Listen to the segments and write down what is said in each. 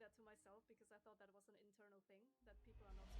that to myself because I thought that was an internal thing that people are not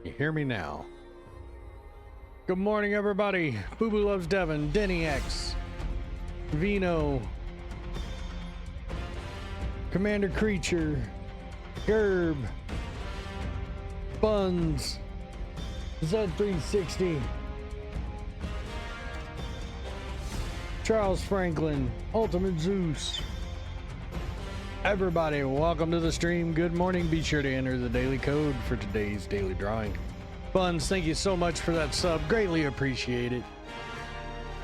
You hear me now? Good morning, everybody. Boo Boo Loves Devon, Denny X, Vino, Commander Creature, Gerb, Buns, Z360, Charles Franklin, Ultimate Zeus. Everybody, welcome to the stream. Good morning. Be sure to enter the daily code for today's daily drawing. Buns, thank you so much for that sub. Greatly appreciate it.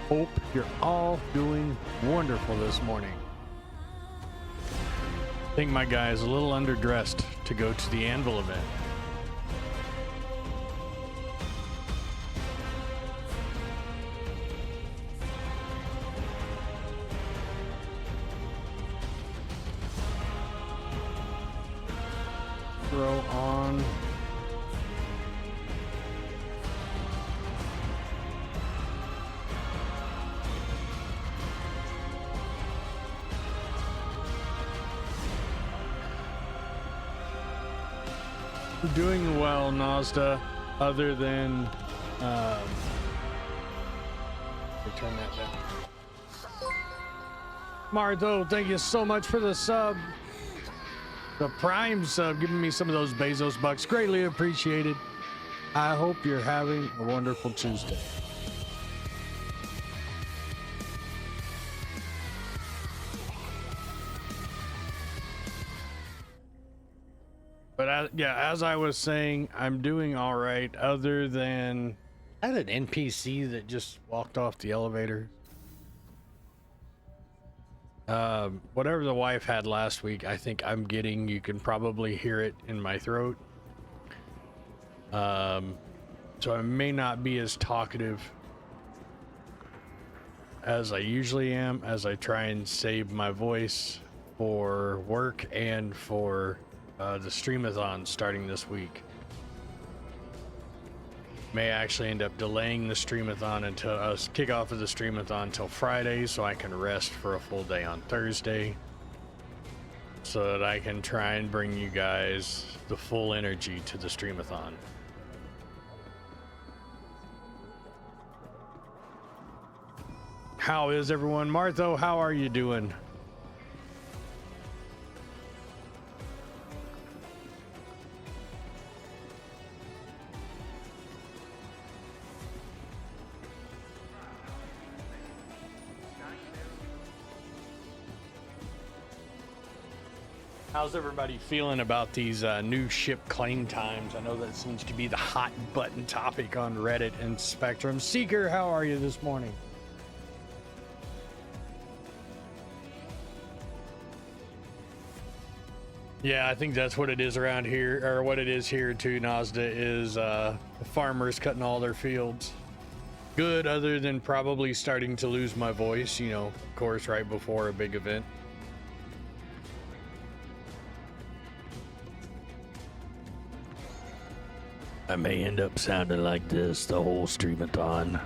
Hope you're all doing wonderful this morning. I think my guy is a little underdressed to go to the Anvil event. Throw on. Doing well, Nazda, other than turn that down. Martho, thank you so much for the sub. The Prime sub, giving me some of those Bezos bucks. Greatly appreciated. I hope you're having a wonderful Tuesday. But yeah, as I was saying, I'm doing all right, other than I had an NPC that just walked off the elevator. Whatever the wife had last week, I think I'm getting. You can probably hear it in my throat. So I may not be as talkative as I usually am, as I try and save my voice for work and for the streamathon starting this week. May actually end up delaying the streamathon until kickoff of the streamathon until Friday, so I can rest for a full day on Thursday, so that I can try and bring you guys the full energy to the streamathon. How is everyone? Martho, how are you doing? How's everybody feeling about these new ship claim times? I know that seems to be the hot button topic on Reddit and Spectrum. Seeker, how are you this morning? Yeah, I think that's what it is around here, or what it is here too, Nazda, is farmers cutting all their fields. Good, other than probably starting to lose my voice, you know, of course, right before a big event. I may end up sounding like this the whole streamathon.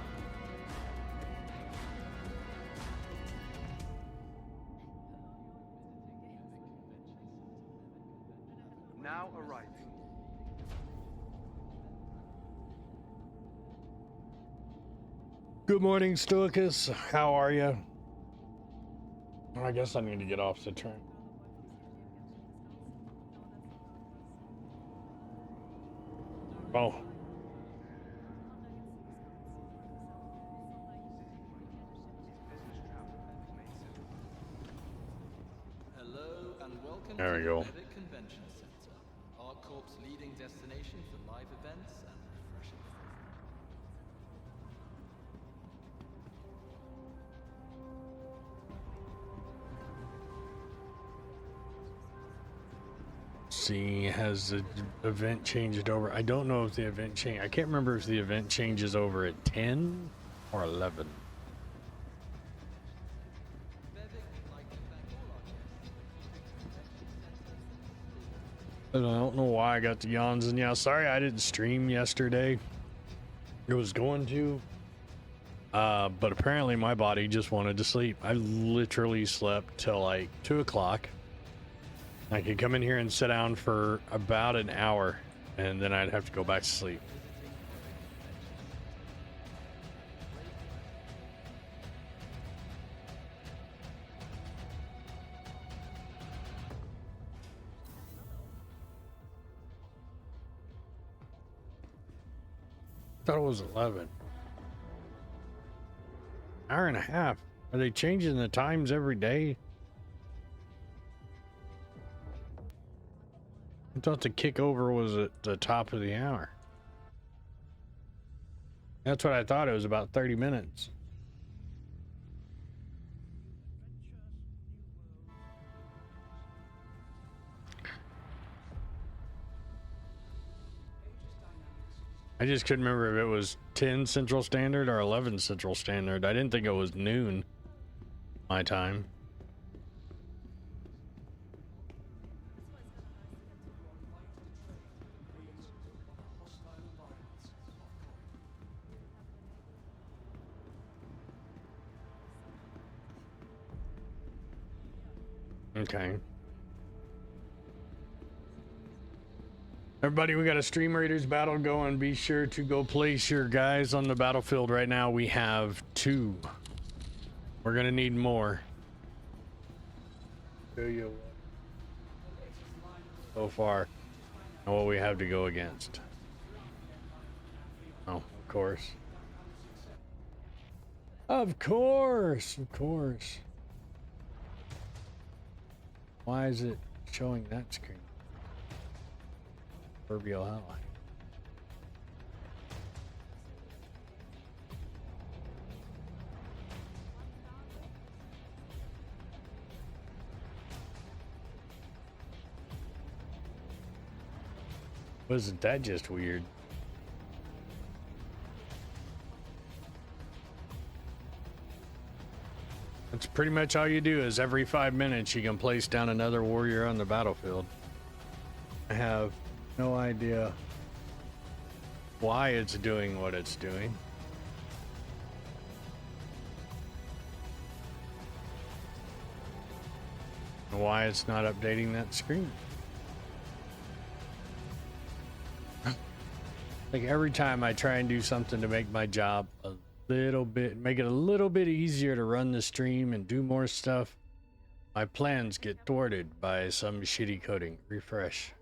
Good morning, Stoicus. How are you? I guess I need to get off the train. Oh. Hello and welcome There we to go. the Bevic Convention Center, our corp's leading destination for live events and refreshing food. See, has the event changed over? I don't know if the event change. I can't remember if the event changes over at 10 or 11. Bevic would like to thank all our guests for visiting the Convention Center. And I don't know why I got the yawns and yeah. Sorry I didn't stream yesterday. It was going to. But apparently my body just wanted to sleep. I literally slept till like 2 o'clock. I could come in here and sit down for about an hour, and then I'd have to go back to sleep. I thought it was 11. Hour and a half. Are they changing the times every day? I thought the kickover was at the top of the hour. That's what I thought. It was about 30 minutes. I just couldn't remember if it was 10 Central Standard or 11 Central Standard. I didn't think it was noon my time. Okay. Everybody, we got a Stream Raiders battle going. Be sure to go place your guys on the battlefield right now. We have 2. We're gonna need more. Show you so far and what we have to go against. Oh, of course. Of course, of course. Why is it showing that screen? Proverbial ally. Wasn't that just weird? That's pretty much all you do is every 5 minutes you can place down another warrior on the battlefield. I have no idea why it's doing what it's doing. And why it's not updating that screen. Like every time I try and do something to make my job a little bit, make it a little bit easier to run the stream and do more stuff, my plans get thwarted by some shitty coding. Refresh.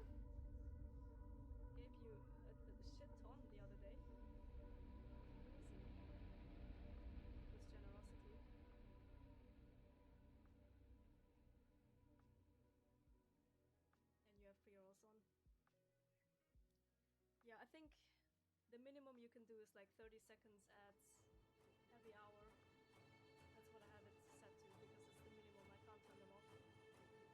Yeah, I think the minimum you can do is like 30 seconds ads every hour. That's what I have it set to because it's the minimum. I can't turn them off. I would if I could.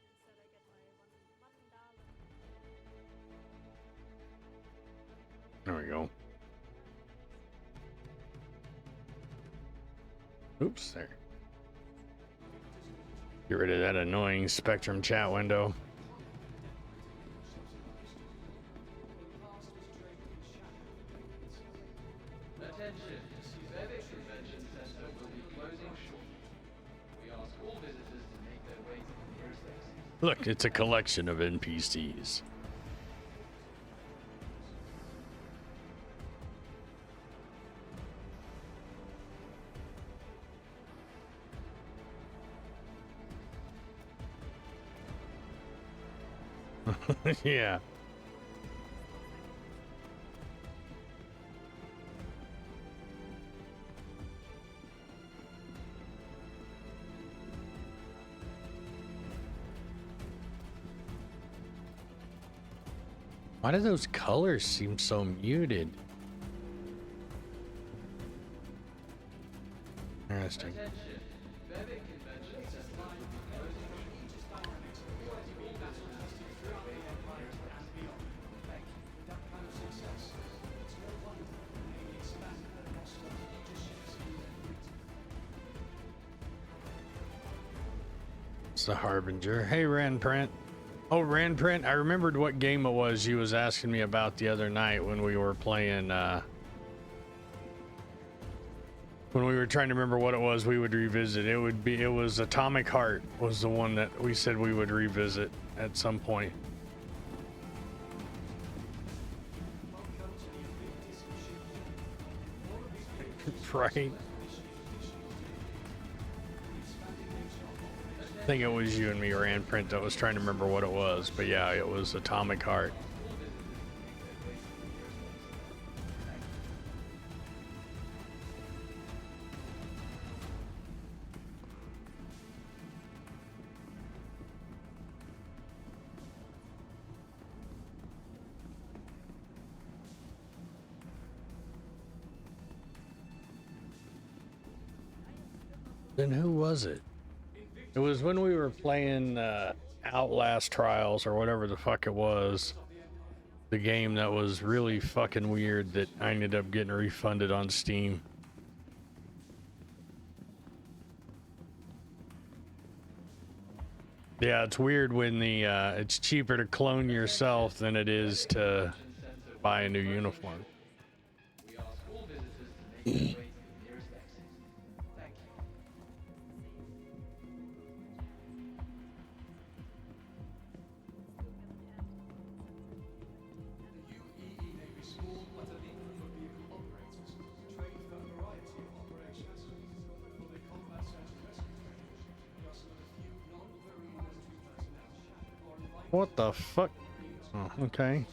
Instead I get my $1. There we go. Oops, there. Get rid of that annoying Spectrum chat window. Attention, Bevic Convention Center will be closing shortly. We ask all visitors to make their way to the nearest exit. Look, it's a collection of NPCs. Yeah. Why do those colors seem so muted? Interesting. It's the Harbinger. Hey, Ranprint. Oh, Ranprint, I remembered what game it was you was asking me about the other night when we were playing, when we were trying to remember what it was we would revisit. It was Atomic Heart was the one that we said we would revisit at some point. Right. I think it was you and me, Ranprint, that was trying to remember what it was, but yeah, it was Atomic Heart. Then who was it? It was when we were playing Outlast Trials or whatever the fuck it was. The game that was really fucking weird that I ended up getting refunded on Steam. Yeah, it's weird when it's cheaper to clone yourself than it is to buy a new uniform. We ask all visitors to make their way to the nearest exit. Thank you. The UEE Navy Small Battalion of Vehicle Operators trained for a variety of operations. For their combat search and rescue training, we are some of the few non-marine military personnel who are invited What the fuck? Oh, okay.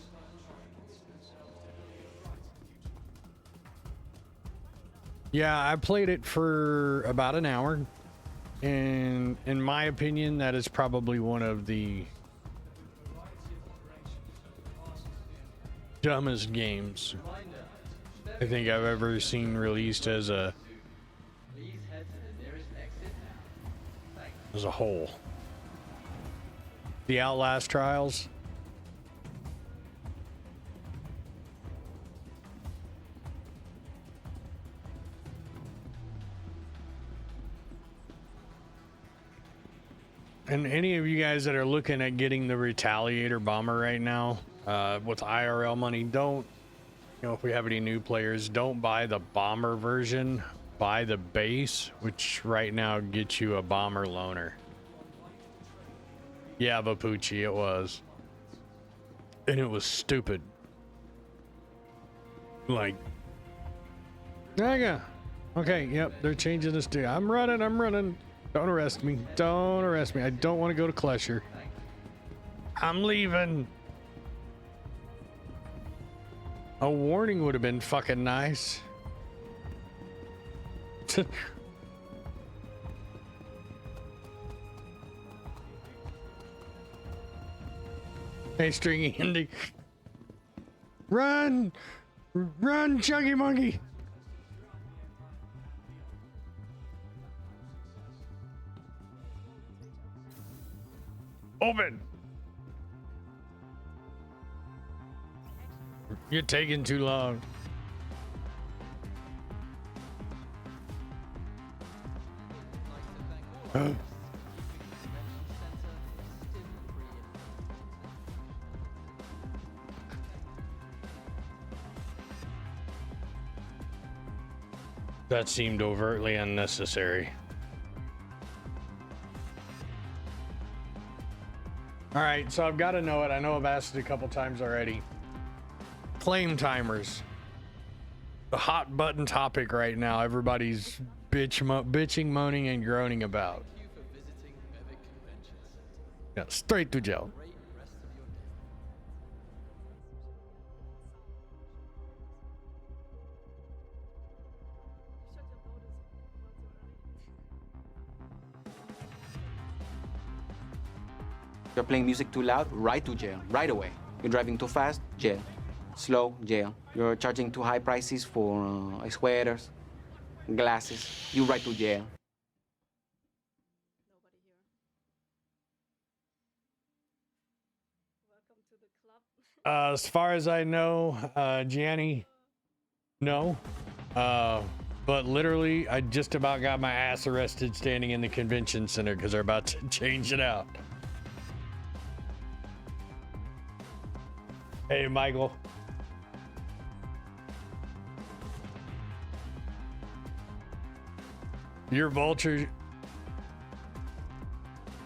Yeah, I played it for about an hour, and in my opinion, that is probably one of the dumbest games I think I've ever seen released as a Please head to the nearest exit now. Thank you. as a whole. The Outlast Trials. And any of you guys that are looking at getting the Retaliator bomber right now, with IRL money, don't, you know, if we have any new players, don't buy the bomber version, buy the base, which right now gets you a bomber loaner. Yeah, Vapucci, it was. And it was stupid. Like, okay, yep, they're changing this to, I'm running. Don't arrest me. Don't arrest me. I don't want to go to Klesher. I'm leaving. A warning would have been fucking nice. Hey, Stringy Indy. Run! Run, Chunky Monkey! Open! You're taking too long. I'd like to thank all our guests. The convention center is still free and That seemed overtly unnecessary. All right, so I've got to know it. I know I've asked it a couple times already. Claim timers. The hot button topic right now. Everybody's bitching, moaning, and groaning about. Thank you for visiting Mevic Convention Center. Yeah, straight to jail. Great rest of your day. You shut your notice well too early. You're playing music too loud, right to jail, right away. You're driving too fast, jail. Slow, jail. You're charging too high prices for sweaters, glasses, you right to jail. Nobody here. Welcome to the club. As far as I know, Gianni, no. But literally, I just about got my ass arrested standing in the convention center because they're about to change it out. Hey, Michael. Your vulture.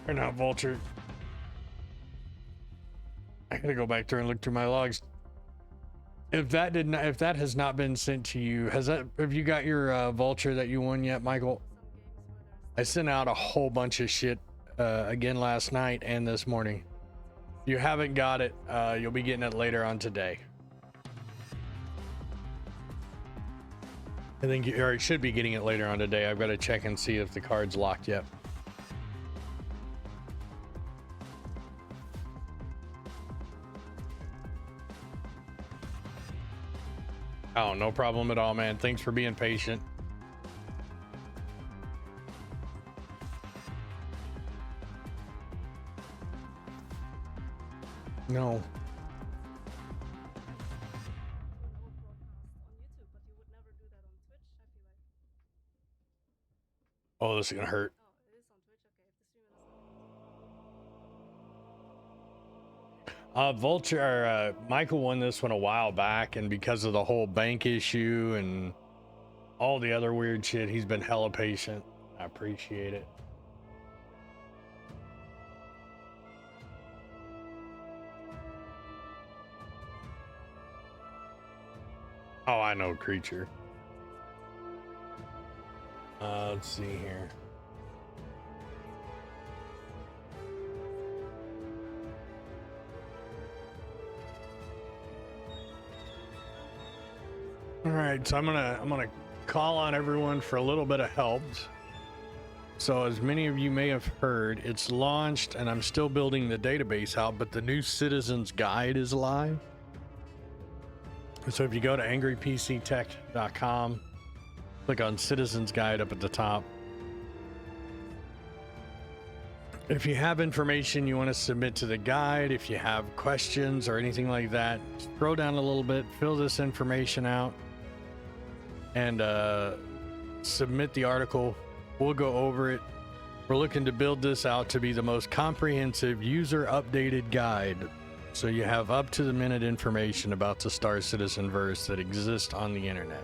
Or not vulture. I gotta go back there and look through my logs. If that has not been sent to you, have you got your vulture that you won yet, Michael? I sent out a whole bunch of shit again last night and this morning. If you haven't got it, you'll be getting it later on today. I think you should be getting it later on today. I've got to check and see if the card's locked yet. Oh, no problem at all, man. Thanks for being patient. No. Oh, this is gonna hurt. Oh, it is on Twitch. Okay, if the stream is on. Vulture, Michael won this one a while back, and because of the whole bank issue and all the other weird shit, he's been hella patient. I appreciate it. Oh, I know, creature. Let's see here. All right, so I'm gonna call on everyone for a little bit of help. So as many of you may have heard, it's launched and I'm still building the database out, but the new Citizens Guide is live. So if you go to angrypctech.com, click on Citizens Guide up at the top. If you have information you want to submit to the guide, if you have questions or anything like that, scroll down a little bit, fill this information out, and submit the article. We'll go over it. We're looking to build this out to be the most comprehensive, user-updated guide, so you have up-to-the-minute information about the Star Citizen verse that exists on the internet.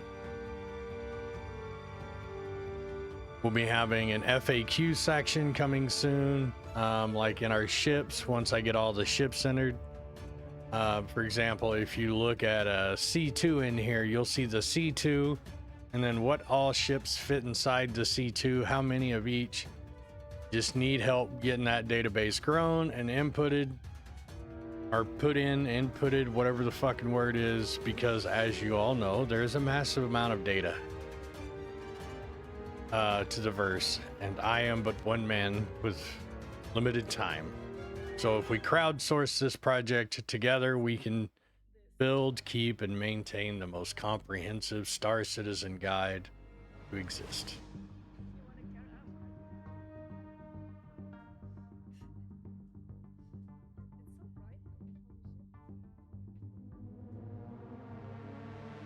We'll be having an FAQ section coming soon, like in our ships, once I get all the ships entered. For example, if you look at a C2 in here, you'll see the C2, and then what all ships fit inside the C2, how many of each. Just need help getting that database grown and inputted, or inputted, whatever the fucking word is, because as you all know, there's a massive amount of data to the verse, and I am but one man with limited time. So if we crowdsource this project together, we can build, keep, and maintain the most comprehensive Star Citizen guide to exist.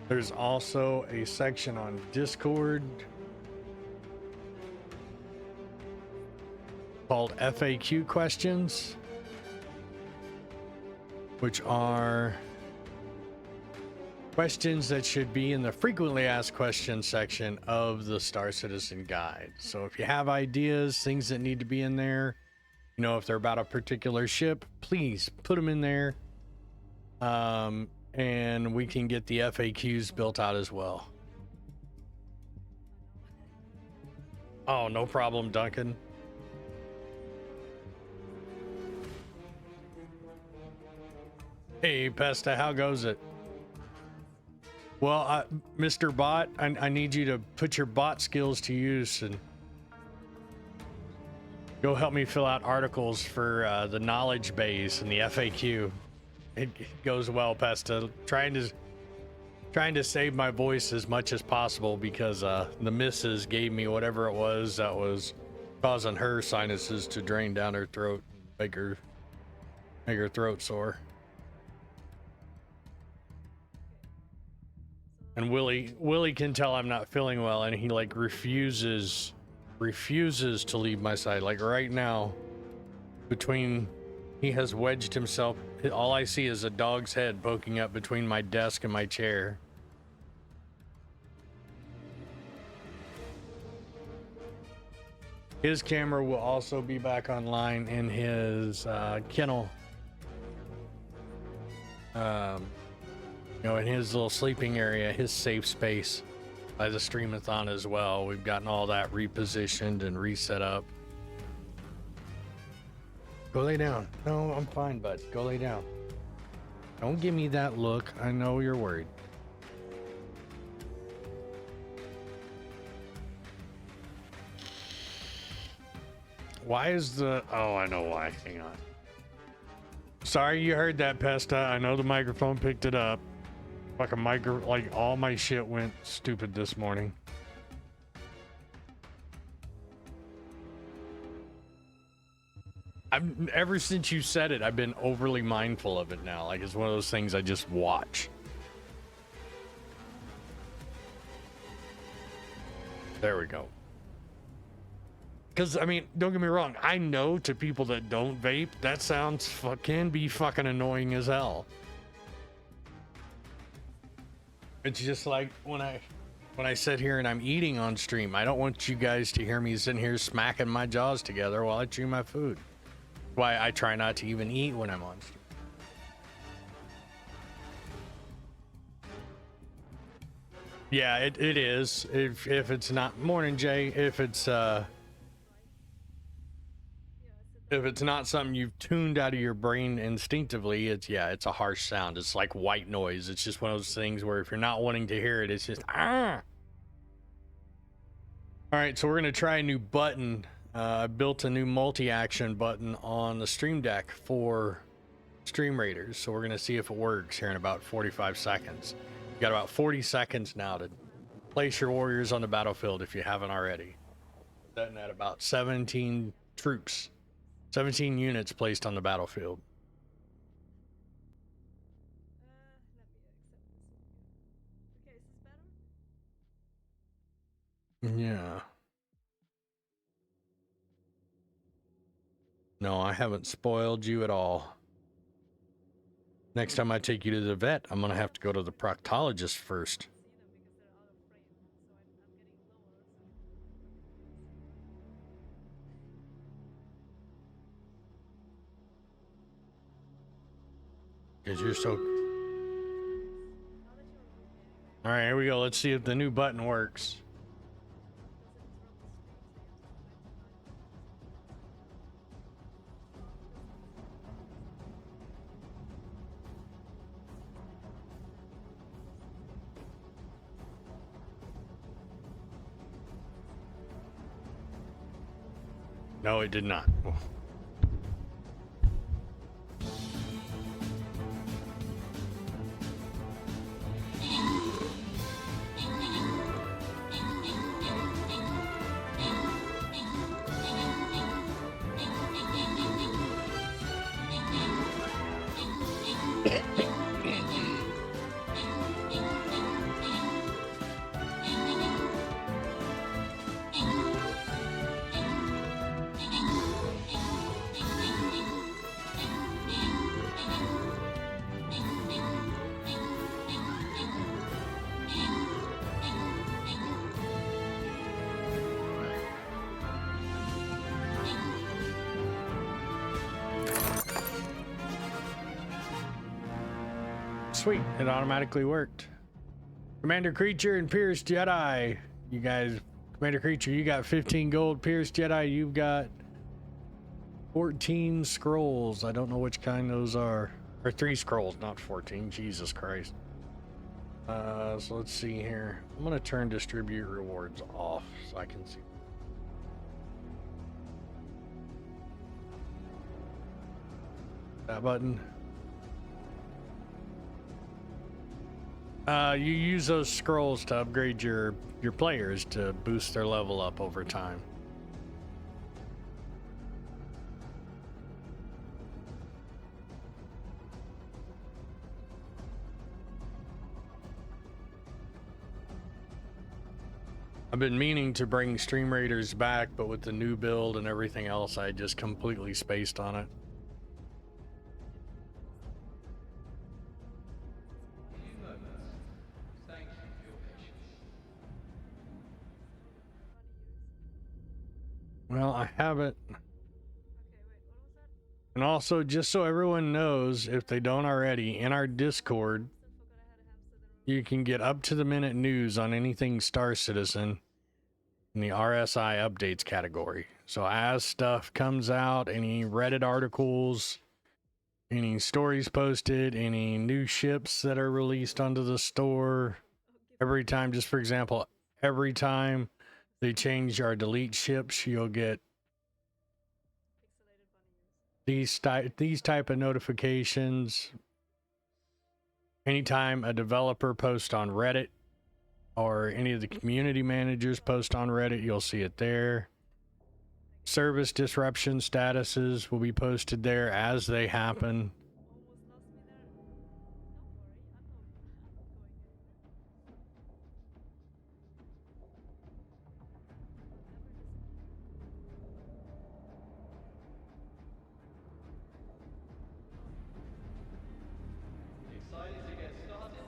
There's also a section on Discord called FAQ questions, which are questions that should be in the frequently asked questions section of the Star Citizen guide. So if you have ideas, things that need to be in there, You know, if they're about a particular ship, please put them in there. And we can get the FAQs built out as well. Oh, no problem, Duncan. Hey, Pesta, how goes it? Well, Mr. Bot, I need you to put your bot skills to use and go help me fill out articles for the knowledge base and the FAQ. It goes well, Pesta. Trying to save my voice as much as possible because the missus gave me whatever it was that was causing her sinuses to drain down her throat, make her throat sore. And Willie can tell I'm not feeling well, and he like refuses to leave my side. Like right now, he has wedged himself. All I see is a dog's head poking up between my desk and my chair. His camera will also be back online in his kennel. You know, in his little sleeping area, his safe space by the streamathon as well. We've gotten all that repositioned and reset up. Go lay down. No, I'm fine, bud. Go lay down. Don't give me that look. I know you're worried. Why is the... Oh, I know why. Hang on. Sorry you heard that, Pesta. I know the microphone picked it up. Like all my shit went stupid this morning. Ever since you said it, I've been overly mindful of it now. Like it's one of those things I just watch. There we go. Because, I mean, don't get me wrong. I know to people that don't vape, that sounds can be fucking annoying as hell. It's just like when I sit here and I'm eating on stream, I don't want you guys to hear me sitting here smacking my jaws together while I chew my food. Why I try not to even eat when I'm on stream. Yeah, it is. If it's not morning, Jay, if it's not something you've tuned out of your brain instinctively, it's a harsh sound. It's like white noise. It's just one of those things where if you're not wanting to hear it, it's just ah. All right, so we're gonna try a new button. I built a new multi-action button on the Stream Deck for Stream Raiders, so we're gonna see if it works here in about 45 seconds. You got about 40 seconds now to place your warriors on the battlefield if you haven't already. Setting at about 17 troops. 17 units placed on the battlefield. Let me accept this one. Okay, is this better? Yeah. No, I haven't spoiled you at all. Next time I take you to the vet, I'm gonna have to go to the proctologist first. Because you're so... Alright, here we go. Let's see if the new button works. No, it did not. sweet. It automatically worked. Commander Creature and Pierce Jedi. You guys, Commander Creature, you got 15 gold. Pierce Jedi, you've got 14 scrolls. I don't know which kind those are. Or 3 scrolls, not 14. Jesus Christ. So let's see here. I'm gonna turn distribute rewards off so I can see. That button. You use those scrolls to upgrade your players to boost their level up over time. I've been meaning to bring Stream Raiders back, but with the new build and everything else, I just completely spaced on it. Well, I have it. And also, just so everyone knows, if they don't already, in our Discord, you can get up-to-the-minute news on anything Star Citizen in the RSI updates category. So as stuff comes out, any Reddit articles, any stories posted, any new ships that are released onto the store, every time, just for example, every time they change our delete ships, you'll get these type of notifications. Anytime a developer posts on Reddit or any of the community managers post on Reddit, you'll see it there. Service disruption statuses will be posted there as they happen. Excited to get started?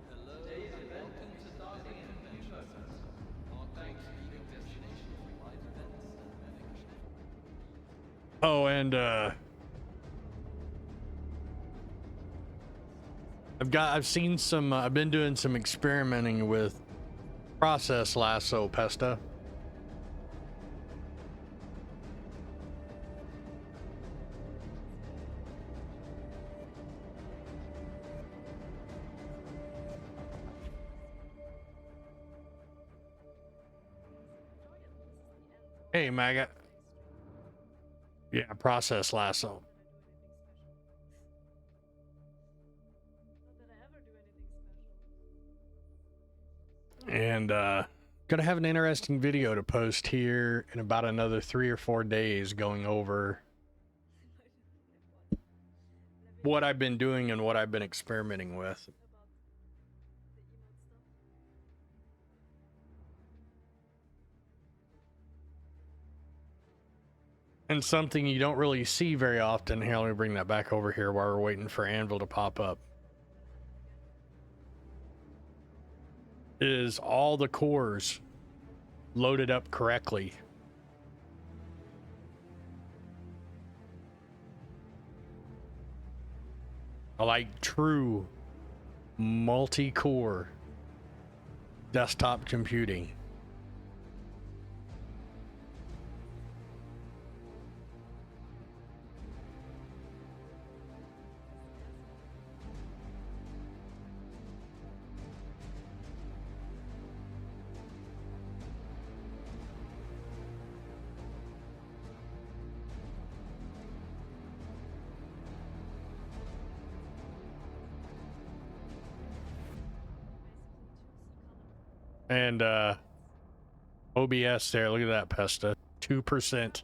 Hello, today's event will be starting in a few moments. Thanks to your destination for live events and medical. Oh, and I've been doing some experimenting with process lasso, Pesta. Hey, Maggot. Yeah, process lasso. And gonna have an interesting video to post here in about another 3 or 4 days, going over what I've been doing and what I've been experimenting with. And something you don't really see very often. Here, let me bring that back over here while we're waiting for Anvil to pop up. Is all the cores loaded up correctly. Like true multi-core desktop computing. And OBS there, look at that, Pesta. 2%.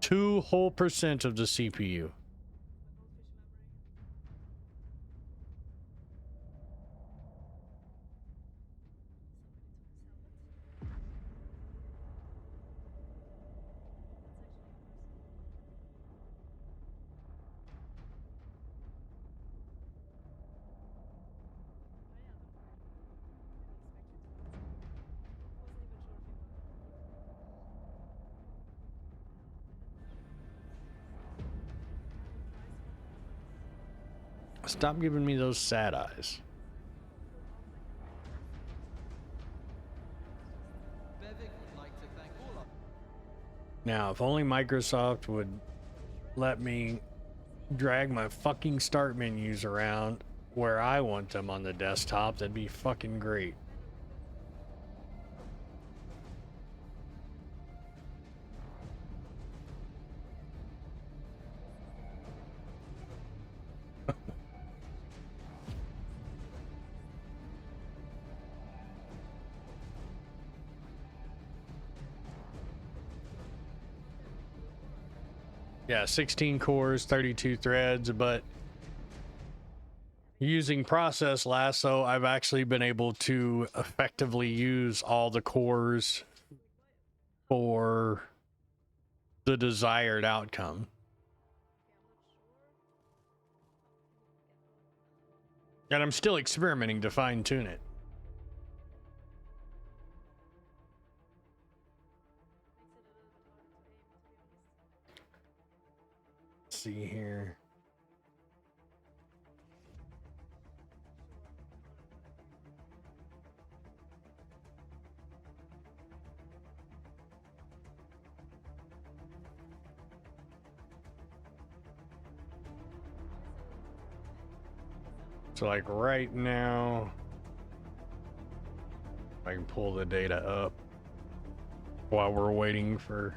2 whole percent of the CPU. Stop giving me those sad eyes. Bevik would like to thank all our Now, if only Microsoft would let me drag my fucking start menus around where I want them on the desktop, that'd be fucking great. Yeah, 16 cores, 32 threads, but using Process Lasso, I've actually been able to effectively use all the cores for the desired outcome. And I'm still experimenting to fine tune it. Let's see here. So like right now, I can pull the data up while we're waiting for.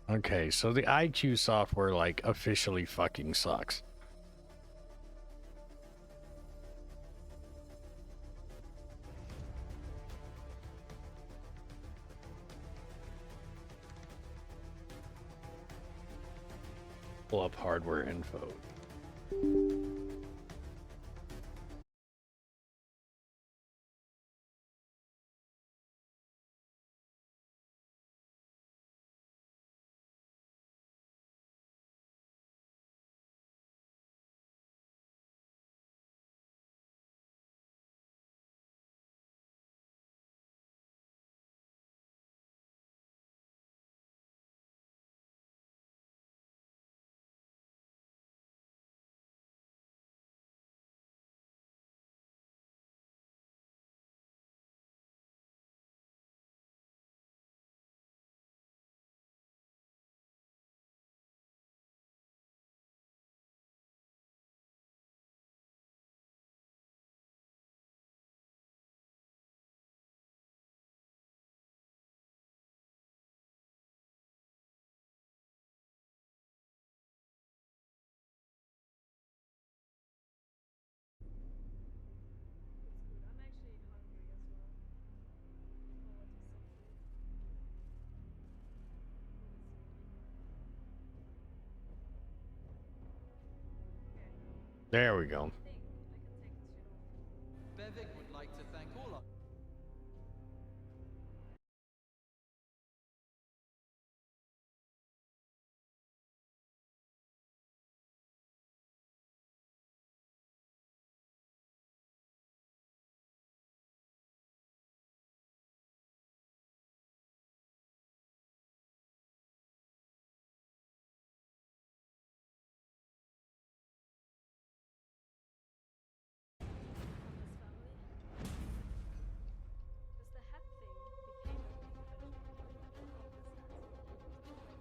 Okay, so the IQ software like officially fucking sucks. Pull up hardware info. There we go. Bevik would like to thank all our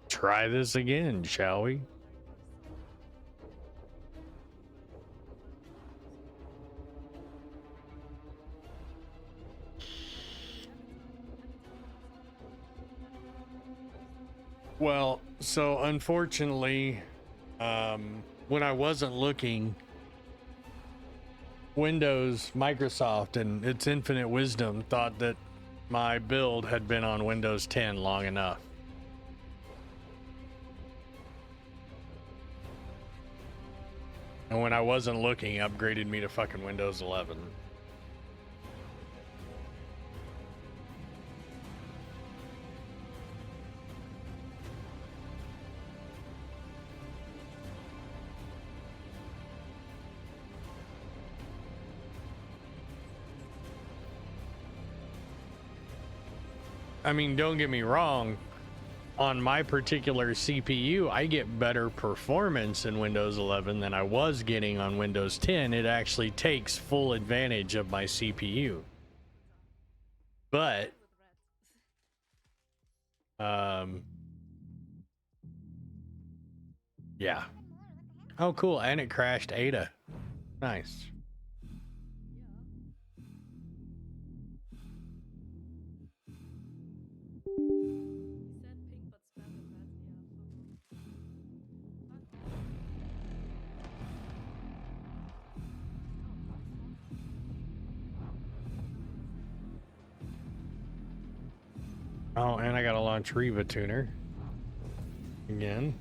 Try this again, shall we? Well, so unfortunately, when I wasn't looking, Windows, Microsoft, and its infinite wisdom thought that my build had been on Windows 10 long enough. And when I wasn't looking, upgraded me to fucking Windows 11. I mean, don't get me wrong. On my particular CPU, I get better performance in Windows 11 than I was getting on Windows 10. It actually takes full advantage of my CPU. But, yeah. Oh, cool. And it crashed Ada. Nice. Oh, and I got to launch Reva Tuner. Again.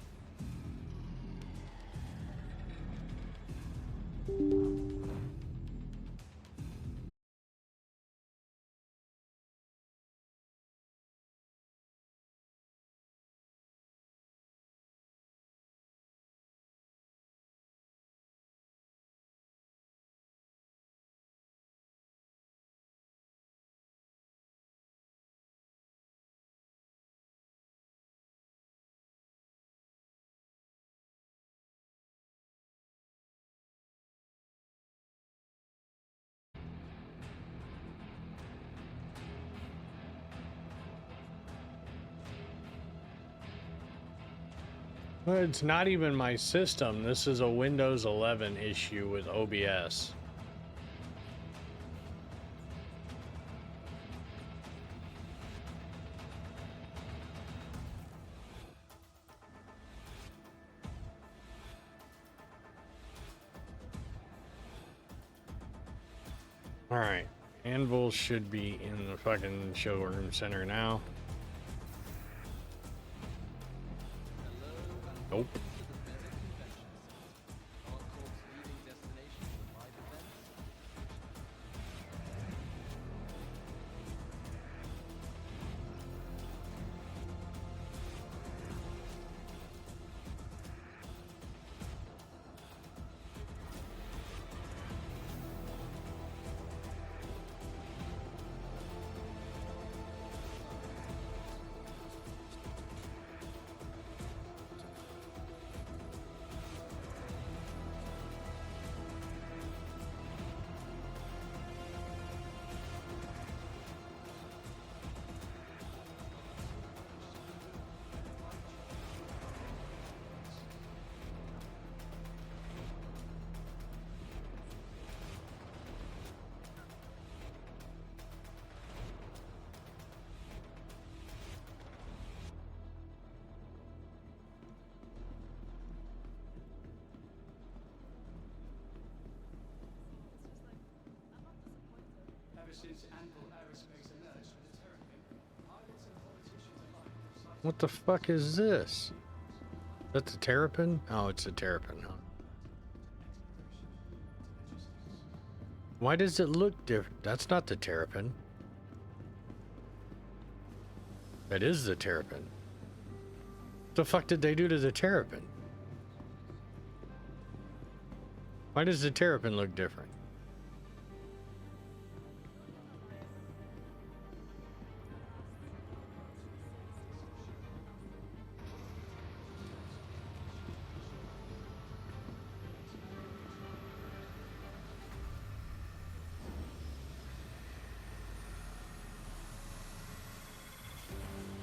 Well, it's not even my system. This is a Windows 11 issue with OBS. All right. Anvil should be in the fucking showroom center now. Nope. Ever since Anvil Aerospace emerged from the Terrapin, pilots and politicians alike have cited What the fuck is this? Is that the Terrapin? Oh, it's a Terrapin, huh? Why does it look different? That's not the Terrapin. That is the Terrapin. What the fuck did they do to the Terrapin? Why does the Terrapin look different?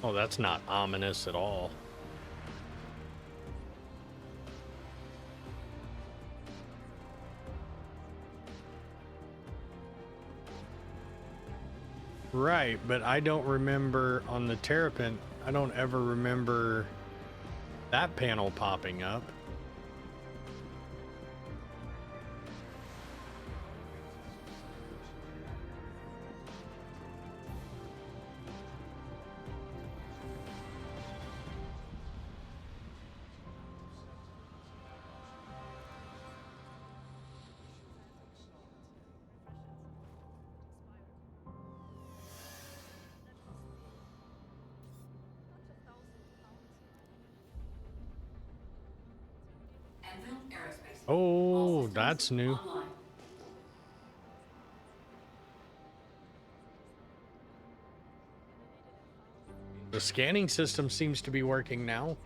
Oh, that's not ominous at all. Right, but I don't remember on the Terrapin, I don't ever remember that panel popping up. Anvil Aerospace. Oh, that's new. Online. The scanning system seems to be working now.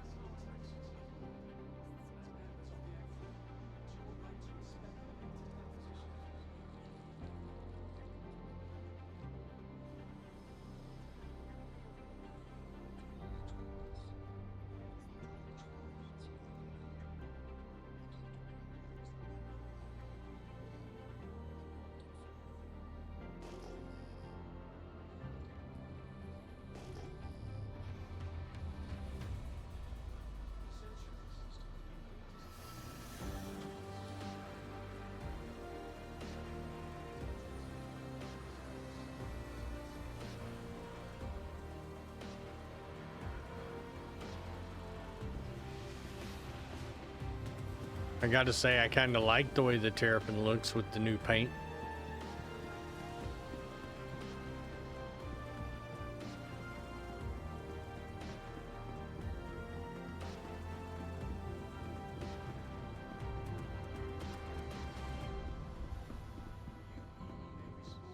I gotta say, I kind of like the way the Terrapin looks with the new paint.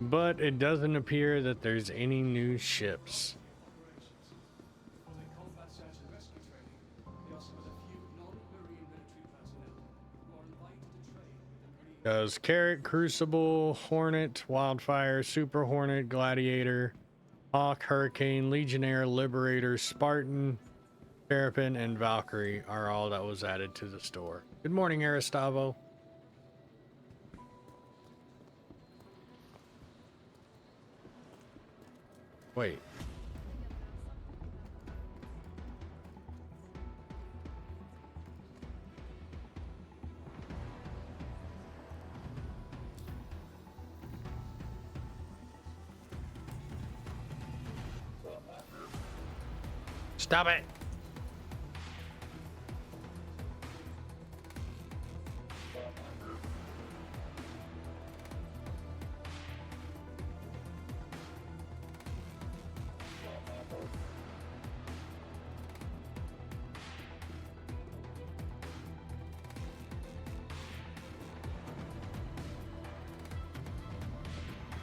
But it doesn't appear that there's any new ships. For their combat search and rescue training, they are some of the few non-marine military personnel who are invited to train with the marine. Does Carrot, Crucible, Hornet, Wildfire, Super Hornet, Gladiator, Hawk, Hurricane, Legionnaire, Liberator, Spartan, Terrapin, and Valkyrie are all that was added to the store. Good morning, Aristavo. Wait. Stop it.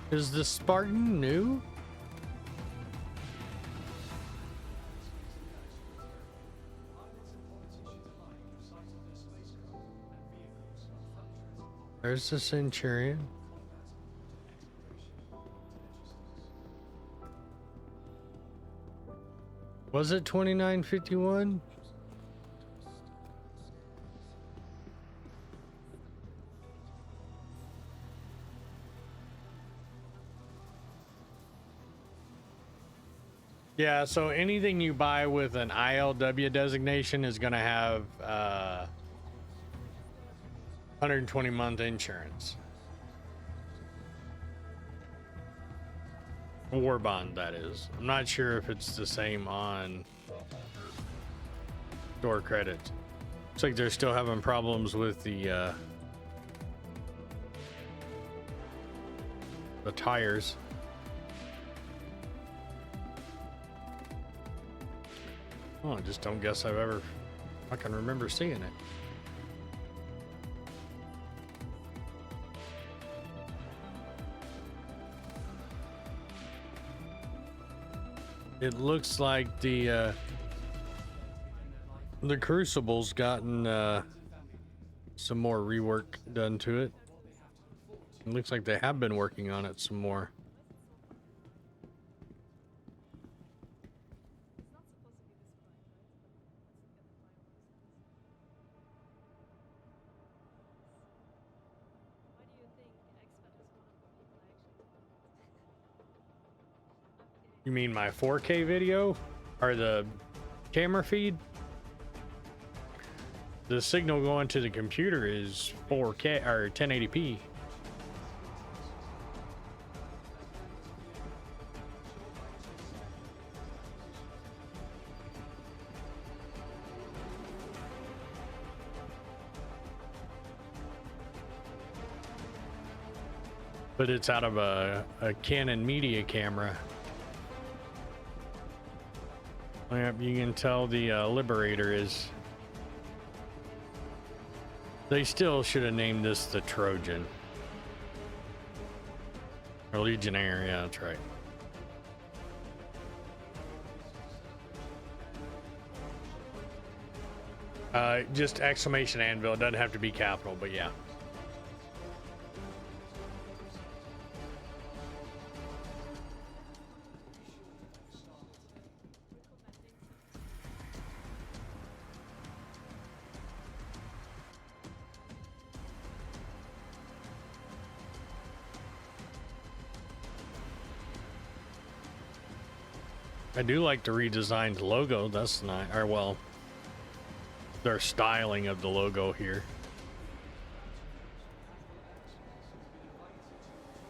Is the Spartan new? There's the Centurion. Was it 2951? Yeah, so anything you buy with an ILW designation is going to have 120-month insurance. War bond, that is. I'm not sure if it's the same on store credits. Looks like they're still having problems with the tires. Oh, I just don't guess I've ever fucking remember seeing it. It looks like the Crucible's gotten some more rework done to it. It looks like they have been working on it some more. You mean my 4K video? Or the camera feed? The signal going to the computer is 4K or 1080p. But it's out of a Canon media camera. Yep, you can tell the Liberator is... They still should have named this the Trojan. Or Legionnaire, yeah, that's right. Just exclamation Anvil. It doesn't have to be capital, but yeah. I do like the redesigned logo. That's nice. Or well, their styling of the logo here.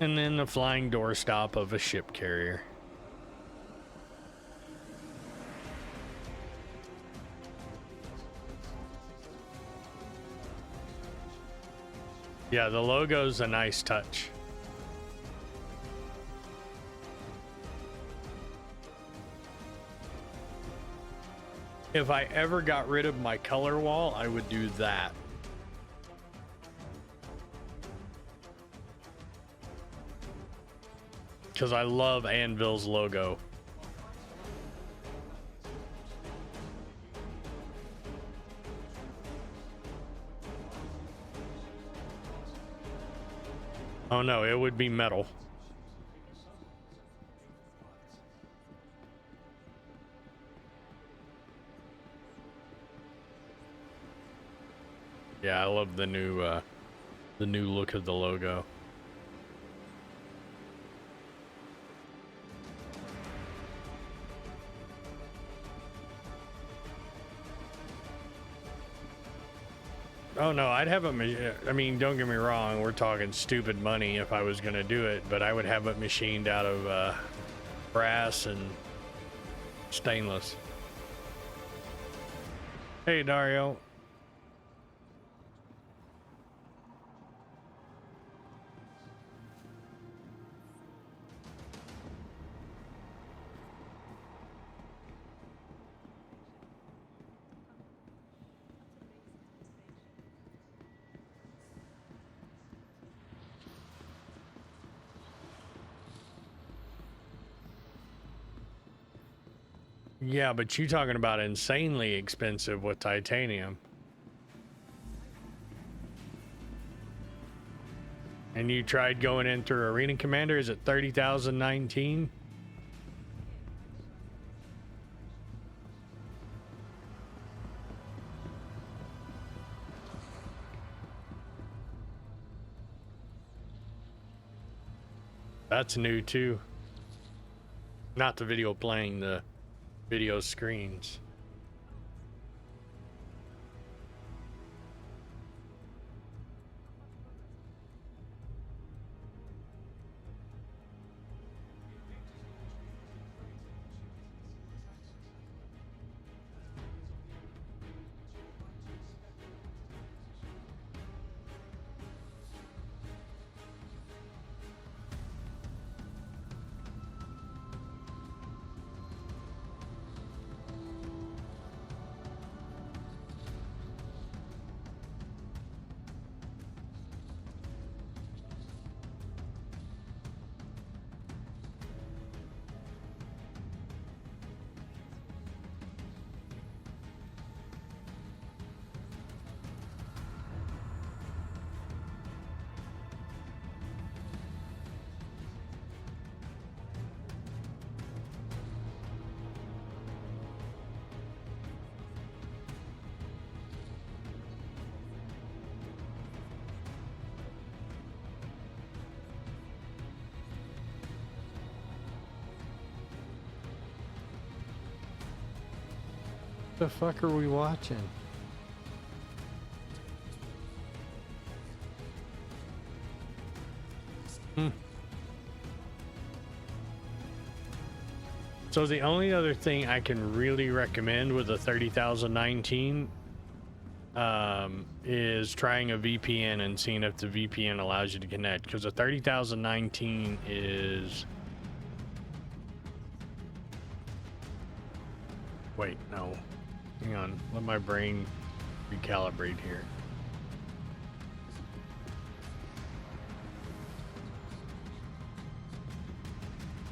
And then the flying doorstop of a ship carrier. Yeah, the logo's a nice touch. If I ever got rid of my color wall, I would do that. Because I love Anvil's logo. Oh no, it would be metal. Yeah, I love the new look of the logo. Oh no, I'd have I mean, don't get me wrong, we're talking stupid money if I was gonna do it, but I would have it machined out of brass and stainless. Hey Dario. Yeah, but you talking about insanely expensive with titanium. And you tried going in through Arena Commander, is it 30,019? That's new too. Not the video playing, the video screens. The fuck are we watching? So the only other thing I can really recommend with a 30,019 is trying a VPN and seeing if the VPN allows you to connect, because a 30,019 is... Wait, no. Hang on, let my brain recalibrate here.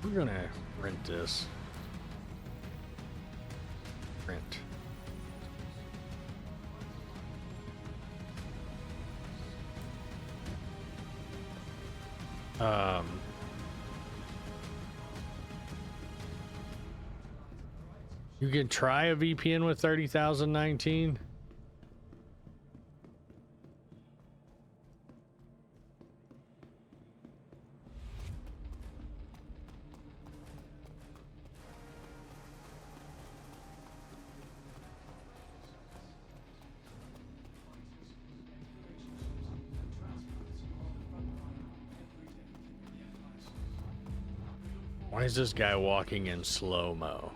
We're gonna rent this. Rent. You can try a VPN with 30,019. Why is this guy walking in slow-mo?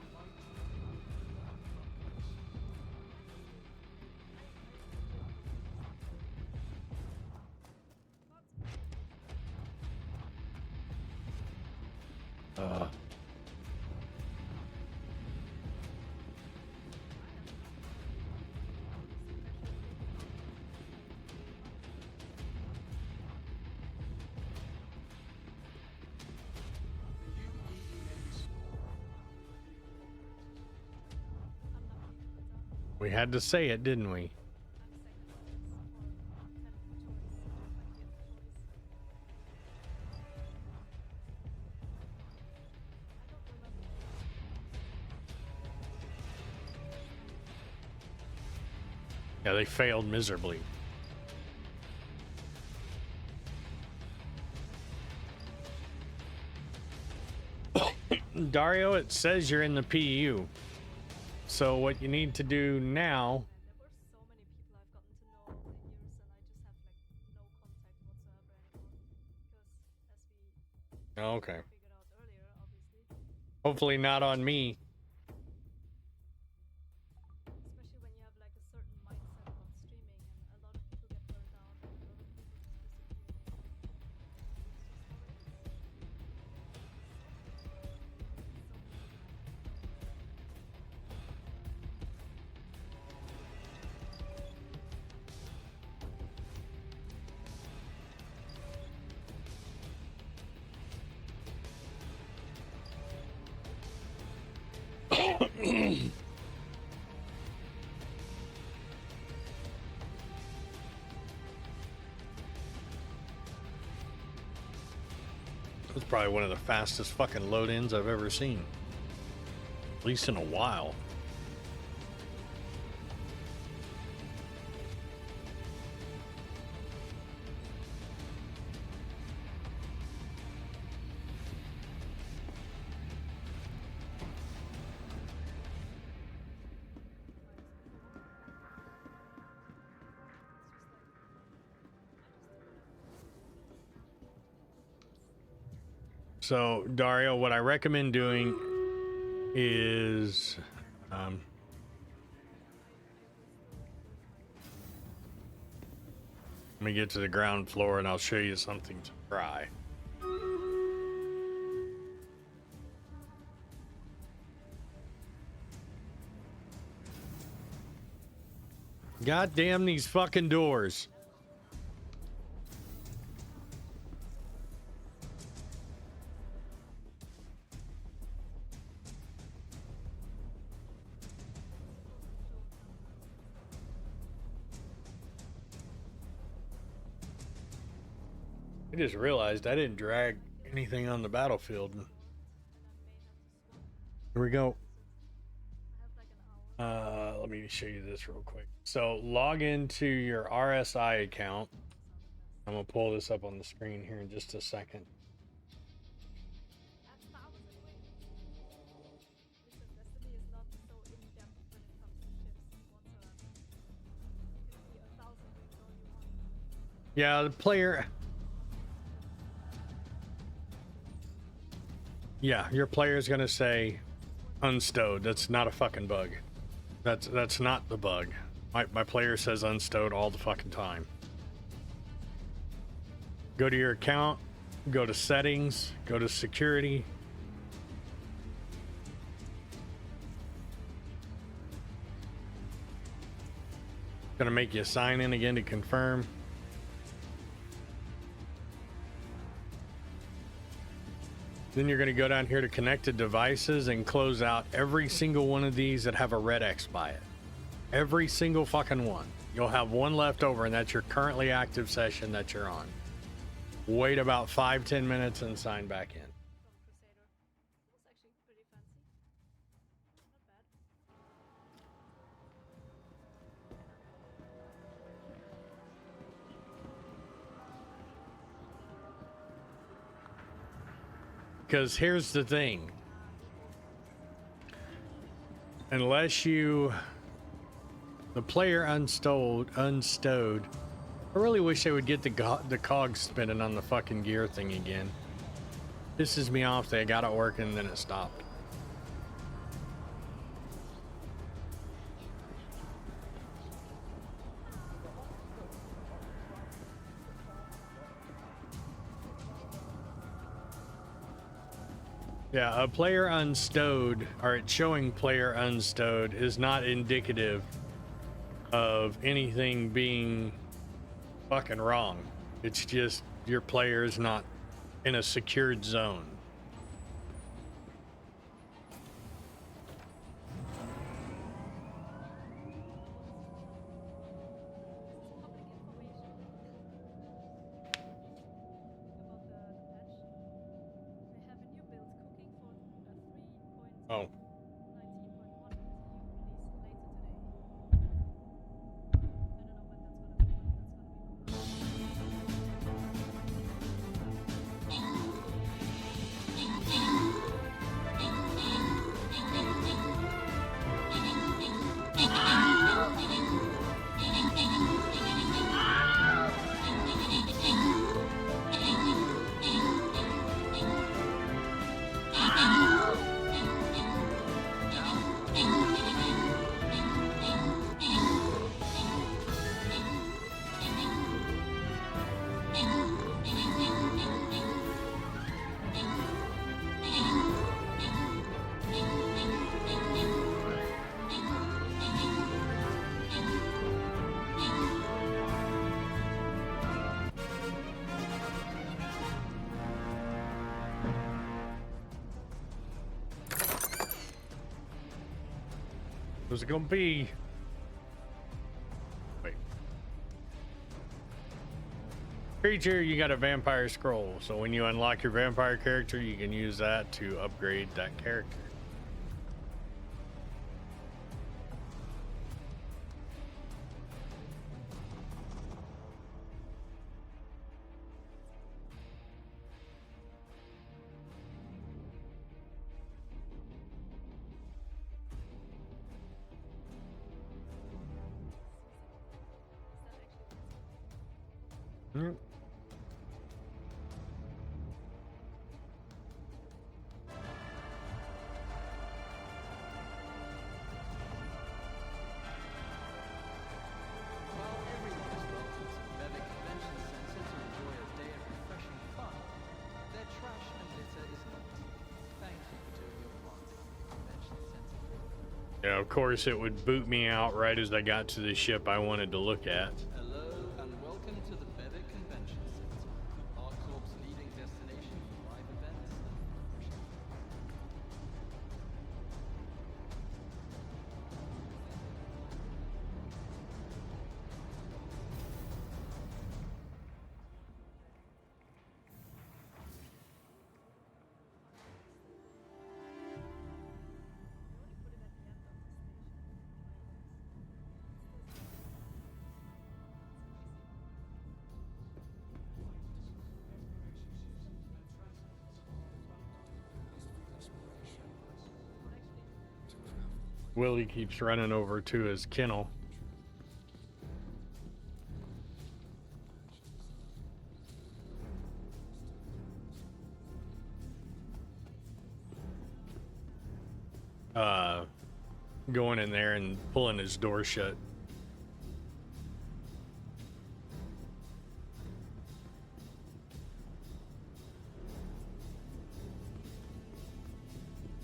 We had to say it, didn't we? Yeah, they failed miserably. Dario, it says you're in the PU. So what you need to do now... There were so many people I've gotten to know over the years, and I just have like no contact whatsoever anymore. Because as we Okay. figured out earlier, obviously, Hopefully not on me. especially when you have like a certain mindset about streaming, and a lot of people get burned out, and a lot of people just disappear. It's just how it is. It's probably one of the fastest fucking load-ins I've ever seen. At least in a while. So, Dario, what I recommend doing is... let me get to the ground floor and I'll show you something to try. God damn these fucking doors. I just realized I didn't drag anything on the battlefield. Here we go. Let me show you this real quick. So log into your RSI account. I'm gonna pull this up on the screen here in just a second. Yeah, the player. Yeah, your player is gonna say unstowed. That's not a fucking bug. That's not the bug. My player says unstowed all the fucking time. Go to your account, go to settings, go to security. Gonna make you sign in again to confirm. Then you're going to go down here to connected devices and close out every single one of these that have a red X by it. Every single fucking one. You'll have one left over, and that's your currently active session that you're on. wait about 5-10 minutes, and sign back in. From Crusader. That's actually pretty fancy. Not bad. Because here's the thing. Unless you... The player unstowed... I really wish they would get the cogs spinning on the fucking gear thing again. Pisses me off. They got it working and then it stopped. Yeah, a player unstowed, or it's showing player unstowed, is not indicative of anything being fucking wrong. It's just your player is not in a secured zone. Public information about the patch. They have a new build cooking for a 3.19.1 Oh. BTU release later today. I don't know when that's gonna be, but that's gonna be Who's it gonna be? Wait. Creature, you got a vampire scroll, so when you unlock your vampire character, you can use that to upgrade that character. Mm. While everyone is welcome to the Bevic Convention Center to enjoy a day of refreshing fun, their trash and litter is not. Thank you for doing your part in the convention center. Yeah, of course, it would boot me out right as I got to the ship I wanted to look at. Hello and welcome to the Bevic Convention Center, our corp's leading destination for live events and refreshing. Willie keeps running over to his kennel. Going in there and pulling his door shut.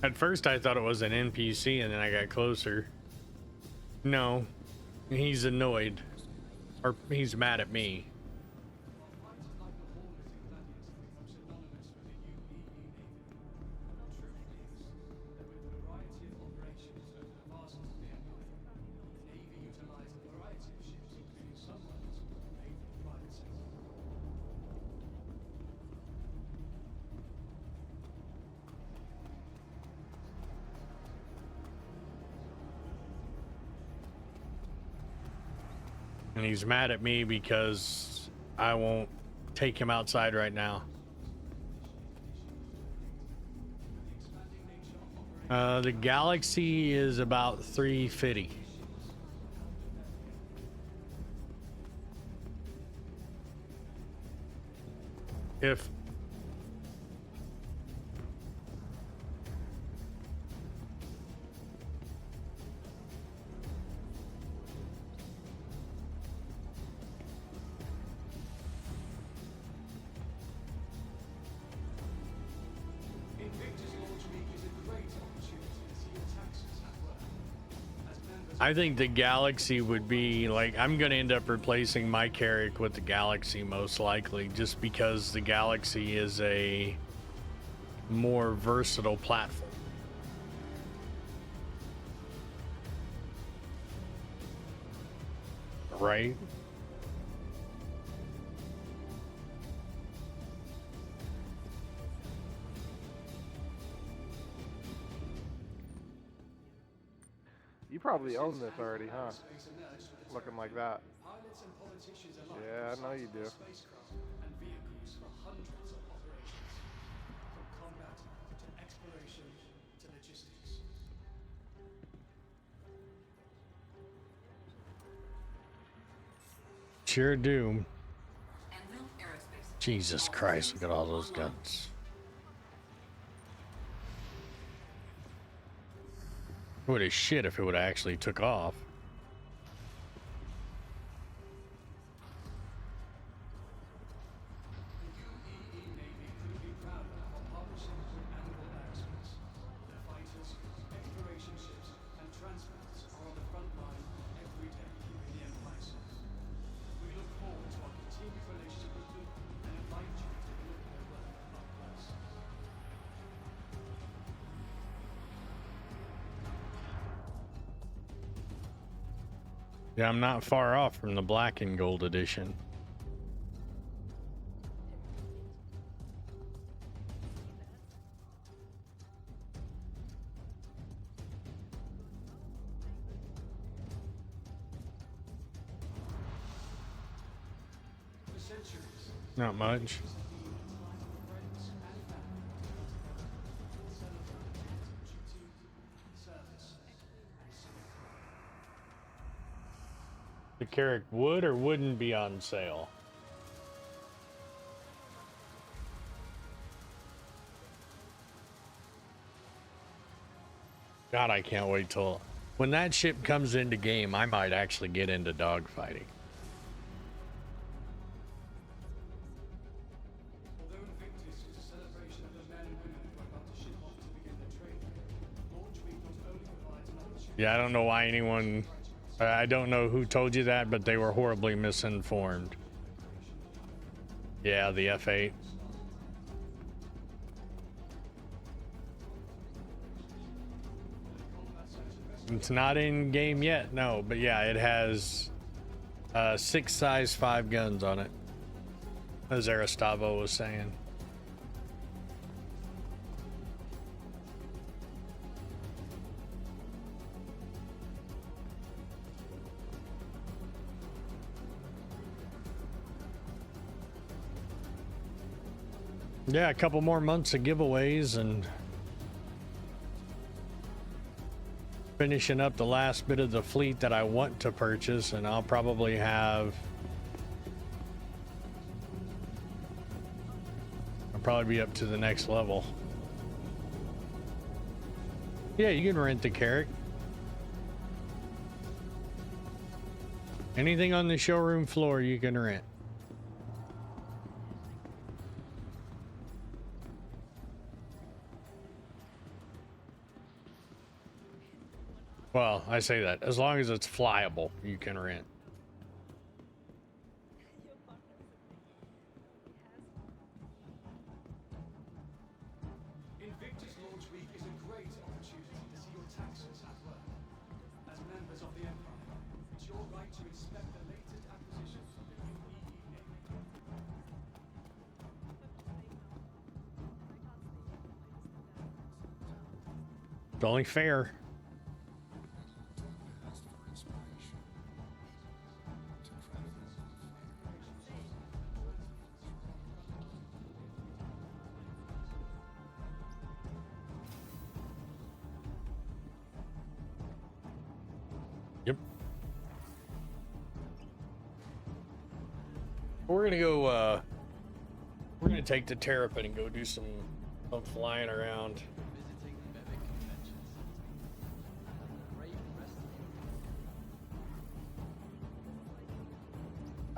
At first I thought it was an NPC and then I got closer. No, he's annoyed. Or he's mad at me. And he's mad at me because I won't take him outside right now. The Galaxy is about 350. If Invictus Launch Week is a great opportunity to see your taxes at work. As members I think the Galaxy would be like, I'm going to end up replacing my Carrack with the Galaxy most likely, just because the Galaxy is a more versatile platform. Right? You probably own this already, huh? space emerged with the Looking like that. pilots and politicians alike Yeah, I know you do. spacecraft and vehicles for hundreds of operations, from combat to exploration to logistics. Sure do. Anvil Aerospace. Jesus Christ, look at all those guns. Would have shit if it would have actually took off. The UEE Navy couldn't be prouder of our partnership with Anvil Aerospace. Their fighters, exploration ships, and transports are on the front line every day, keeping the Empire safe. We look forward to our continued relationship with them and invite you to take a look at their work up close. Yeah, I'm not far off from the black and gold edition. For centuries, Not much. friends and family celebrate duty, service, and civic pride. The Carrack would or wouldn't be on sale. God, I can't wait till when that ship comes into game. I might actually get into dogfighting. Although Invictus is a celebration of the men and women who are about to ship off to begin their training, Launch Week not only provides an opportunity Yeah, I don't know why anyone. I don't know who told you that, but they were horribly misinformed. Yeah, the F8. It's not in game yet, no, but yeah, it has 6 size 5 guns on it, as Aristavo was saying. Yeah, a couple more months of giveaways and finishing up the last bit of the fleet that I want to purchase, and I'll probably have. I'll probably be up to the next level. Yeah, you can rent the Carrack. Anything on the showroom floor you can rent. Well, I say that as long as it's flyable, you can rent. Invictus Launch Week is a great opportunity to see your taxes at work. As members of the Empire, it's your right to inspect the latest acquisitions of the UEE Navy. It's only fair. Yep. We're gonna go, we're gonna take the Terrapin and go do some flying around. Visiting Bevic Convention Center. Have a great rest of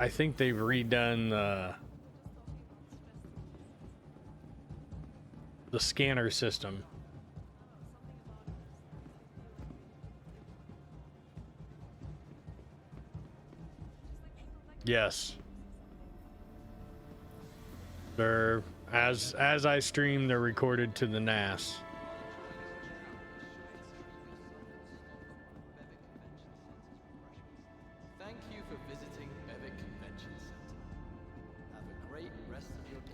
your I think they've redone the scanner system. Yes. They're as I stream, they're recorded to the NAS. Thank you for visiting Bevic Convention Center. Have a great rest of your day.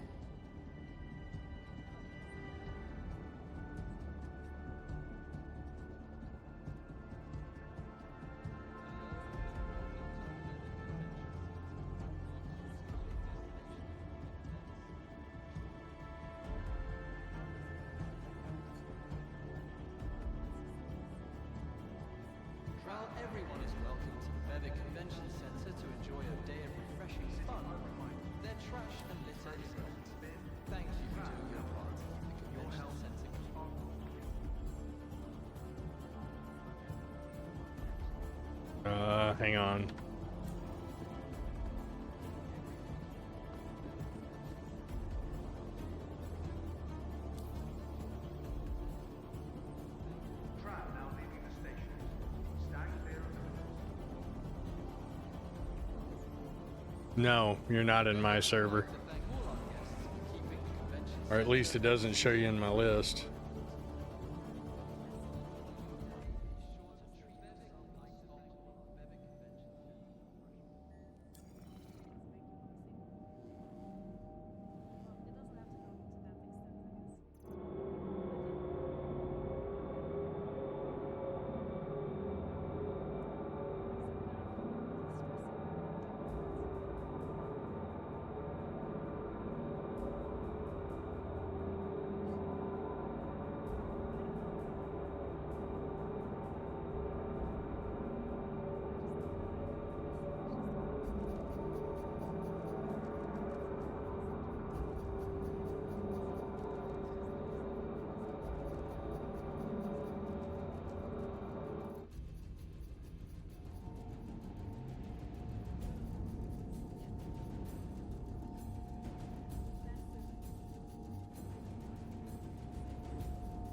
While everyone is welcome to the Bevic Convention Center to enjoy a day of refreshing fun, their trash and litter is not. Thank you for doing your part to keep the convention center clean. Hang on. No, you're not in my server. To thank all our guests for keeping the convention Or at least it doesn't show you in my list.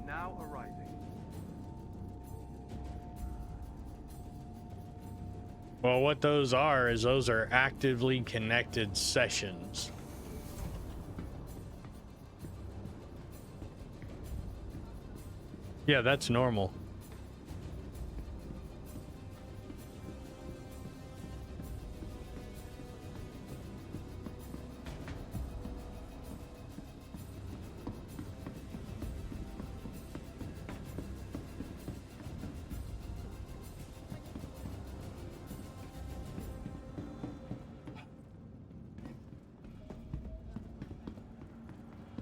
Now arriving. Well, what those are is those are actively connected sessions. Yeah, that's normal.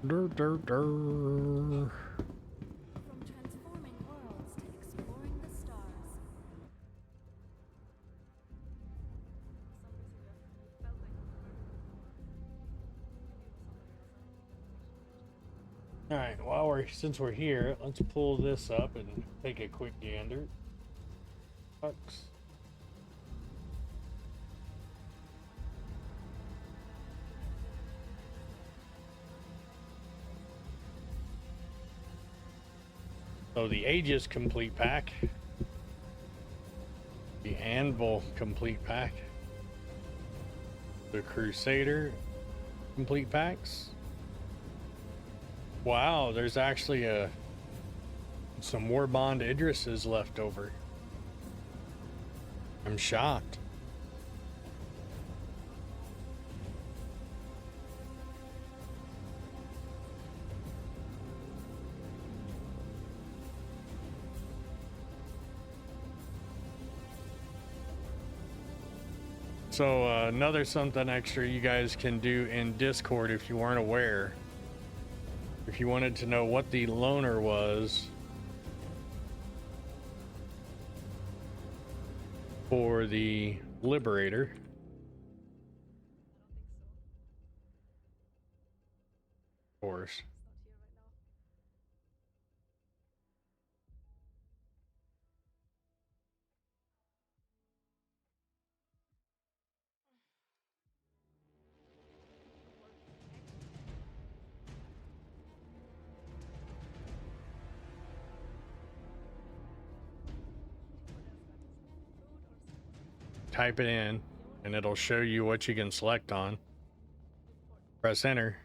Dur, dur, dur. From transforming worlds to exploring the stars. All right, since we're here, let's pull this up and take a quick gander. Bucks. So the Aegis complete pack, the Anvil complete pack, the Crusader complete packs. Wow, there's actually some Warbond Idrises left over. I'm shocked. So another something extra you guys can do in Discord if you weren't aware. If you wanted to know what the loaner was, for the Liberator. Of course. Type it in, and it'll show you what you can select on. Press enter,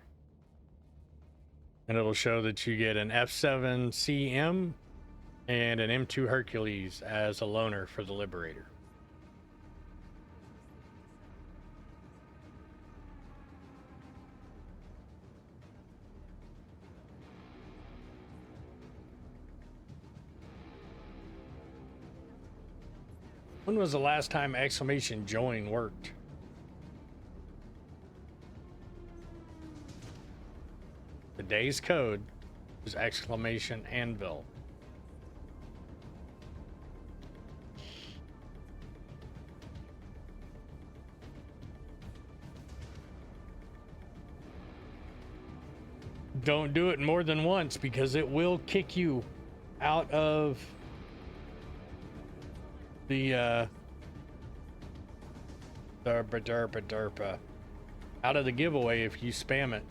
and it'll show that you get an F7CM and an M2 Hercules as a loaner for the Liberator. When was the last time exclamation join worked? Today's code is exclamation Anvil. Don't do it more than once because it will kick you out of the derpa out of the giveaway if you spam it.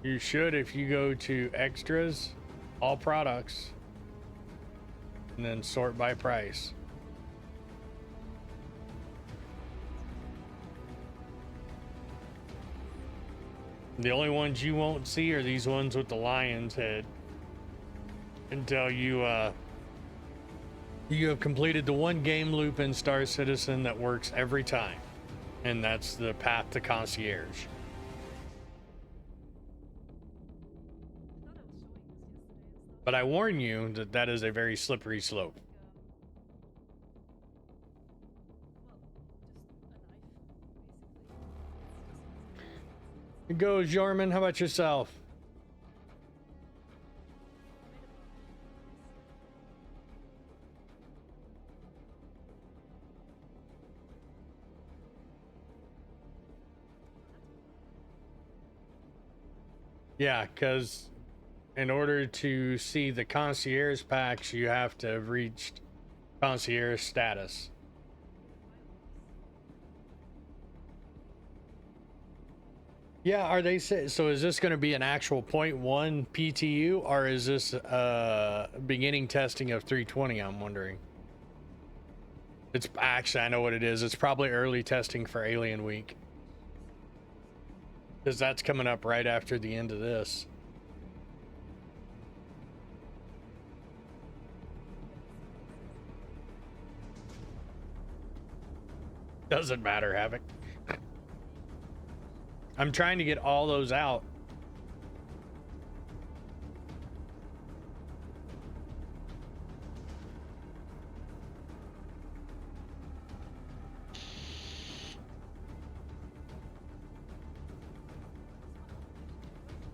You should if you go to extras, all products, and then sort by price. The only ones you won't see are these ones with the lion's head until you have completed the one game loop in Star Citizen that works every time, and that's the path to concierge. But I warn you that that is a very slippery slope. It goes, Jorman. How about yourself? Yeah, because in order to see the concierge packs, you have to have reached concierge status. Yeah, are they so is this going to be an actual 0.1 PTU or is this beginning testing of 320? I'm wondering. It's actually, I know what it is. It's probably early testing for Alien Week. Because that's coming up right after the end of this. Doesn't matter, Havoc. I'm trying to get all those out.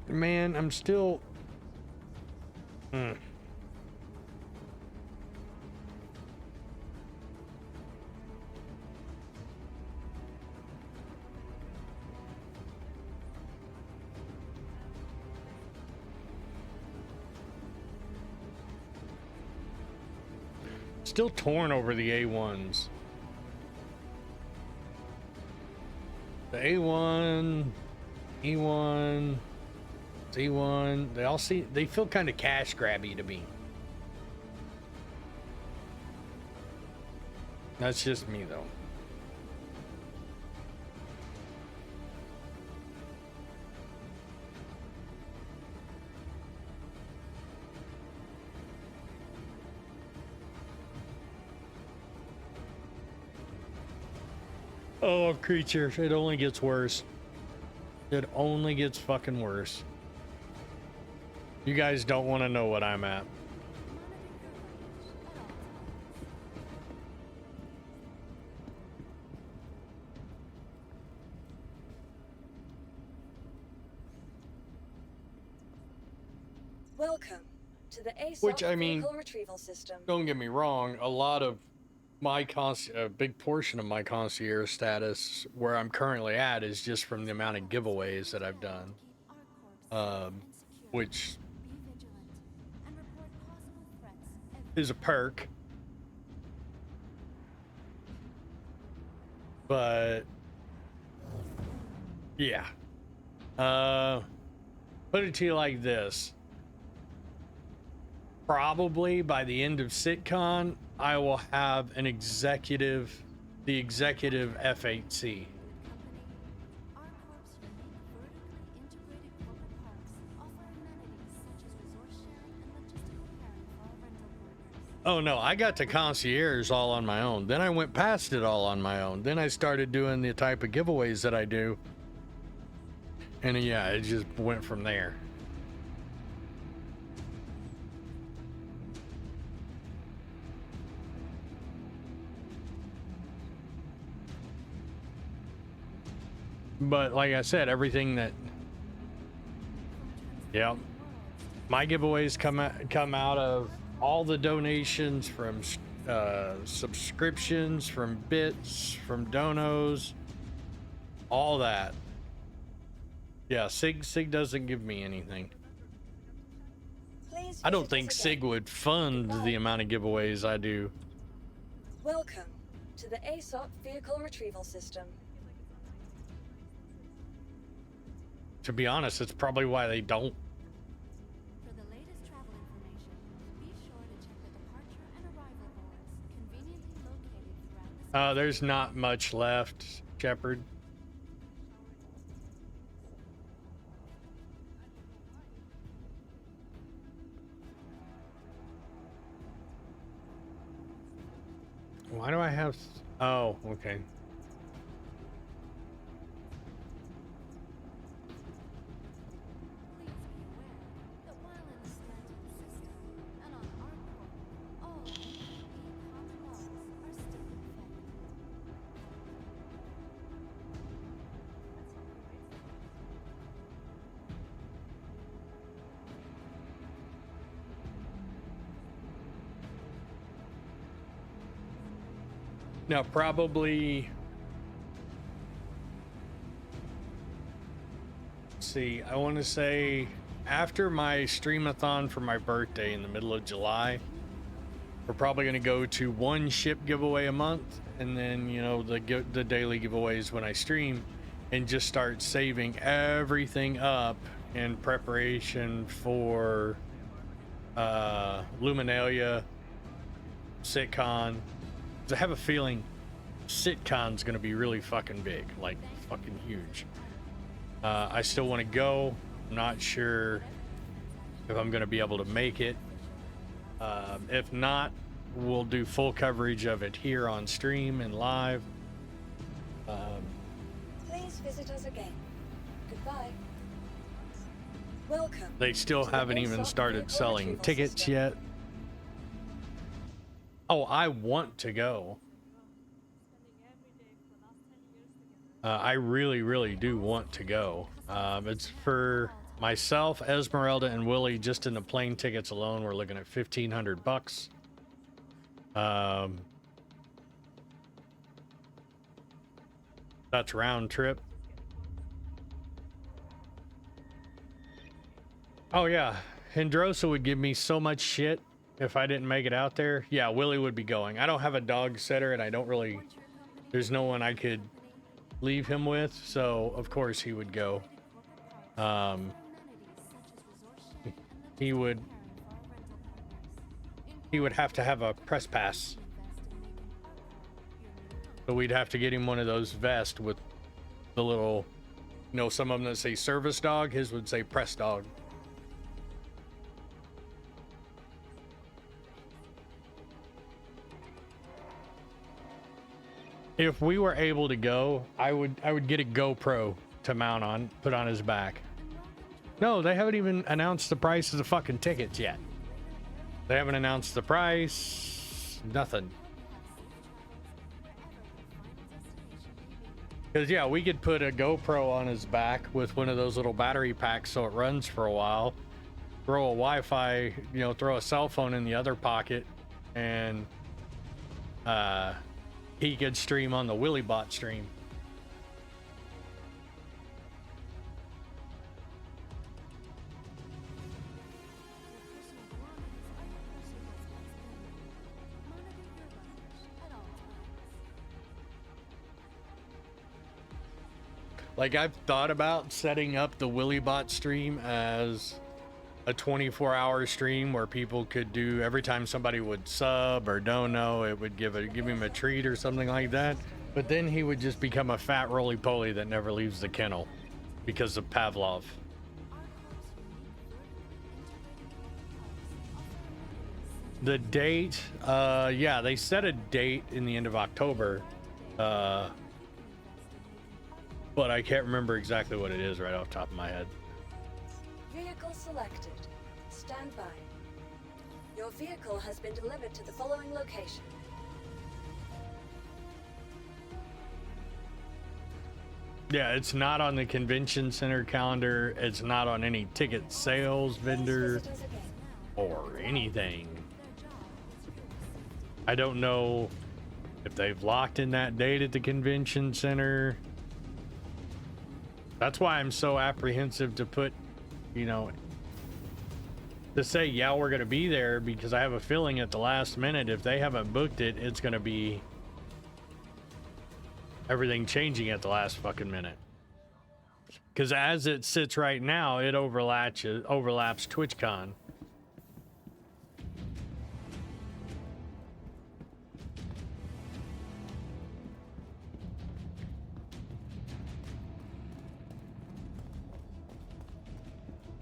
Man, I'm still... Still torn over the A1s. The A1, E1, C1, they feel kind of cash grabby to me. That's just me though. Oh, creature, it only gets worse. It only gets fucking worse. You guys don't want to know what I'm at. Welcome. to the ASOP Which, I mean, vehicle retrieval system. don't get me wrong, a lot of my a big portion of my concierge status where I'm currently at is just from the amount of giveaways that I've done. Which is a perk. But yeah. Put it to you like this. Probably by the end of SitCon, I will have an executive, the executive F8C. Oh no, I got to concierge all on my own. Then I went past it all on my own. Then I started doing the type of giveaways that I do. And yeah, it just went from there. But like I said, everything that, yeah, my giveaways come out of all the donations from subscriptions, from bits, from donos, all that. Yeah, Sig doesn't give me anything. I don't think Sig would fund the amount of giveaways I do. Welcome to the ASOP vehicle retrieval system. To be honest, it's probably why they don't. For the latest travel information, be sure to check the departure and arrival boards conveniently located throughout the There's not much left, Shepard. Why do I have... Oh, okay. Now, probably... Let's see, I want to say after my streamathon for my birthday in the middle of July, we're probably going to go to one ship giveaway a month, and then, you know, the daily giveaways when I stream, and just start saving everything up in preparation for Luminalia, SitCon. I have a feeling SitCon's gonna be really fucking big, like fucking huge. I still want to go. I'm not sure if I'm gonna be able to make it. If not, we'll do full coverage of it here on stream and live. Please visit us again. Goodbye. Welcome. They still haven't even started selling tickets yet. Oh, I want to go. I really, really do want to go. It's for myself, Esmeralda, and Willie. Just in the plane tickets alone, we're looking at $1,500. That's round trip. Oh yeah, Hendrosa would give me so much shit if I didn't make it out there. Yeah, Willie would be going. I don't have a dog sitter, and I don't really... There's no one I could leave him with, so of course he would go. He would have to have a press pass. So we'd have to get him one of those vests with the little... You know, some of them that say service dog, his would say press dog. If we were able to go, I would get a GoPro to mount on, put on his back. No, they haven't even announced the price of the fucking tickets yet. They haven't announced the price, nothing. Because yeah, we could put a GoPro on his back with one of those little battery packs so it runs for a while. throw a Wi-Fi, you know, throw a cell phone in the other pocket, and he could stream on the WillyBot stream. Like, I've thought about setting up the WillyBot stream as a 24-hour stream where people could do, every time somebody would sub or dono, it would give him a treat or something like that. But then he would just become a fat roly-poly that never leaves the kennel because of Pavlov. The date, yeah, they set a date in the end of October. But I can't remember exactly what it is right off the top of my head. Vehicle selected. Stand by. Your vehicle has been delivered to the following location. Yeah, it's not on the convention center calendar. It's not on any ticket sales vendor or anything. I don't know if they've locked in that date at the convention center. That's why I'm so apprehensive to put, you know, to say, yeah, we're going to be there, because I have a feeling at the last minute, if they haven't booked it, it's going to be everything changing at the last fucking minute. Because as it sits right now, it overlaps TwitchCon.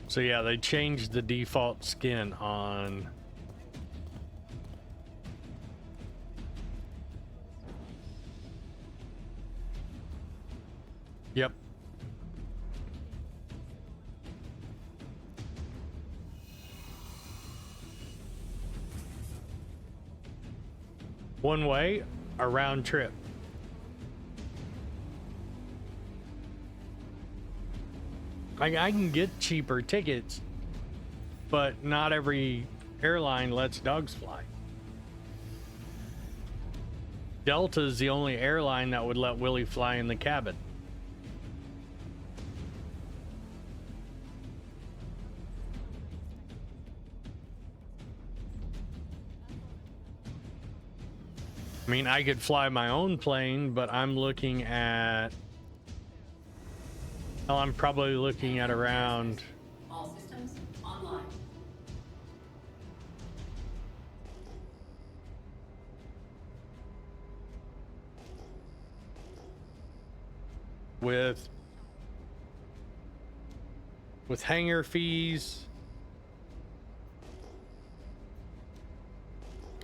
So yeah, they changed the default skin on Yep. One way, a round trip. I can get cheaper tickets, but not every airline lets dogs fly. Delta's the only airline that would let Willie fly in the cabin. I mean, I could fly my own plane, but I'm looking at... Well, I'm probably looking at around... All systems online. With hangar fees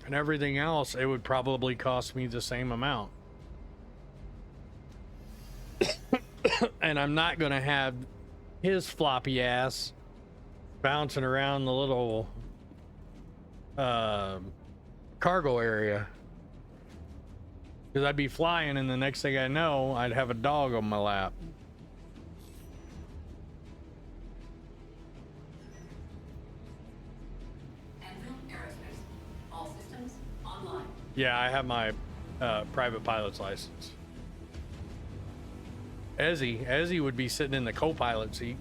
and everything else, it would probably cost me the same amount. And I'm not gonna have his floppy ass bouncing around the little cargo area, because I'd be flying and the next thing I know, I'd have a dog on my lap. Anvil Aerospace. All systems online. Yeah, I have my private pilot's license. Ezzy would be sitting in the co-pilot seat.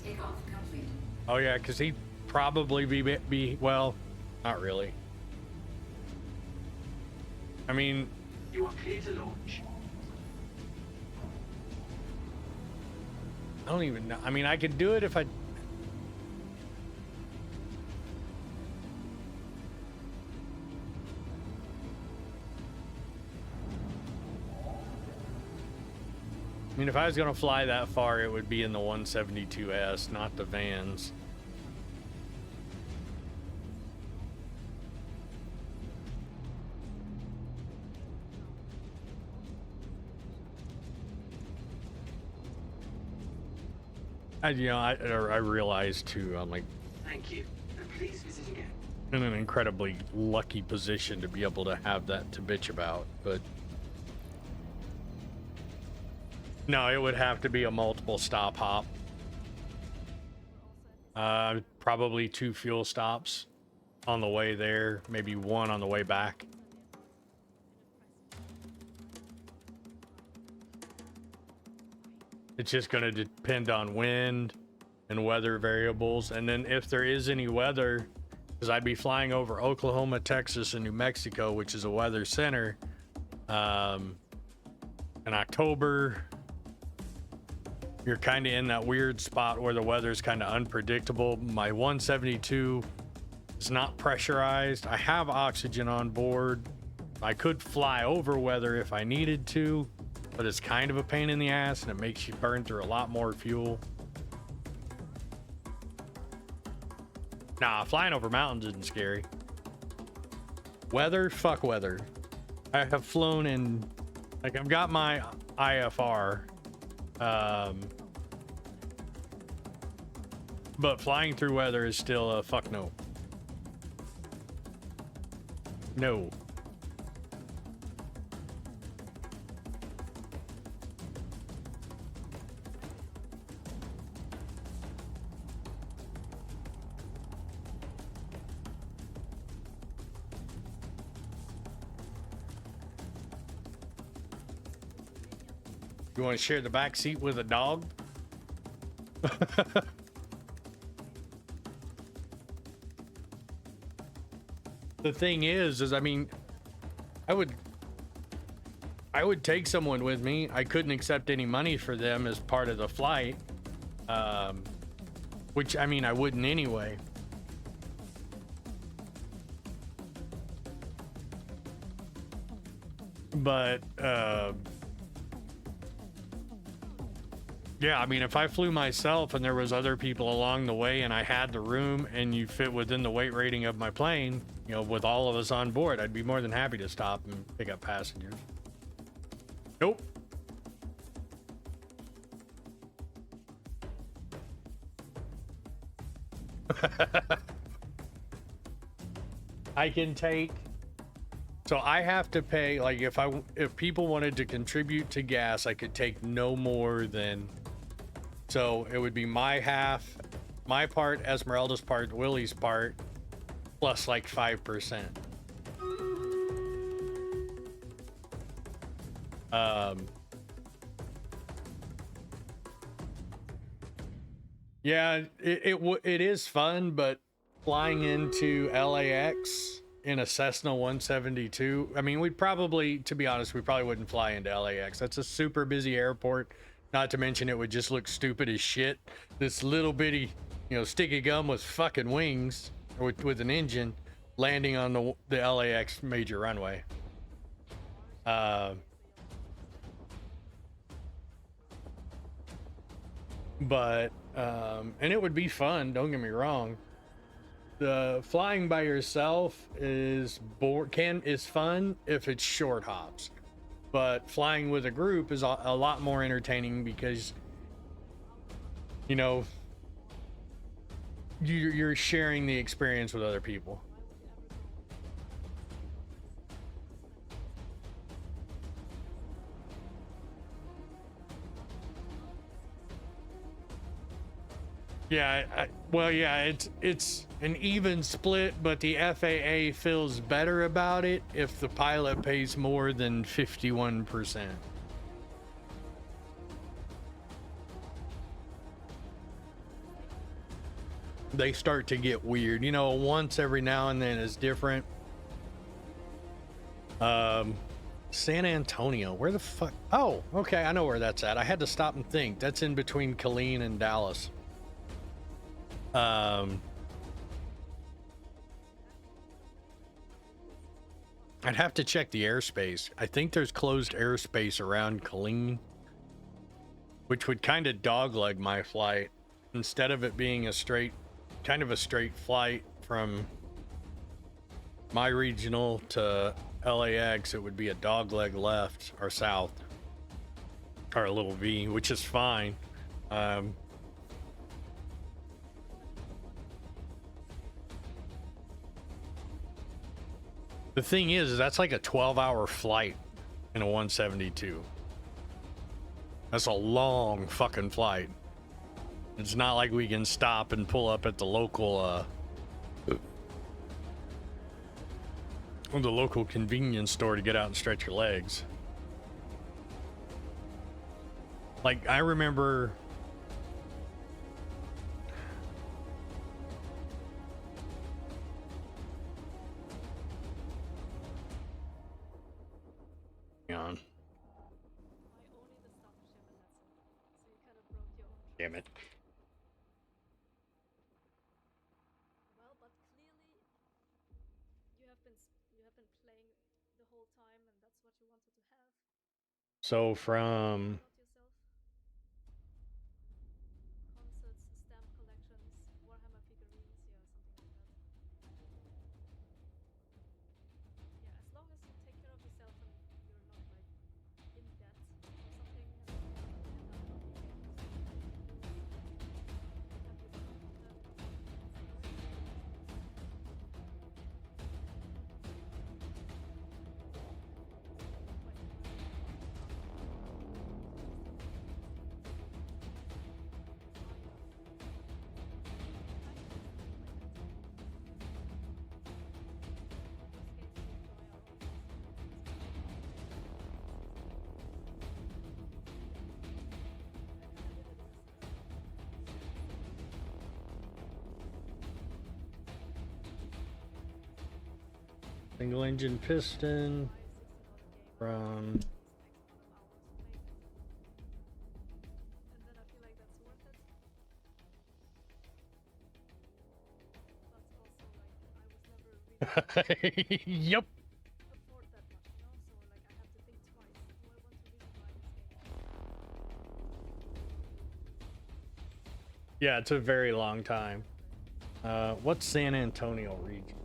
Takeoff complete. Oh yeah, because he'd probably be well, not really. I mean, You are clear to launch. I don't even know. I mean, I could do it if I... I mean, if I was going to fly that far, it would be in the 172S, not the Vans. I realized too, I'm like, Thank you. And please visit again. in an incredibly lucky position to be able to have that to bitch about, but No, it would have to be a multiple stop hop. Probably 2 fuel stops on the way there, maybe 1 on the way back. It's just going to depend on wind and weather variables. And then if there is any weather, because I'd be flying over Oklahoma, Texas, and New Mexico, which is a weather center, in October, you're kind of in that weird spot where the weather is kind of unpredictable. My 172 is not pressurized. I have oxygen on board. I could fly over weather if I needed to, but it's kind of a pain in the ass and it makes you burn through a lot more fuel. Nah, flying over mountains isn't scary. Weather, fuck weather. I have flown in, like, I've got my IFR, but flying through weather is still a fuck no. No. You want to share the back seat with a dog? The thing is I mean, I would take someone with me. I couldn't accept any money for them as part of the flight, which, I mean, I wouldn't anyway. But yeah, I mean, if I flew myself and there was other people along the way and I had the room and you fit within the weight rating of my plane, you know, with all of us on board, I'd be more than happy to stop and pick up passengers. Nope. I can take, so I have to pay, like, if people wanted to contribute to gas, I could take no more than, so it would be my half, my part, Esmeralda's part, Willie's part, plus like 5%. Yeah, it is fun, but flying into LAX in a Cessna 172, I mean, we'd probably, to be honest, we probably wouldn't fly into LAX. That's a super busy airport. Not to mention it would just look stupid as shit. This little bitty, you know, sticky gum with fucking wings, or with an engine, landing on the LAX major runway. But and it would be fun, don't get me wrong. The flying by yourself is fun if it's short hops, but flying with a group is a lot more entertaining because, you know, you're sharing the experience with other people. Yeah, well, yeah, it's an even split, but the FAA feels better about it if the pilot pays more than 51%. They start to get weird. You know, once every now and then is different. San Antonio, where the fuck? Oh, okay, I know where that's at. I had to stop and think. That's in between Killeen and Dallas. I'd have to check the airspace. I think there's closed airspace around Killeen, which would kind of dogleg my flight. Instead of it being a straight flight from my regional to LAX, it would be a dogleg left or south, or a little V, which is fine. The thing is that's like a 12-hour flight in a 172. That's a long fucking flight. It's not like we can stop and pull up at the local convenience store to get out and stretch your legs. Like, I remember on. Damn it. Well, but clearly you have been playing the whole time, and that's what you wanted to have. So from Not yourself. Concerts, stamp collections, Warhammer figurines, yeah, something like that. Yeah, as long as you take care of yourself and you're not like in debt or something, and end up not being able to have your fun with them. single engine piston from And then I feel like that's worth it. But also, like, I was never really yep. afford that much, you know? So, like, I have to think twice. Do I want to really buy this game? Yeah, it's a very long time. What's San Antonio region?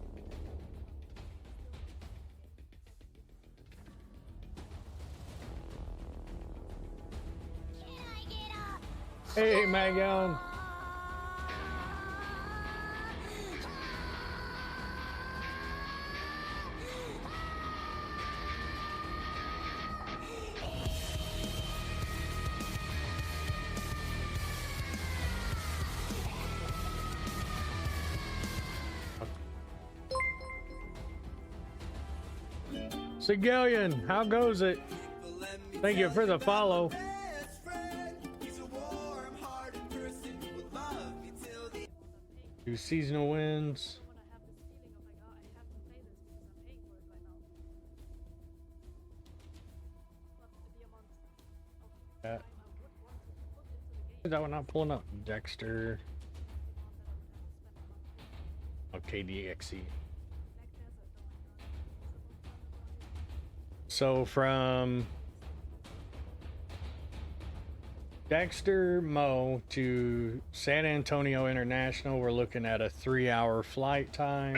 Hey, Megan. Sigillion, how goes it? Thank you for the follow. Two seasonal wins. When I have this feeling of like, oh, I have to play this because I'm paying for it right now. But the amount of Yeah. time I would want to put into the game, Is that one not pulling up? Dexter. the amount that I would have to spend Oh, KDXE. on Black Desert, oh my god. So from Dexter Mo to San Antonio International, we're looking at a 3-hour flight time.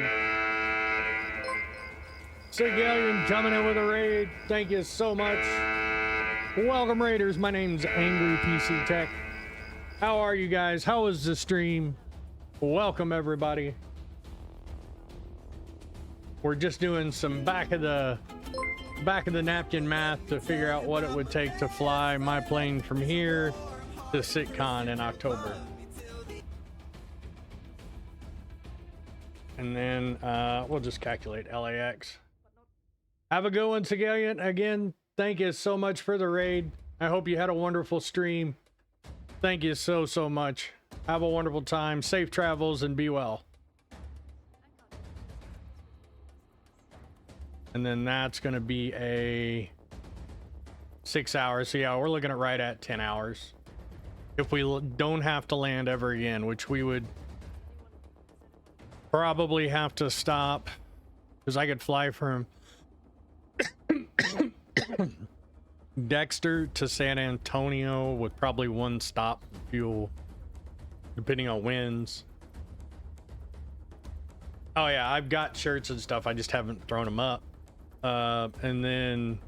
Sigillion coming in with a raid. Thank you so much. Welcome, Raiders. My name's Angry PC Tech. How are you guys? How was the stream? Welcome, everybody. We're just doing some back of the napkin math to figure out what it would take to fly my plane from here to SitCon in October. And then we'll just calculate LAX. Have a good one, Sigillion. Again, thank you so much for the raid. I hope you had a wonderful stream. Thank you so much. Have a wonderful time. Safe travels and be well. And then that's going to be a 6 hours. So yeah, we're looking at right at 10 hours. If we don't have to land ever again, which we would probably have to stop, because I could fly from Dexter to San Antonio with probably one stop for fuel, depending on winds. Oh yeah, I've got shirts and stuff. I just haven't thrown them up. And then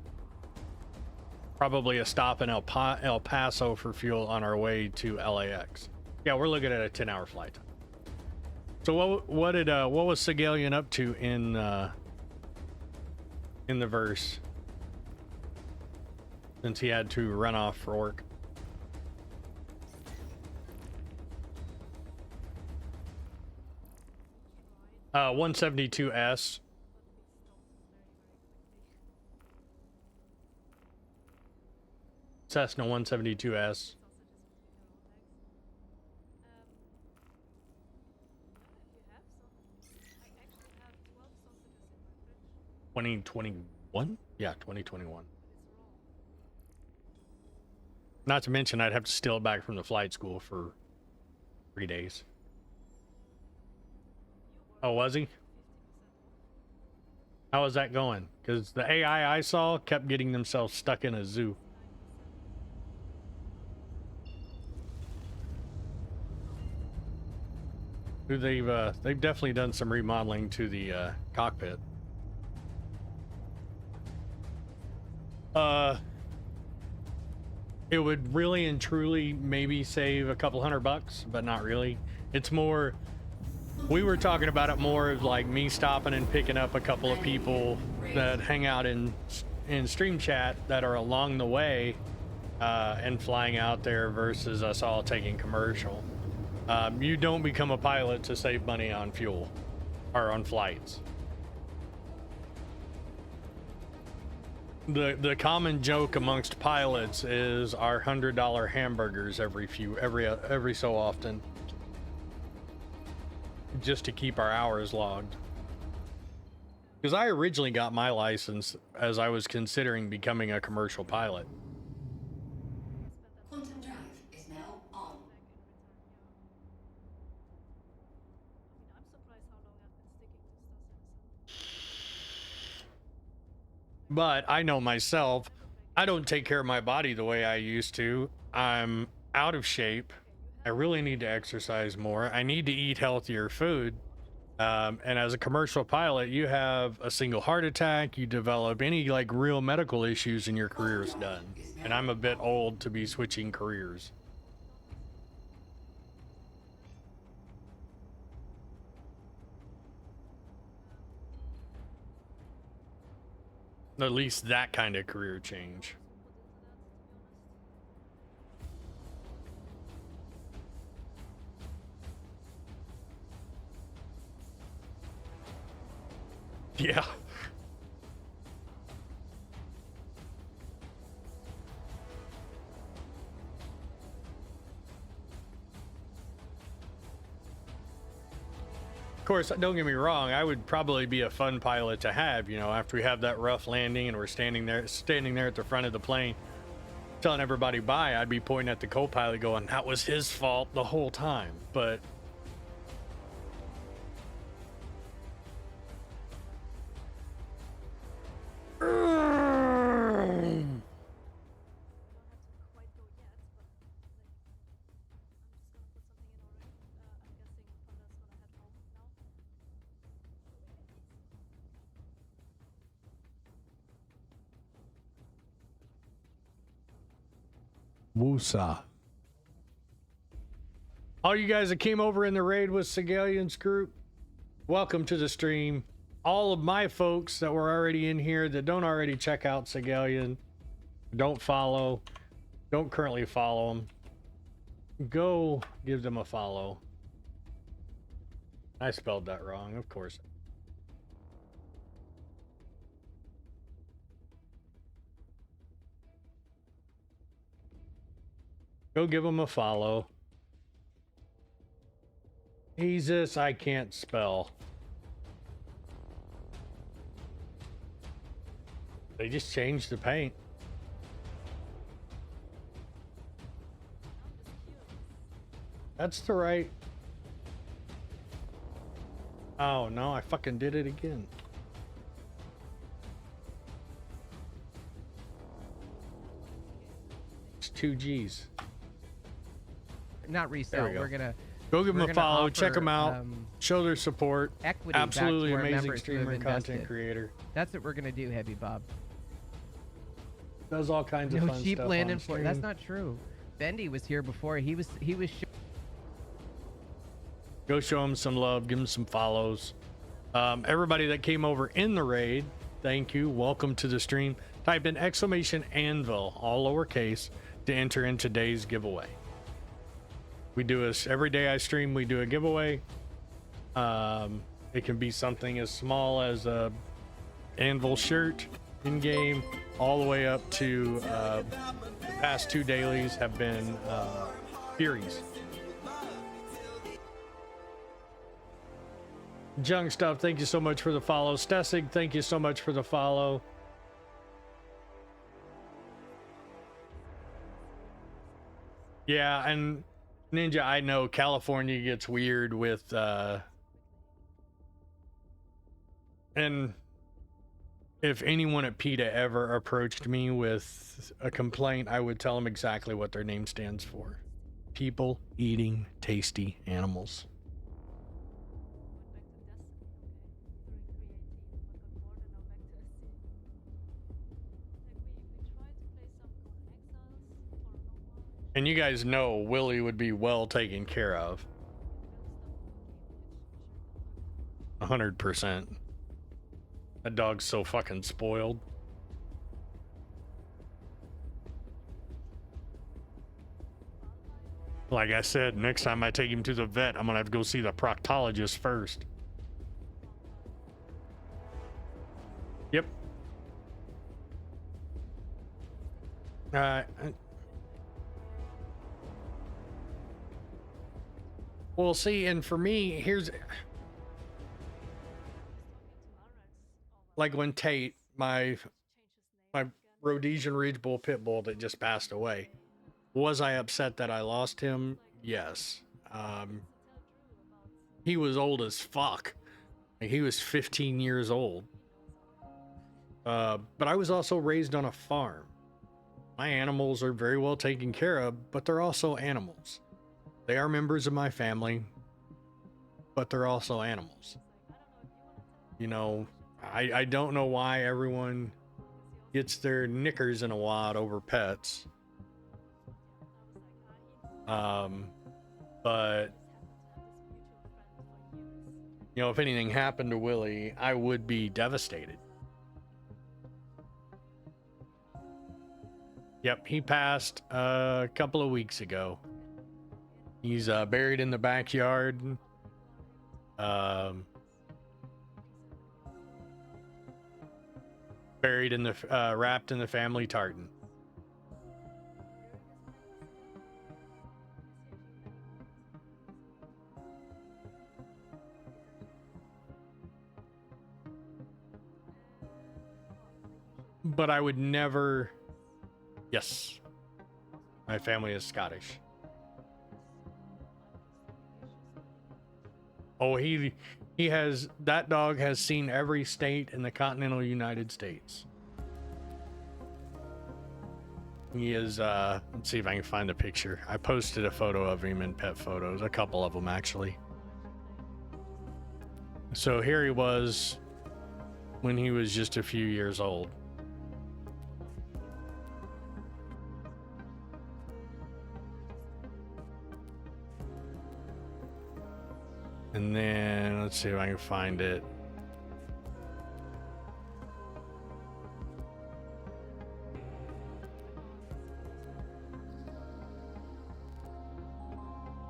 probably a stop in El Paso for fuel on our way to LAX. Yeah, we're looking at a 10-hour flight time. So what was Sigillion up to in the verse, since he had to run off for work? 172S. Cessna 172S. 2021? Yeah, 2021. Not to mention, I'd have to steal it back from the flight school for 3 days. Oh, was he? How was that going? Because the AI I saw kept getting themselves stuck in a zoo. They've definitely done some remodeling to the cockpit. It would really and truly maybe save a couple $100, but not really. It's more, we were talking about it more of like me stopping and picking up a couple of people that hang out in stream chat that are along the way and flying out there versus us all taking commercial. You don't become a pilot to save money on fuel or on flights. The common joke amongst pilots is our $100 hamburgers every so often, just to keep our hours logged. Because I originally got my license as I was considering becoming a commercial pilot. Quantum drive is now on. But I know myself, I don't take care of my body the way I used to. I'm out of shape. I really need to exercise more. I need to eat healthier food. And as a commercial pilot, you have a single heart attack, you develop any like real medical issues, and your career is done. And I'm a bit old to be switching careers. At least that kind of career change. Yeah. Of course, don't get me wrong, I would probably be a fun pilot to have, you know, after we have that rough landing and we're standing there at the front of the plane telling everybody bye. I'd be pointing at the co-pilot going, that was his fault the whole time. But Woosa. All you guys that came over in the raid with Segalian's group, welcome to the stream. All of my folks that were already in here that don't already check out Segalian, don't currently follow them, go give them a follow. I spelled that wrong, of course. Go give them a follow. Jesus, I can't spell. They just changed the paint. That's the right. Oh no, I fucking did it again. It's 2 G's. Not resell. There we go. We're gonna go give them a follow, offer, check them out, show their support. Equity Absolutely back to our amazing members who have streamer, content invested. creator. That's what we're gonna do, Heavy Bob. Does all kinds of No fun cheap stuff land on in Florida. That's stream. not true. Bendy was here before. He was. Go show them some love, give them some follows. Everybody that came over in the raid, thank you. Welcome to the stream. Type in !Anvil, all lowercase, to enter in today's giveaway. We do this every day I stream. We do a giveaway. It can be something as small as a Anvil shirt in game, all the way up to the past 2 dailies have been Furies. Junk Stuff, thank you so much for the follow. Stessig, thank you so much for the follow. Yeah, and Ninja, I know California gets weird with and if anyone at PETA ever approached me with a complaint, I would tell them exactly what their name stands for. People eating tasty animals. And you guys know Willie would be well taken care of. 100%. That dog's so fucking spoiled. Like I said, next time I take him to the vet, I'm gonna have to go see the proctologist first. Yep. Well, see, and for me, here's like when Tate, my Rhodesian Ridge Bull pit bull that just passed away, was I upset that I lost him? Yes. He was old as fuck. Like, he was 15 years old. But I was also raised on a farm. My animals are very well taken care of, but they're also animals. They are members of my family, but they're also animals. You know, I don't know why everyone gets their knickers in a wad over pets. But you know, if anything happened to Willie, I would be devastated. Yep, he passed a couple of weeks ago. He's buried in the backyard. Buried in the wrapped in the family tartan. But I would never. Yes, my family is Scottish. Oh, he has, that dog has seen every state in the continental United States. He is, let's see if I can find the picture. I posted a photo of him in Pet Photos, a couple of them actually. So here he was when he was just a few years old. And then, let's see if I can find it.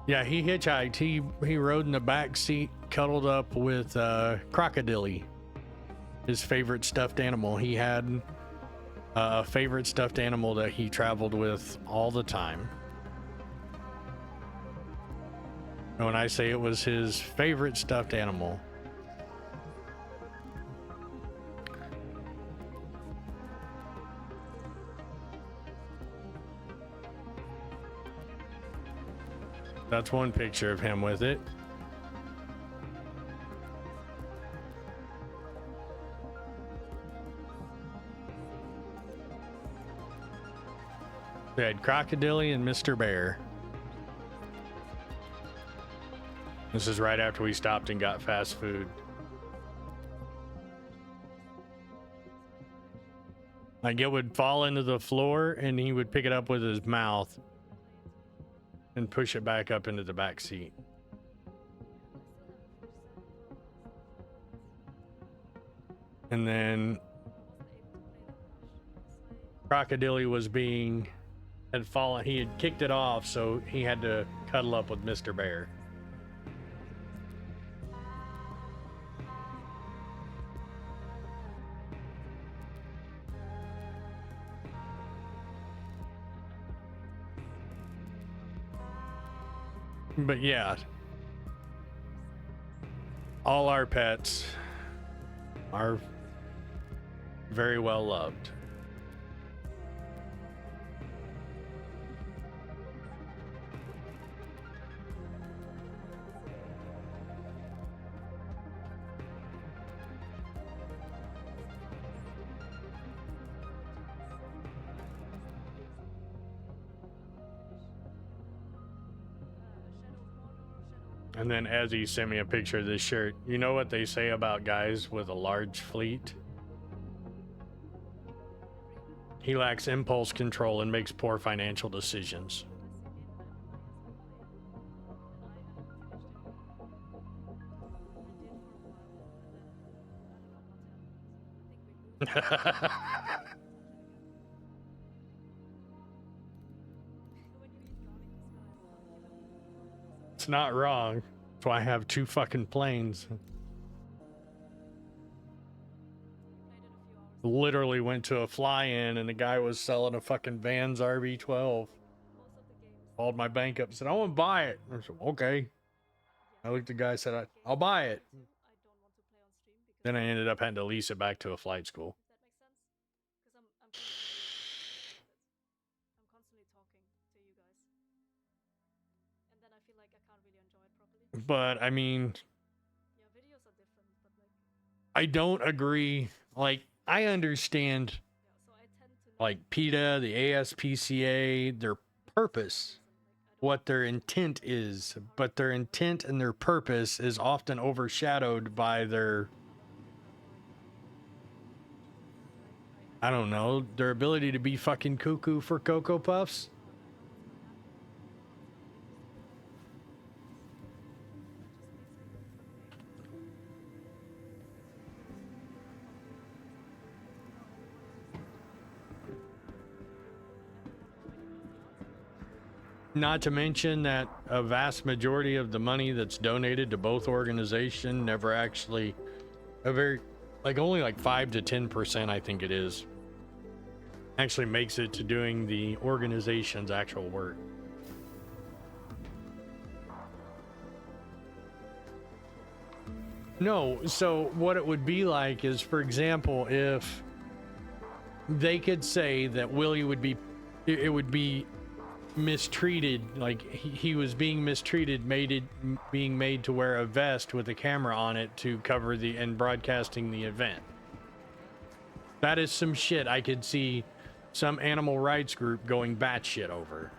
Yeah, he hitchhiked. He rode in the back seat, cuddled up with Crocodile, his favorite stuffed animal. He had a favorite stuffed animal that he traveled with all the time. And when I say it was his favorite stuffed animal, that's one picture of him with it. We had Crocodile and Mr. Bear. This is right after we stopped and got fast food. Like, it would fall into the floor and he would pick it up with his mouth and push it back up into the back seat. And then Crocodile had fallen, he had kicked it off, so he had to cuddle up with Mr. Bear. But yeah, all our pets are very well loved. And then Ezzy sent me a picture of this shirt. You know what they say about guys with a large fleet? He lacks impulse control and makes poor financial decisions. It's not wrong. That's why I have 2 fucking planes. Literally went to a fly-in and the guy was selling a fucking Vans RB12. Called my bank up and said, I want to buy it. I said, okay. I looked at the guy and said, I'll buy it. Then I ended up having to lease it back to a flight school. But I mean, I don't agree. Like, I understand, like, PETA, the ASPCA, their purpose, what their intent is, but their intent and their purpose is often overshadowed by their, I don't know, their ability to be fucking cuckoo for Cocoa Puffs. Not to mention that a vast majority of the money that's donated to both organizations never actually, only like 5 to 10%, I think it is, actually makes it to doing the organization's actual work. No, so what it would be like is, for example, if they could say that Willie would be, it would be mistreated, like he was being mistreated, being made to wear a vest with a camera on it to cover and broadcasting the event. That is some shit I could see some animal rights group going batshit over.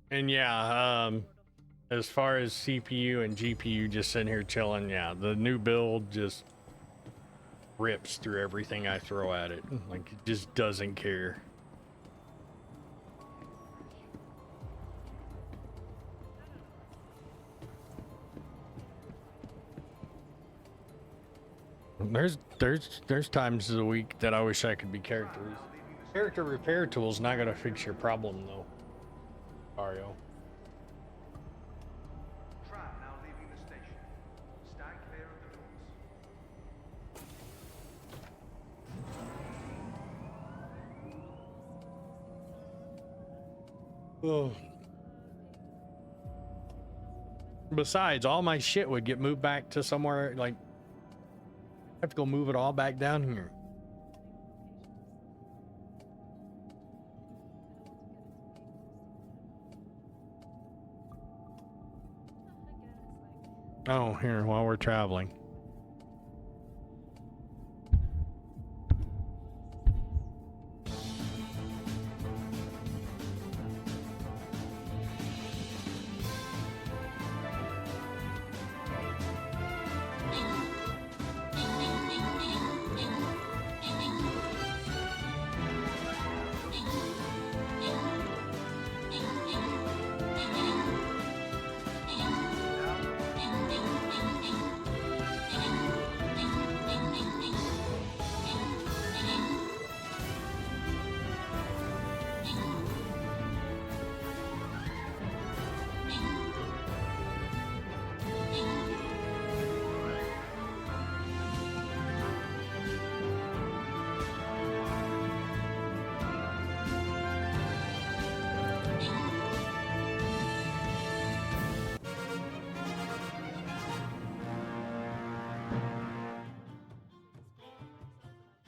And yeah, as far as CPU and GPU just sitting here chilling, yeah, the new build just rips through everything I throw at it. Like, it just doesn't care. There's times of the week that I wish I could be characters. Character repair tool's not gonna fix your problem though, Mario. Now leaving the station. Stand clear of the doors. Oh. Besides, all my shit would get moved back to somewhere, like, I have to go move it all back down here. Oh, here, while we're traveling.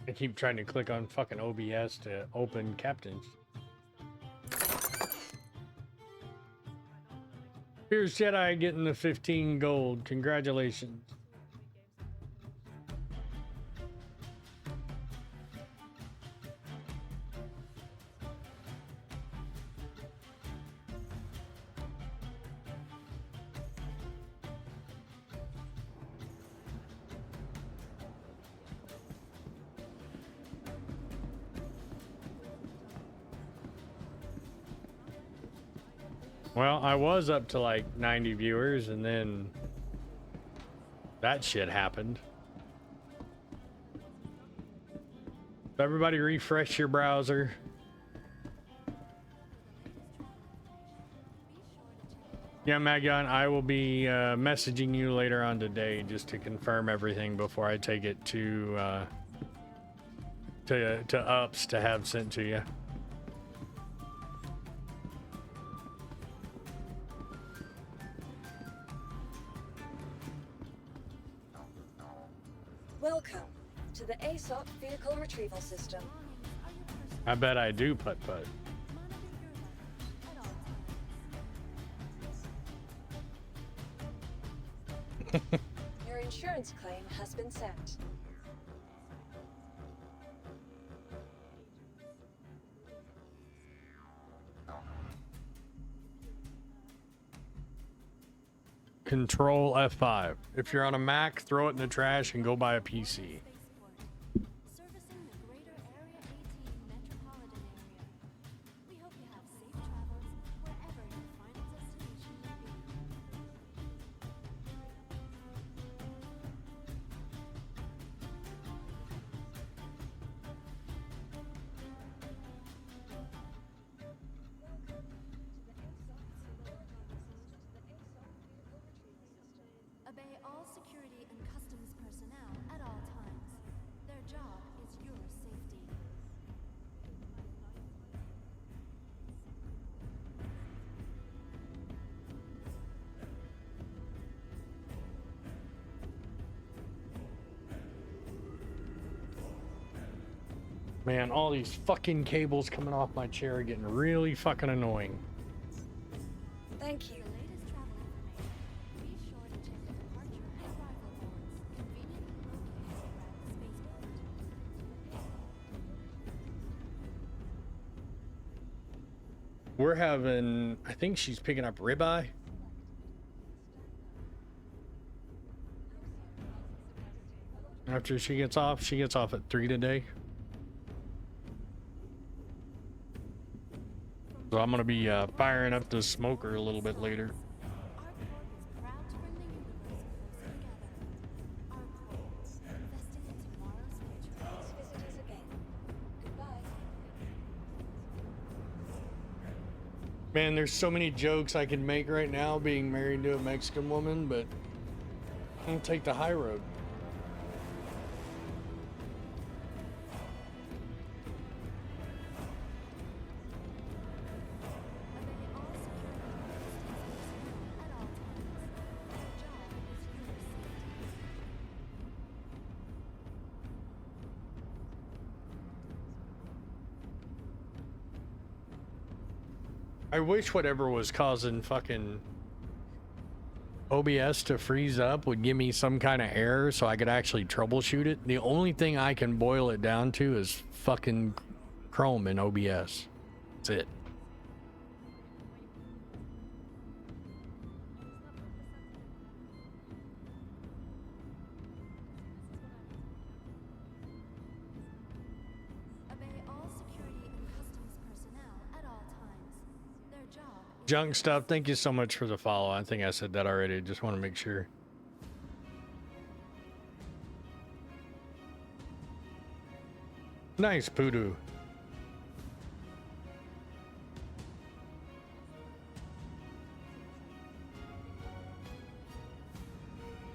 I keep trying to click on fucking OBS to open captains. Here's Jedi getting the 15 gold. Congratulations. Well, I was up to like 90 viewers and then that shit happened. So everybody refresh your browser. Yeah, Magon, I will be messaging you later on today just to confirm everything before I take it to ups to have sent to you. Welcome to the ASOP Vehicle Retrieval System. I bet I do, putt-putt. Your insurance claim has been sent. Control F5. If you're on a Mac, throw it in the trash and go buy a PC. Servicing the greater Area 18 metropolitan area. We hope you have safe travels wherever your final destination may be. Obey all security and customs personnel at all times. Their job is your safety. Man, all these fucking cables coming off my chair are getting really fucking annoying. Thank you. The latest travel information. Be sure to check the departure and arrival boards conveniently located around the spaceport. We're having, I think she's picking up ribeye. After she gets off at 3 today. So I'm gonna be firing up the smoker a little bit later. Our port is proud to bring the universe closer together. Our port, investing in tomorrow's future. Please visit us again. Goodbye. Man, there's so many jokes I can make right now being married to a Mexican woman, but I'm gonna take the high road. Obey I wish whatever was causing fucking OBS to freeze up would give me some kind of error so I could actually troubleshoot it. The only thing I can boil it down to is fucking Chrome and OBS. That's it. Obey all security and customs personnel at all times. Their job is Junk stuff, thank you so much for the follow. I think I said that already. Just want to make sure. Nice, Poodoo.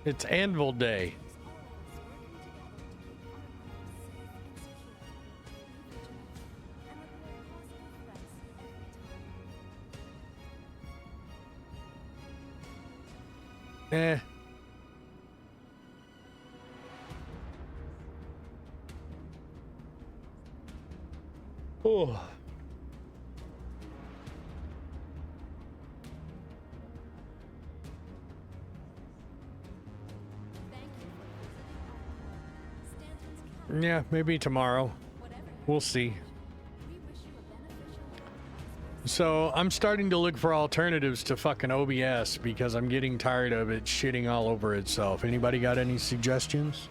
It's Anvil Day. Eh. Oh. Yeah, maybe tomorrow. We'll see. So I'm starting to look for alternatives to fucking OBS because I'm getting tired of it shitting all over itself. Anybody got any suggestions?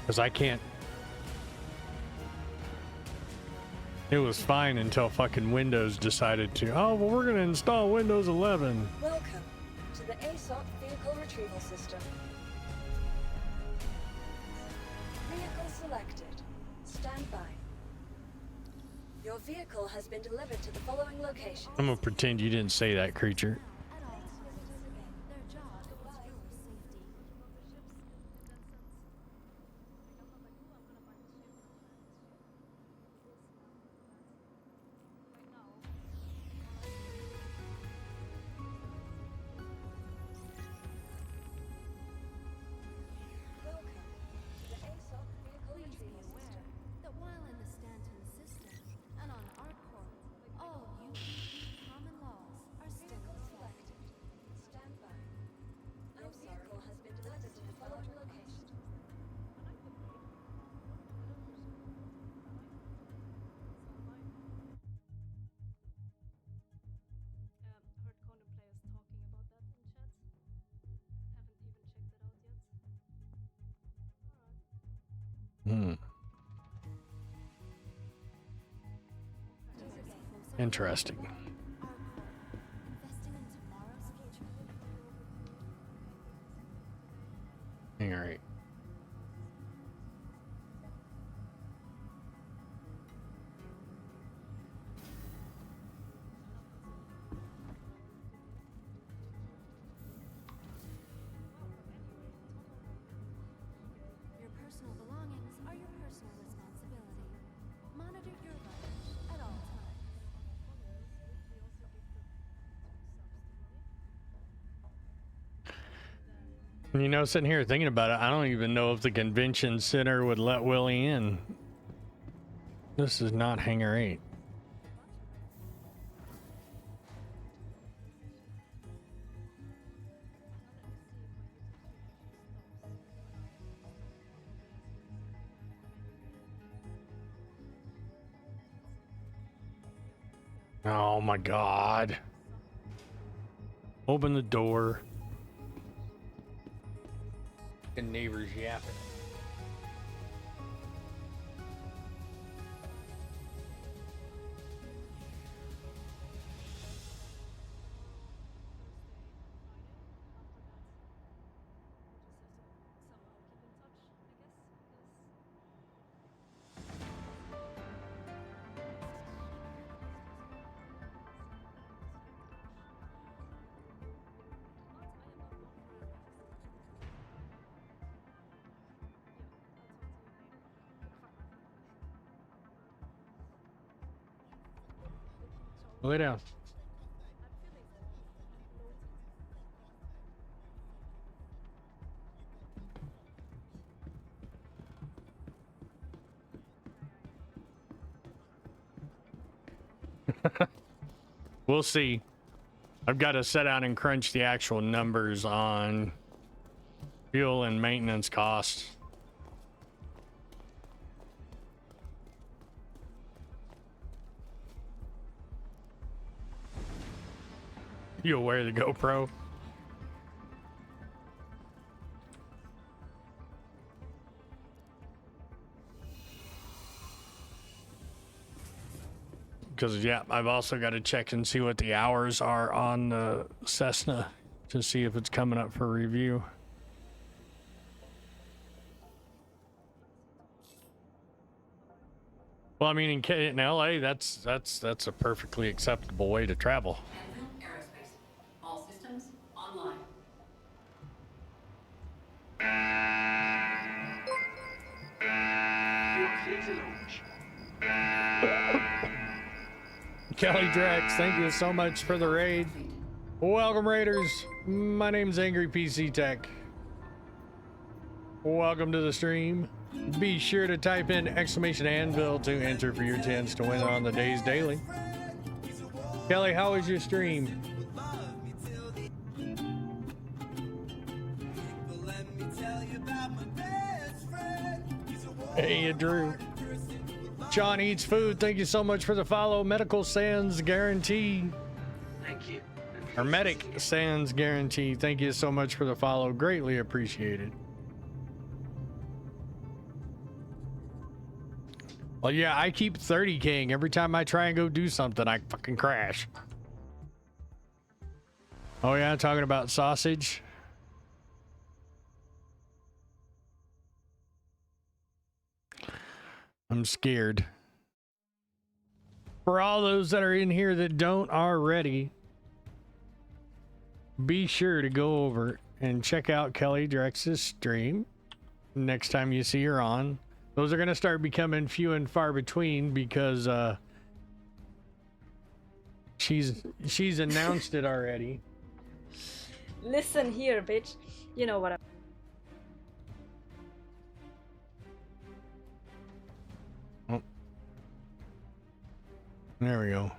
Because I can't. It was fine until fucking Windows decided to, oh, well, we're going to install Windows 11. Welcome to the ASOC Vehicle Retrieval System. Vehicle selected. Stand by. Your vehicle has been delivered to the following location. I'm going to pretend you didn't say that, creature. their job is your safety. Welcome to the ASOC Vehicle Please be Retrieval aware System. that while in the Stanton system and on ArcCorp, all UPP common laws are still in effect. Selected. Stand by. Your vehicle has been delivered to the following location. Heard Conan players talking about that in chat. Haven't even checked it out yet. Alright. Interesting. Investing in tomorrow's future. All right. Your personal belongings are your personal responsibility. Monitor your luggage at all times. You know, sitting here thinking about it, I don't even know if the convention center would let Willie in. This is not Hangar 8. Oh my God. Open the door. The neighbors yapping. Lay down. I'm feeling bloated. We'll see. I've got to sit down and crunch the actual numbers on fuel and maintenance costs. You'll wear the GoPro. Because, yeah, I've also got to check and see what the hours are on the Cessna to see if it's coming up for review. Well, I mean, in LA, that's a perfectly acceptable way to travel. Anvil Aerospace. All systems online. Kelly Drex, thank you so much for the raid. Welcome, Raiders. My name's Angry PC Tech. Welcome to the stream. Be sure to type in !Anvil to enter for your chance to win on the day's daily. Kelly, how was your stream? Hey, Drew. John Eats Food, thank you so much for the follow. Medical Sans Guarantee. Thank you. Or Medic Sans Guarantee, thank you so much for the follow. Greatly appreciated. Well, yeah, I keep 30King. Every time I try and go do something, I fucking crash. Oh, yeah, talking about sausage. I'm scared. For all those that are in here that don't already, be sure to go over and check out Kelly Drex's stream next time you see her on. Those are going to start becoming few and far between because she's announced it already. Listen here, bitch. You know what Oh. There we go.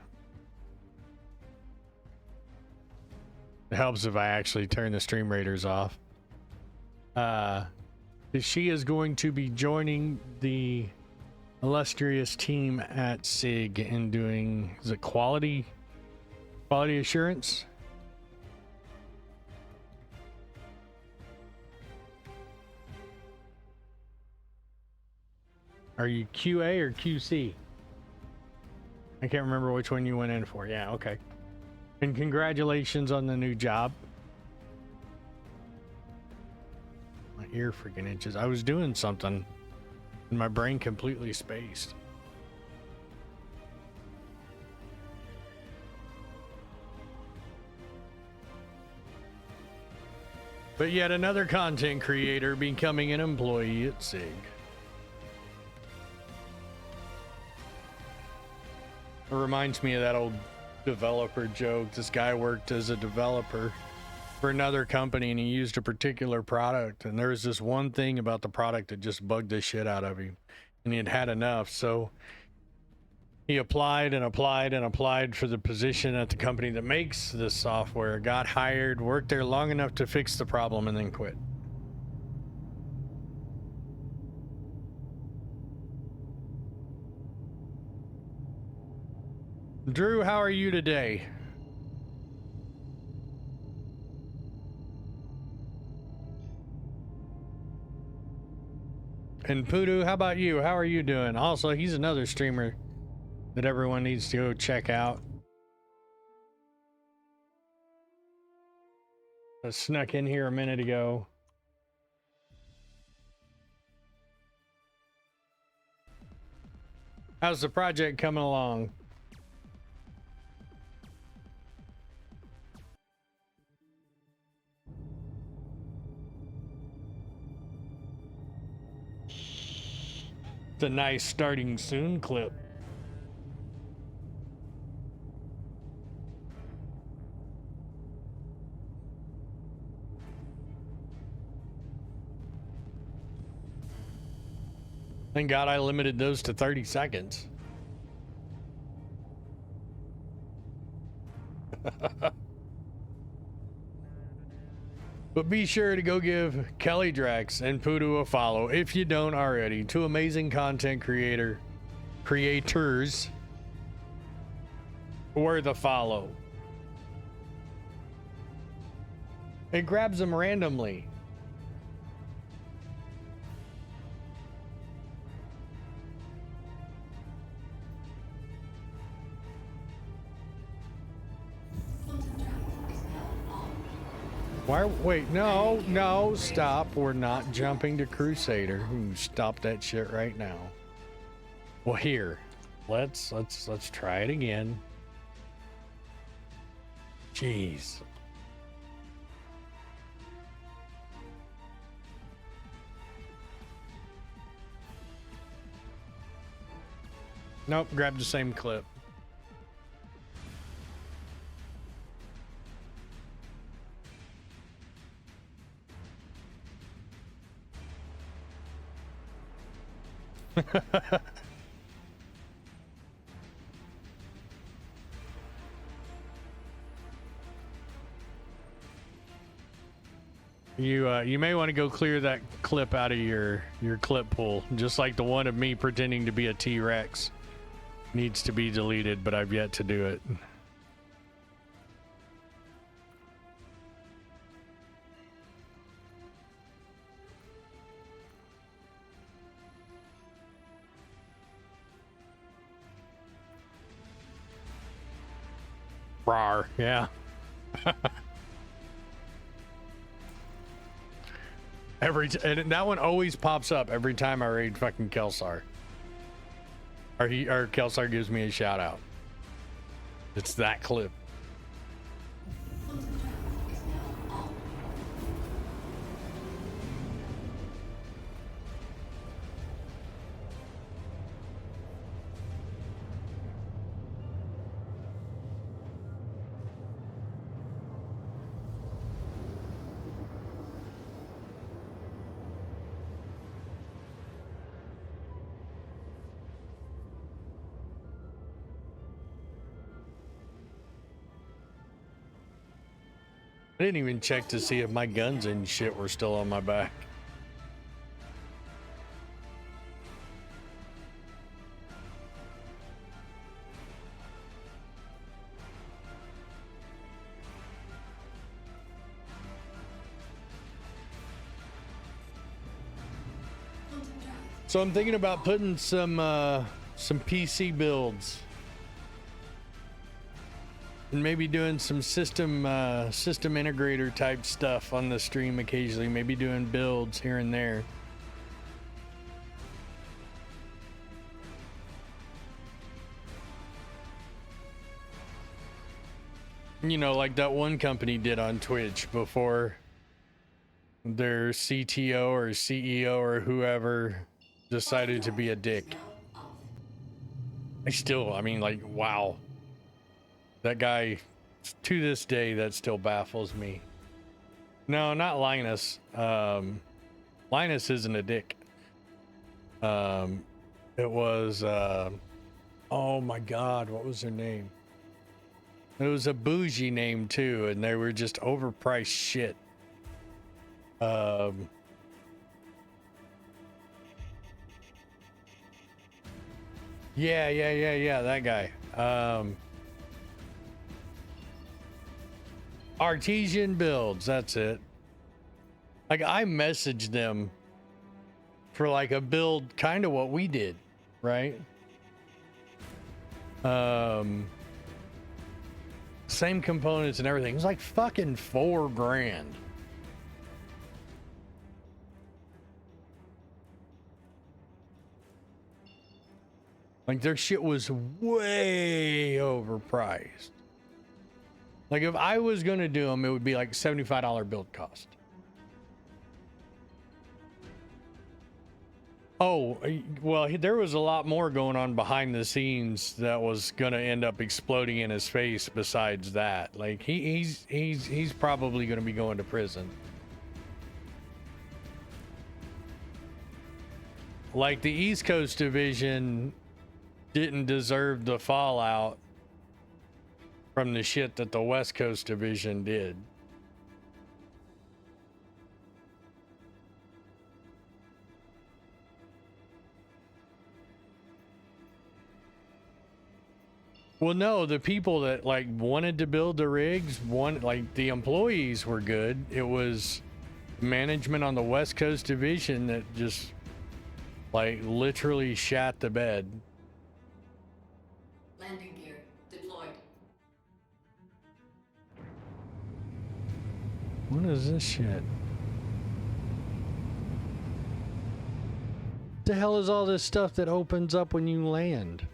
It helps if I actually turn the stream raiders off. She is going to be joining the illustrious team at SIG and doing, is it quality assurance? Are you QA or QC? I can't remember which one you went in for. Yeah, okay. And congratulations on the new job. My ear freaking itches. I was doing something and my brain completely spaced. But yet another content creator becoming an employee at SIG. It reminds me of that old developer joke. This guy worked as a developer for another company and he used a particular product, and there was this one thing about the product that just bugged the shit out of him, and he had had enough, so he applied and applied and applied for the position at the company that makes this software, got hired, worked there long enough to fix the problem, and then quit. Drew, how are you today? And Poodoo, how about you? How are you doing? Also, he's another streamer that everyone needs to go check out. I snuck in here a minute ago. How's the project coming along? It's a nice starting soon clip. Thank God I limited those to 30 seconds. But be sure to go give Kelly Drax and Pudu a follow if you don't already. Two amazing content creators worth a follow. It grabs them randomly. Why? Wait, no, stop. We're not jumping to Crusader. Stop that shit right now. Well, here, let's try it again. Jeez. Nope, grab the same clip. You may want to go clear that clip out of your clip pool, just like the one of me pretending to be a T-Rex needs to be deleted, but I've yet to do it. Rawr, yeah. And that one always pops up every time I raid fucking Kelsar. Or Kelsar gives me a shout out. It's that clip. I didn't even check to see if my guns and shit were still on my back. So I'm thinking about putting some PC builds. And maybe doing some system integrator type stuff on the stream occasionally. Maybe doing builds here and there. You know, like that one company did on Twitch before their CTO or CEO or whoever decided to be a dick. I mean, like, wow. That guy, to this day, that still baffles me. No, not Linus. Linus isn't a dick. It was, oh my God, what was her name? It was a bougie name too, and they were just overpriced shit. Yeah, that guy. Artesian Builds, that's it. Like, I messaged them for like a build, kind of what we did, right? Same components and everything. It was like fucking $4,000. Like, their shit was way overpriced. Like, if I was going to do them, it would be like $75 build cost. Oh, well, there was a lot more going on behind the scenes that was going to end up exploding in his face besides that. Like, he's probably going to be going to prison. like the East Coast Division didn't deserve the fallout from the shit that the West Coast Division did. Well, no, the people that like wanted to build the rigs, like the employees were good. It was management on the West Coast Division that just like literally shat the bed. Landing gear deployed. What is this shit? The hell is all this stuff that opens up when you land?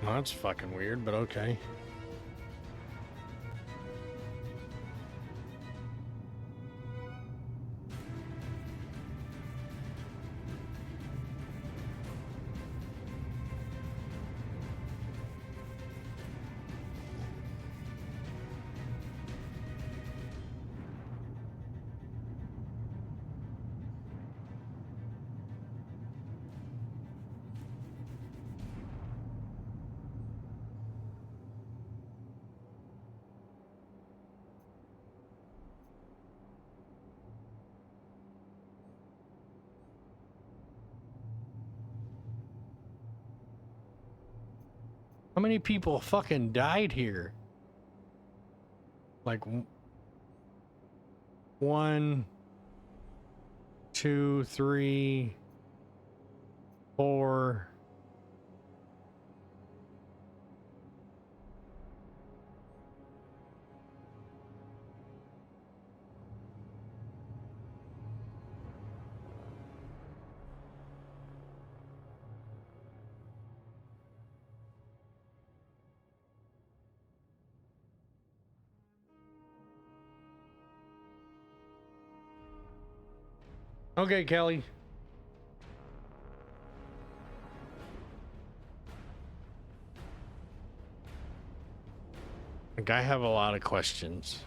Well, that's fucking weird, but okay. How many people fucking died here? Like 1, 2, 3, 4. Okay, Kelly. Like, I have a lot of questions.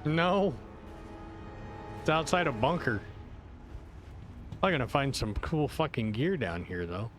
No. It's outside a bunker. I'm gonna find some cool fucking gear down here, though.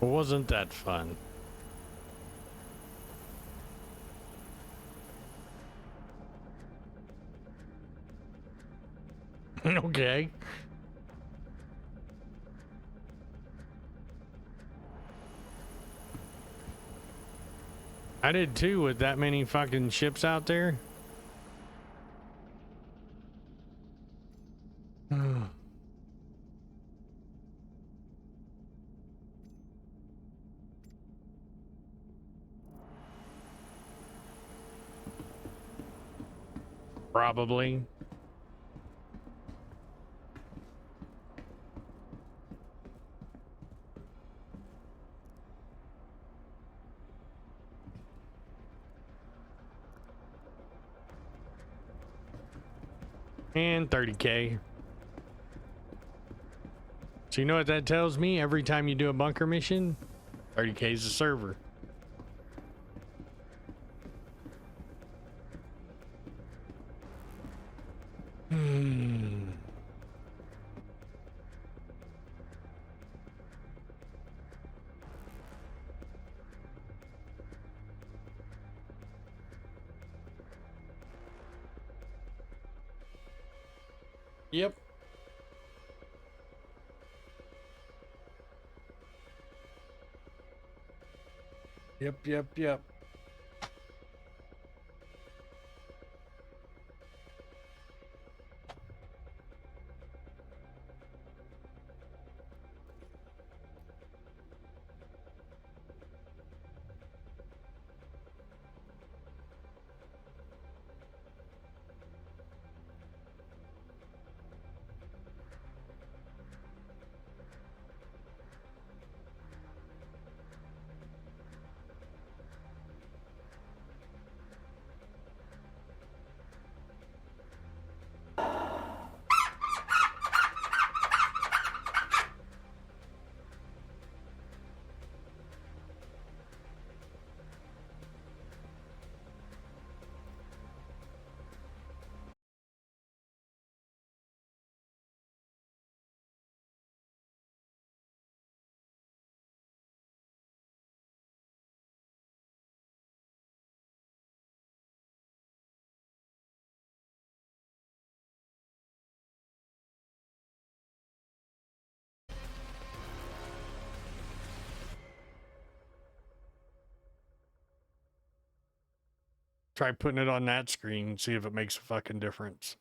Wasn't that fun? Okay. I did too with that many fucking ships out there. Probably. And 30K. So you know what that tells me? Every time you do a bunker mission, 30K is a server. Yep. Yep. Try putting it on that screen, see if it makes a fucking difference.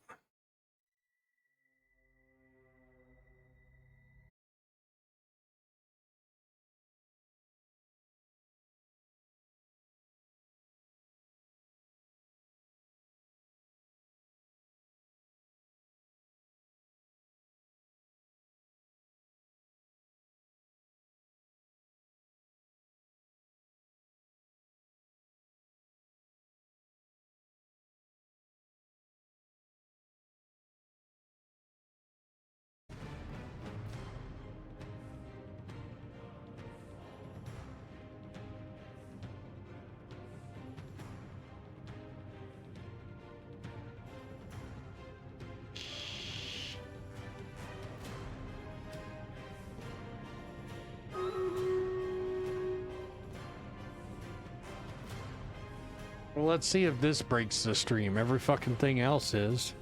Well, let's see if this breaks the stream. Every fucking thing else is.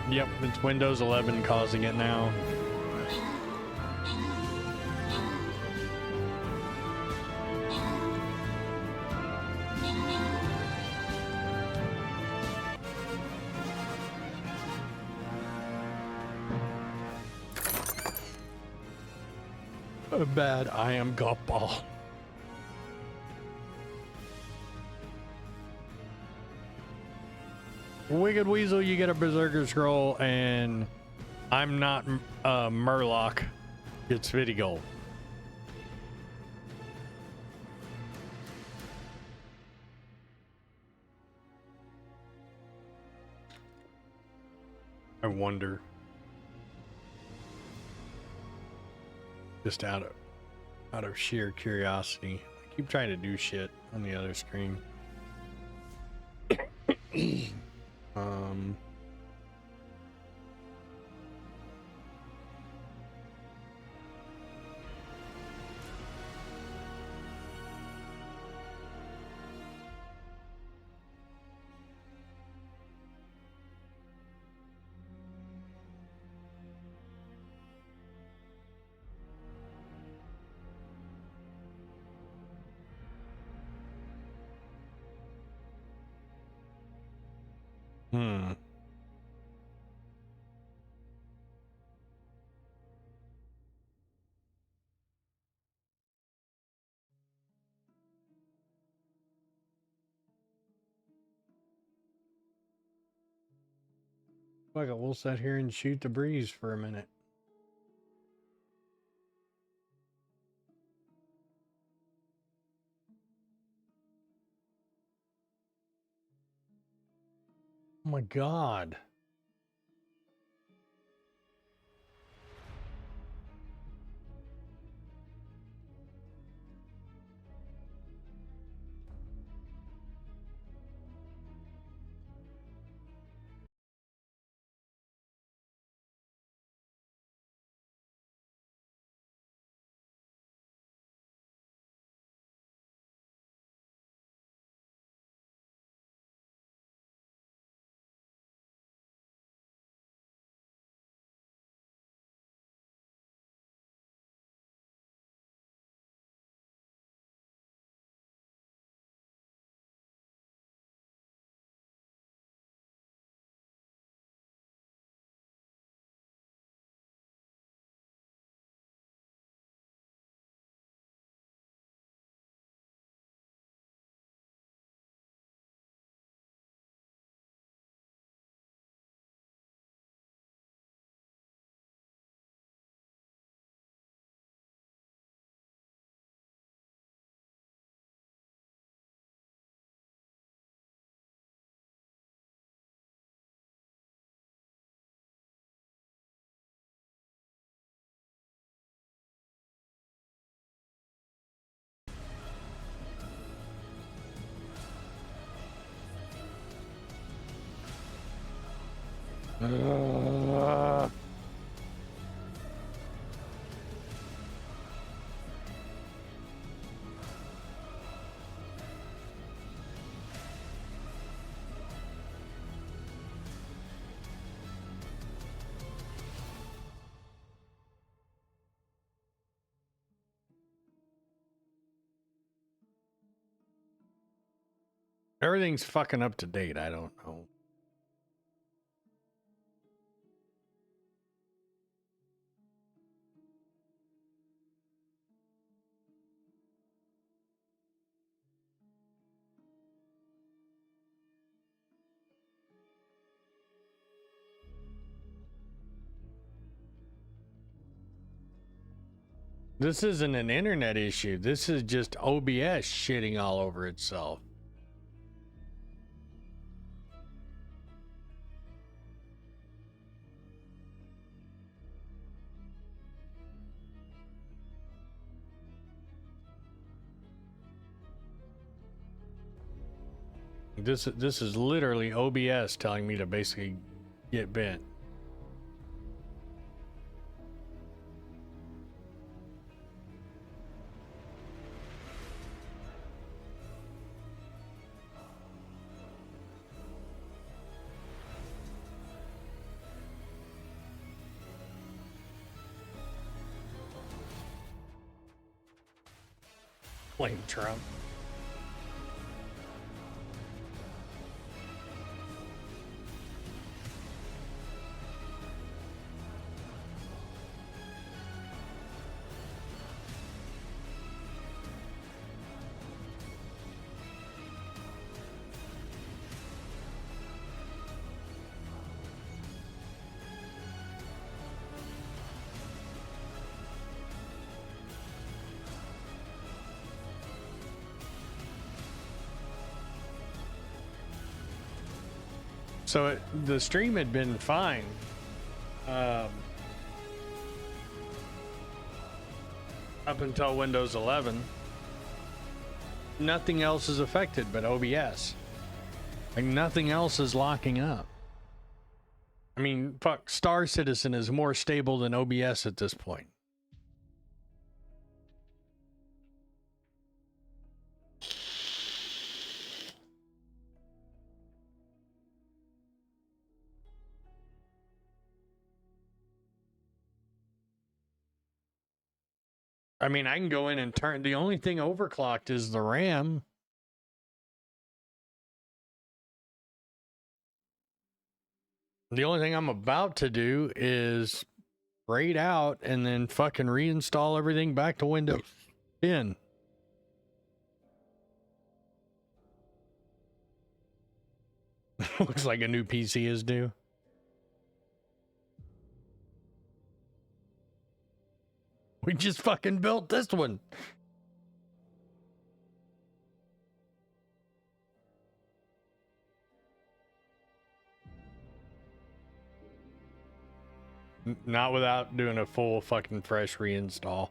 Yep, it's Windows 11 causing it now. Bad I am Gopal. Wicked Weasel, you get a Berserker Scroll, and I'm not Murloc. Gets 50 gold. I wonder. Just out of sheer curiosity. I keep trying to do shit on the other screen. um Fuck it, we'll sit here and shoot the breeze for a minute. Oh my god. Everything's fucking up to date. I don't know. This isn't an internet issue. This is just OBS shitting all over itself. This is literally OBS telling me to basically get bent. Blame Trump. So the stream had been fine. Up until Windows 11. Nothing else is affected but OBS. Like, nothing else is locking up. I mean, fuck, Star Citizen is more stable than OBS at this point. I mean, I can go in and turn. The only thing overclocked is the RAM. The only thing I'm about to do is raid out and then fucking reinstall everything back to Windows 10. Looks like a new PC is due. We just fucking built this one. Not without doing a full fucking fresh reinstall.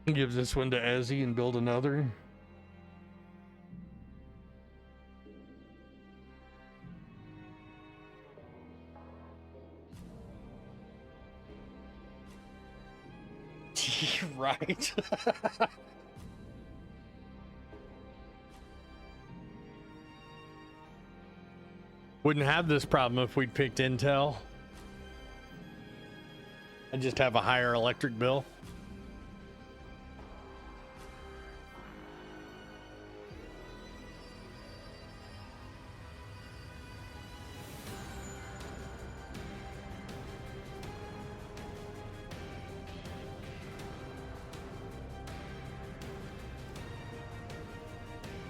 Give this one to Ezzy and build another. Right. Wouldn't have this problem if we'd picked Intel. I'd just have a higher electric bill.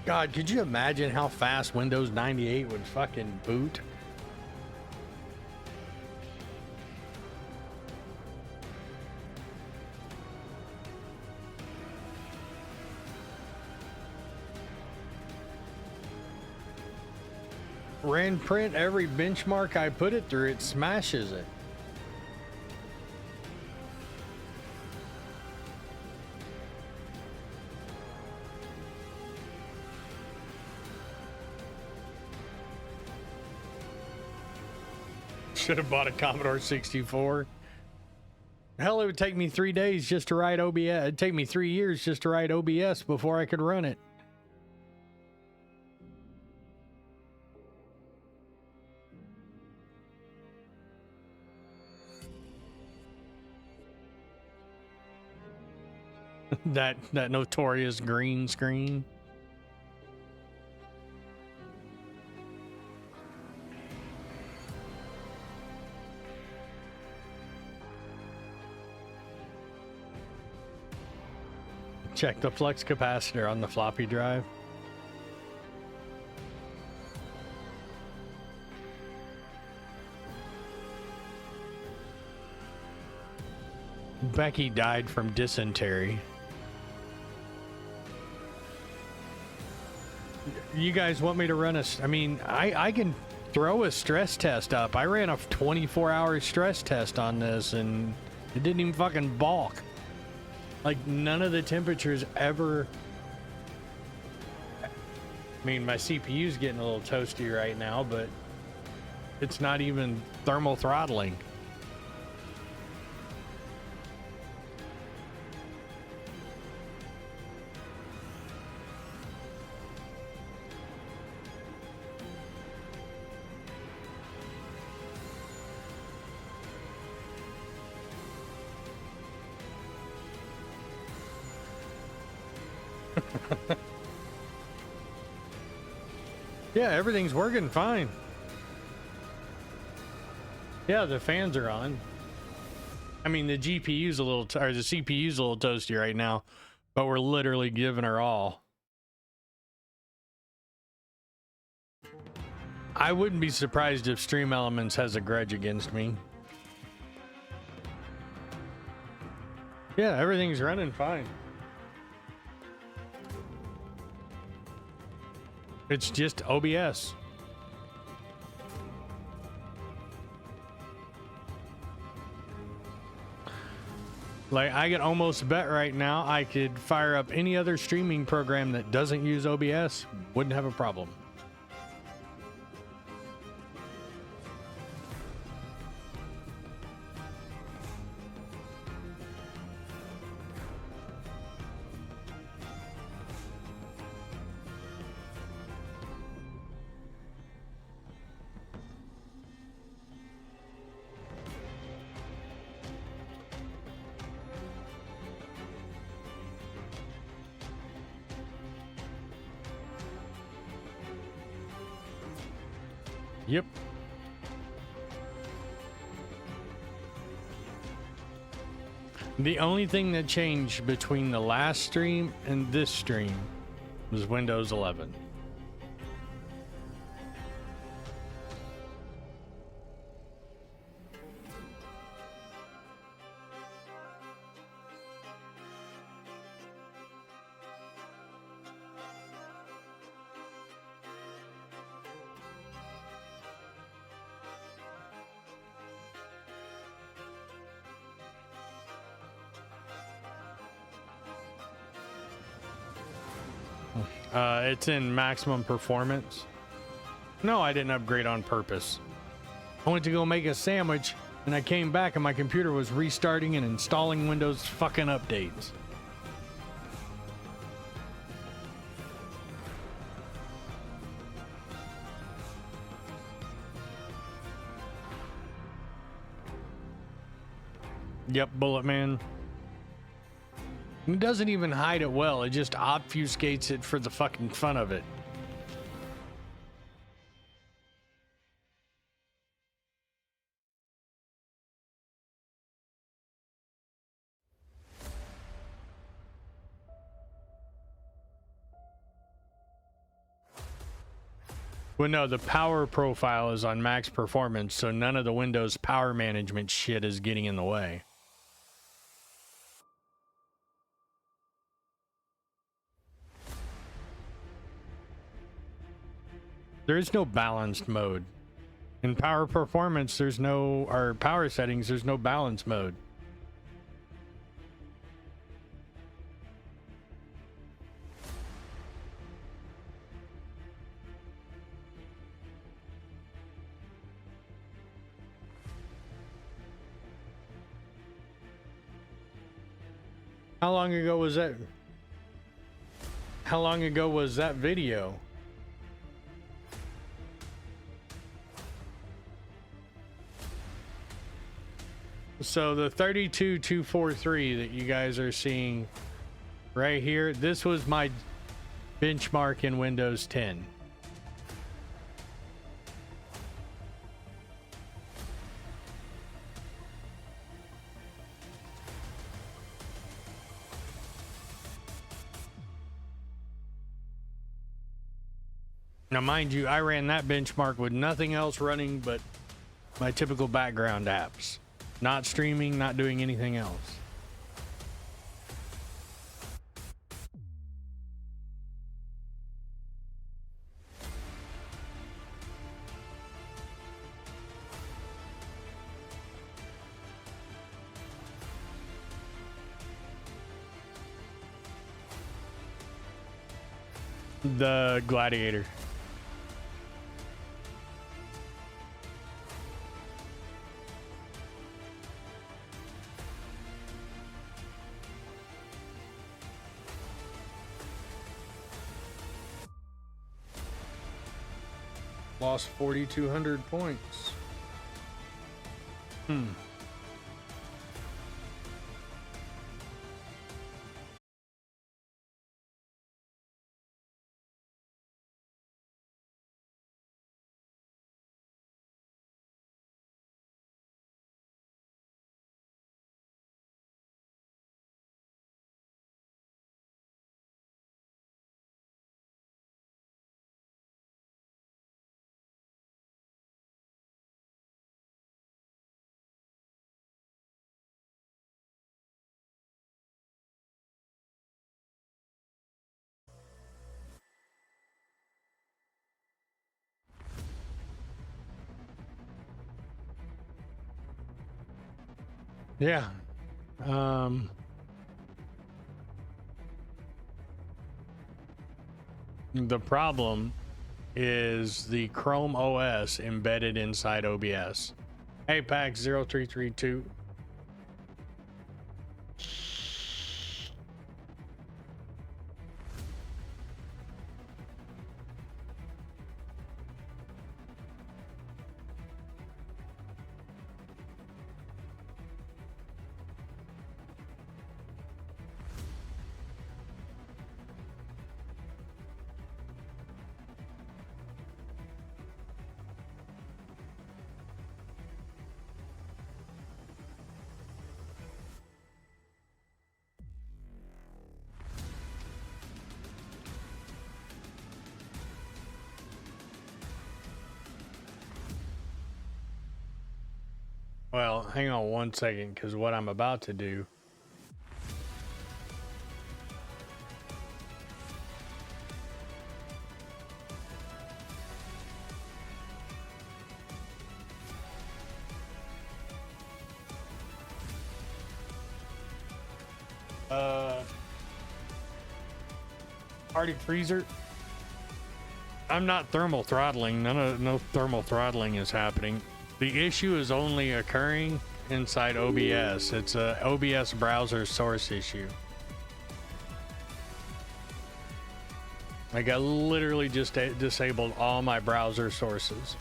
God, could you imagine how fast Windows 98 would fucking boot? Ran print every benchmark I put it through, it smashes it. Should have bought a Commodore 64. Hell, it would take me 3 days just to write OBS. It'd take me 3 years just to write OBS before I could run it. that notorious green screen. Check the flux capacitor on the floppy drive. Becky died from dysentery. You guys want me to run I mean, I can throw a stress test up. I ran a 24-hour stress test on this and it didn't even fucking balk. Like, none of the temperatures ever... I mean, my CPU's getting a little toasty right now, but it's not even thermal throttling. Yeah, everything's working fine. Yeah, the fans are on. I mean, the GPU's a little, or the CPU's a little toasty right now, but we're literally giving her all. I wouldn't be surprised if Stream Elements has a grudge against me. Yeah, everything's running fine. It's just OBS. Like, I could almost bet right now I could fire up any other streaming program that doesn't use OBS, wouldn't have a problem. Yep. The only thing that changed between the last stream and this stream was Windows 11. It's in maximum performance. No, I didn't upgrade on purpose. I went to go make a sandwich, and I came back and my computer was restarting and installing Windows fucking updates. Yep, Bullet Man. It doesn't even hide it well, it just obfuscates it for the fucking fun of it. Well, no, the power profile is on max performance, so none of the Windows power management shit is getting in the way. There is no balanced mode. In power performance, there's no, or power settings, there's no balance mode. How long ago was that? How long ago was that video? So the 32243 that you guys are seeing right here, this was my benchmark in Windows 10. Now, mind you, I ran that benchmark with nothing else running but my typical background apps. Not streaming, not doing anything else. The Gladiator. Lost 4,200 points. Yeah. The problem is the Chrome OS embedded inside OBS. Hey, Pax 0332. Well, hang on one second, because what I'm about to do. Arctic freezer. I'm not thermal throttling. No thermal throttling is happening. The issue is only occurring inside OBS. It's a OBS browser source issue. Like I literally just disabled all my browser sources.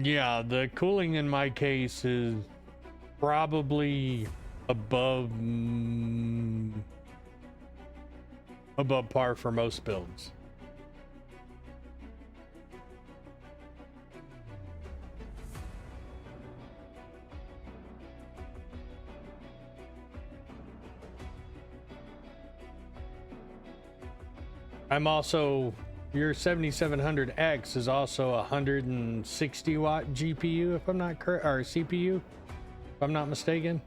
Yeah, the cooling in my case is probably above above par for most builds. I'm also, your 7700X is also a 160 watt GPU, if I'm not correct, or CPU, if I'm not mistaken.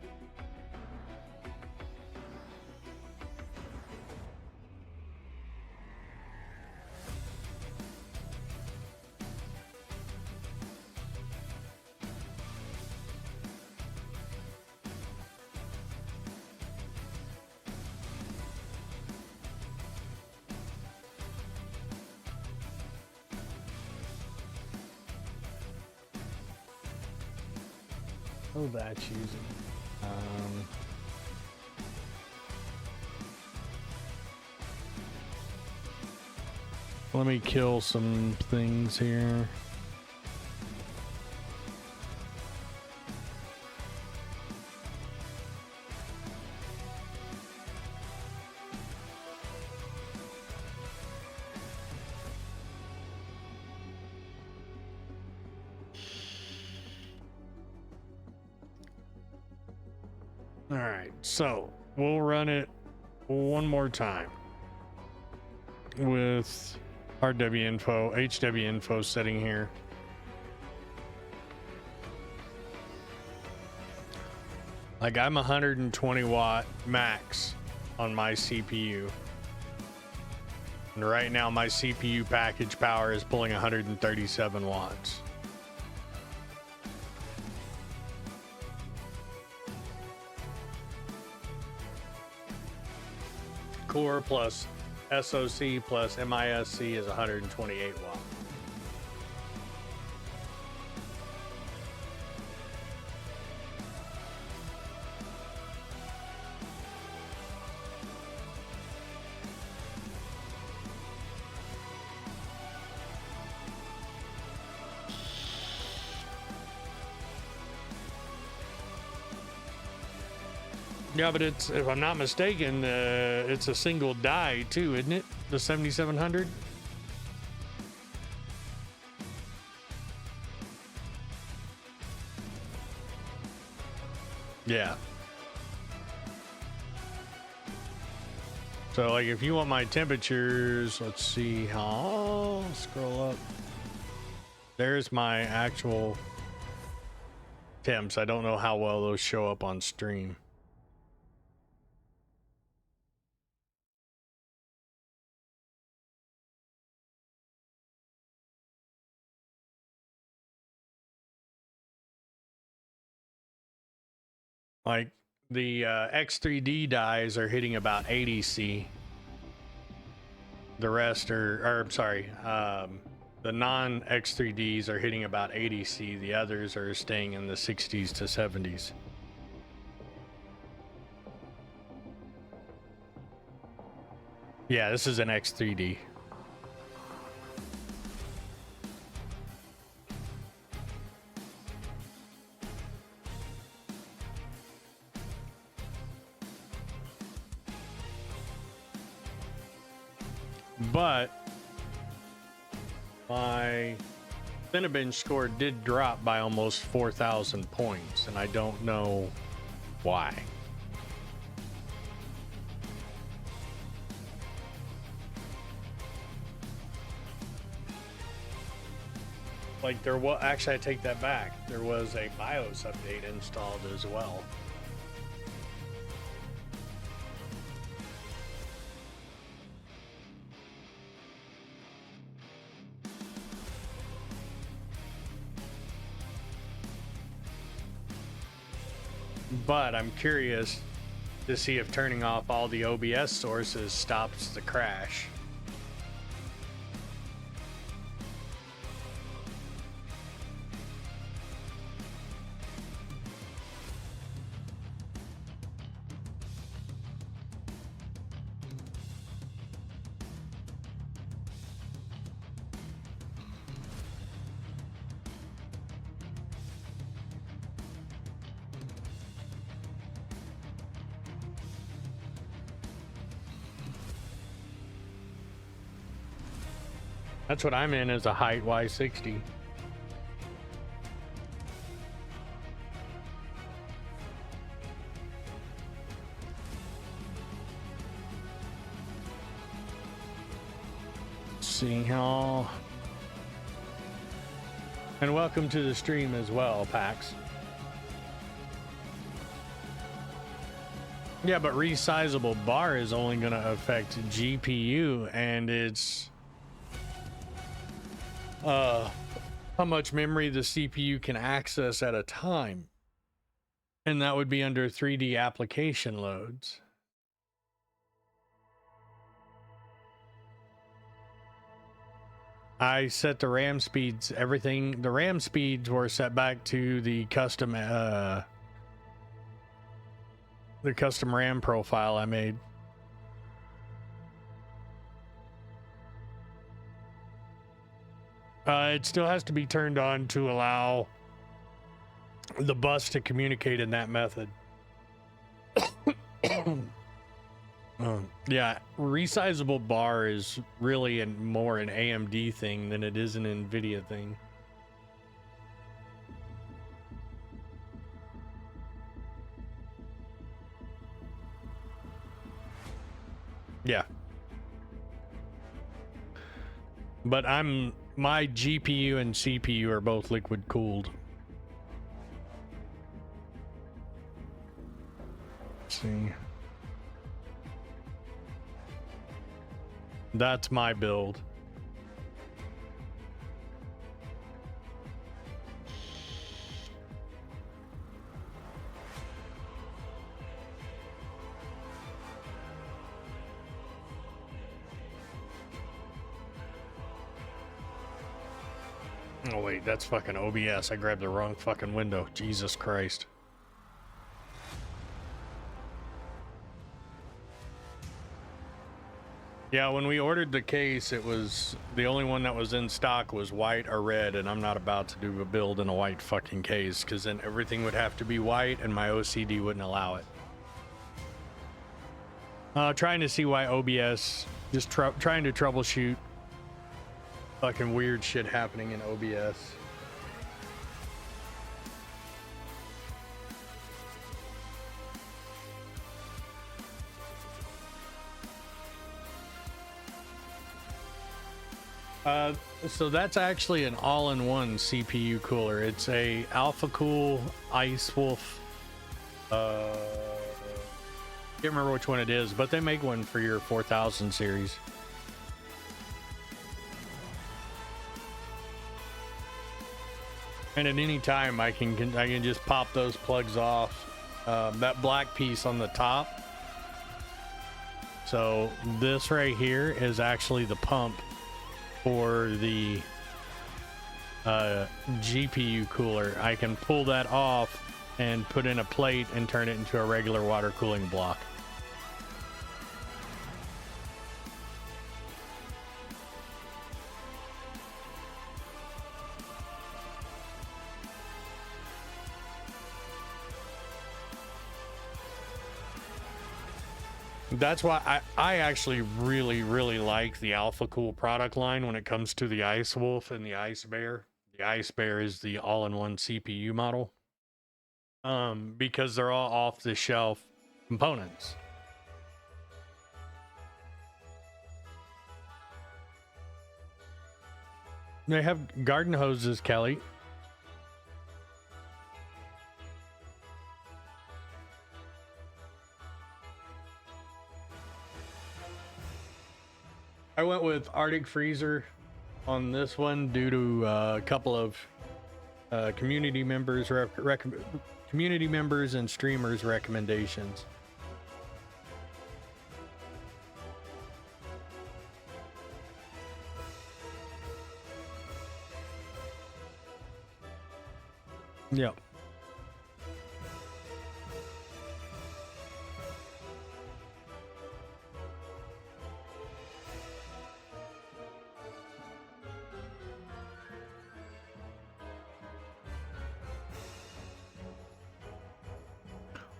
Oh, that's using. Let me kill some things here. All right, so we'll run it one more time with RW info, HW info setting here. Like I'm 120 watt max on my CPU. And right now my CPU package power is pulling 137 watts. Core plus SoC plus MISC is 128 watt. Yeah, but it's, if I'm not mistaken, it's a single die too, isn't it? The 7700? Yeah. So like if you want my temperatures, let's see how, scroll up. There's my actual temps. I don't know how well those show up on stream. Like the X3D dyes are hitting about 80 C. The rest are, or sorry, the non X3Ds are hitting about 80 C. The others are staying in the 60s to 70s. Yeah, this is an X3D. But my Cinnabon score did drop by almost 4,000 points, and I don't know why. Like there was, actually I take that back. There was a BIOS update installed as well. But I'm curious to see if turning off all the OBS sources stops the crash. That's what I'm in, as a height Y60. See how. And welcome to the stream as well, Pax. Yeah, but resizable bar is only going to affect GPU, and it's how much memory the CPU can access at a time. And that would be under 3D application loads. I set the RAM speeds, everything, the RAM speeds were set back to the custom RAM profile I made. It still has to be turned on to allow the bus to communicate in that method. Yeah, resizable bar is really more an AMD thing than it is an NVIDIA thing. Yeah. But my GPU and CPU are both liquid cooled. Let's see. That's my build. Oh wait, that's fucking OBS. I grabbed the wrong fucking window. Jesus Christ. Yeah, when we ordered the case, it was the only one that was in stock was white or red, and I'm not about to do a build in a white fucking case, because then everything would have to be white and my OCD wouldn't allow it. Trying to see why OBS, just trying to troubleshoot fucking weird shit happening in OBS. So that's actually an all-in-one CPU cooler. It's a Alpha Cool Ice Wolf. Can't remember which one it is, but they make one for your 4000 series. And at any time, I can just pop those plugs off. That black piece on the top. So this right here is actually the pump for the GPU cooler. I can pull that off and put in a plate and turn it into a regular water cooling block. That's why I actually really like the Alpha Cool product line when it comes to the Ice Wolf and the Ice Bear. The Ice Bear is the all-in-one CPU model. Because they're all off-the-shelf components. They have garden hoses, Kelly. I went with Arctic Freezer on this one due to a couple of community members and streamers recommendations. Yep.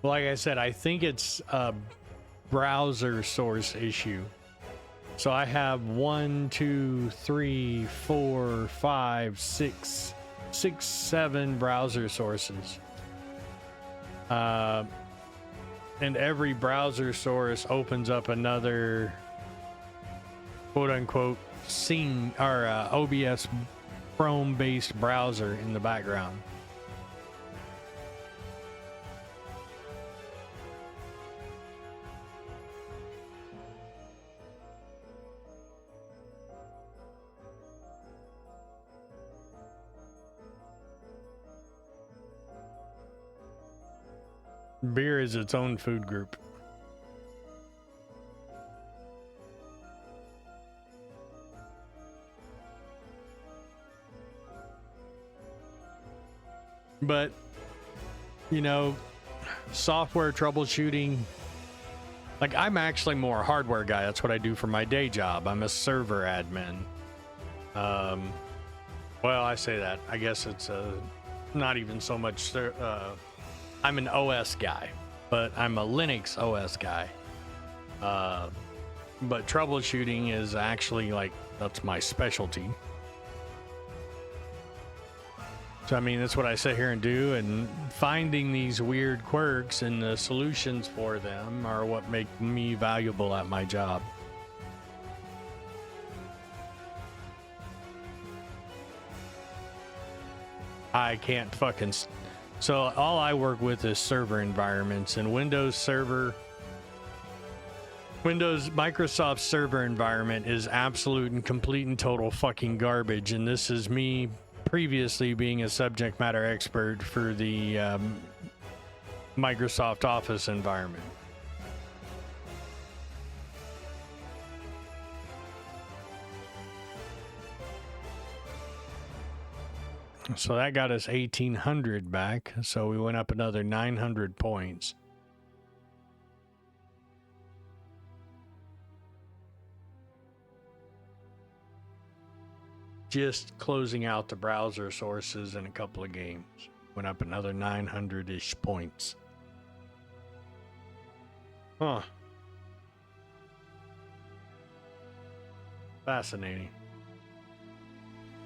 Well, like I said, I think it's a browser source issue. So I have 1, 2, 3, 4, 5, 6, 7 browser sources. And every browser source opens up another quote unquote scene or OBS Chrome based browser in the background. Beer is its own food group. But, you know, software troubleshooting, like I'm actually more a hardware guy. That's what I do for my day job. I'm a server admin. Well, I say that. I guess it's not even so much I'm an OS guy, but I'm a Linux OS guy. But troubleshooting is actually like, that's my specialty. So, I mean, that's what I sit here and do, and finding these weird quirks and the solutions for them are what make me valuable at my job. I can't fucking... So all I work with is server environments, and Microsoft server environment is absolute and complete and total fucking garbage. And this is me previously being a subject matter expert for the Microsoft Office environment. So that got us 1,800 back. So we went up another 900 points. Just closing out the browser sources in a couple of games. Went up another 900-ish points. Huh. Fascinating.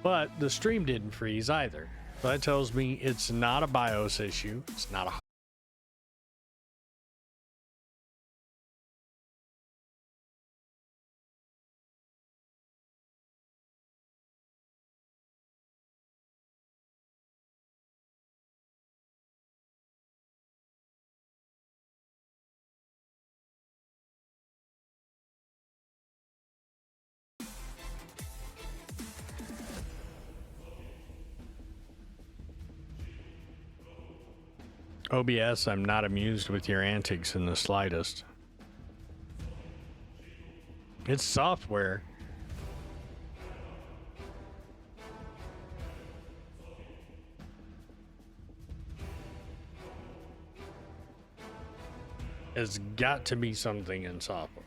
But the stream didn't freeze either. So that tells me it's not a BIOS issue. It's not a OBS, I'm not amused with your antics in the slightest. It's software. There's got to be something in software.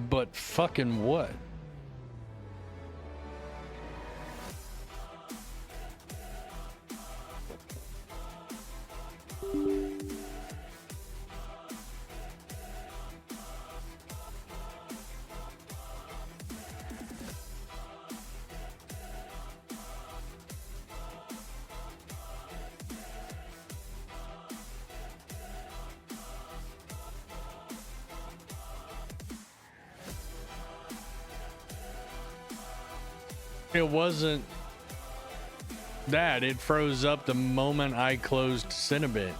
But fucking what? It wasn't that. It froze up the moment I closed Cinebench.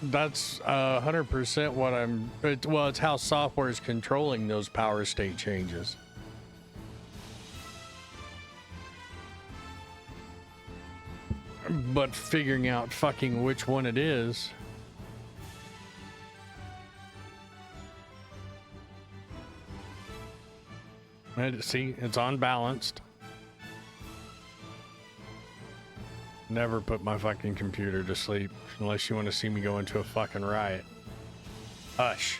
That's 100% what I'm. Well, it's how software is controlling those power state changes. But figuring out fucking which one it is. And see, it's unbalanced. Never put my fucking computer to sleep unless you want to see me go into a fucking riot. Hush.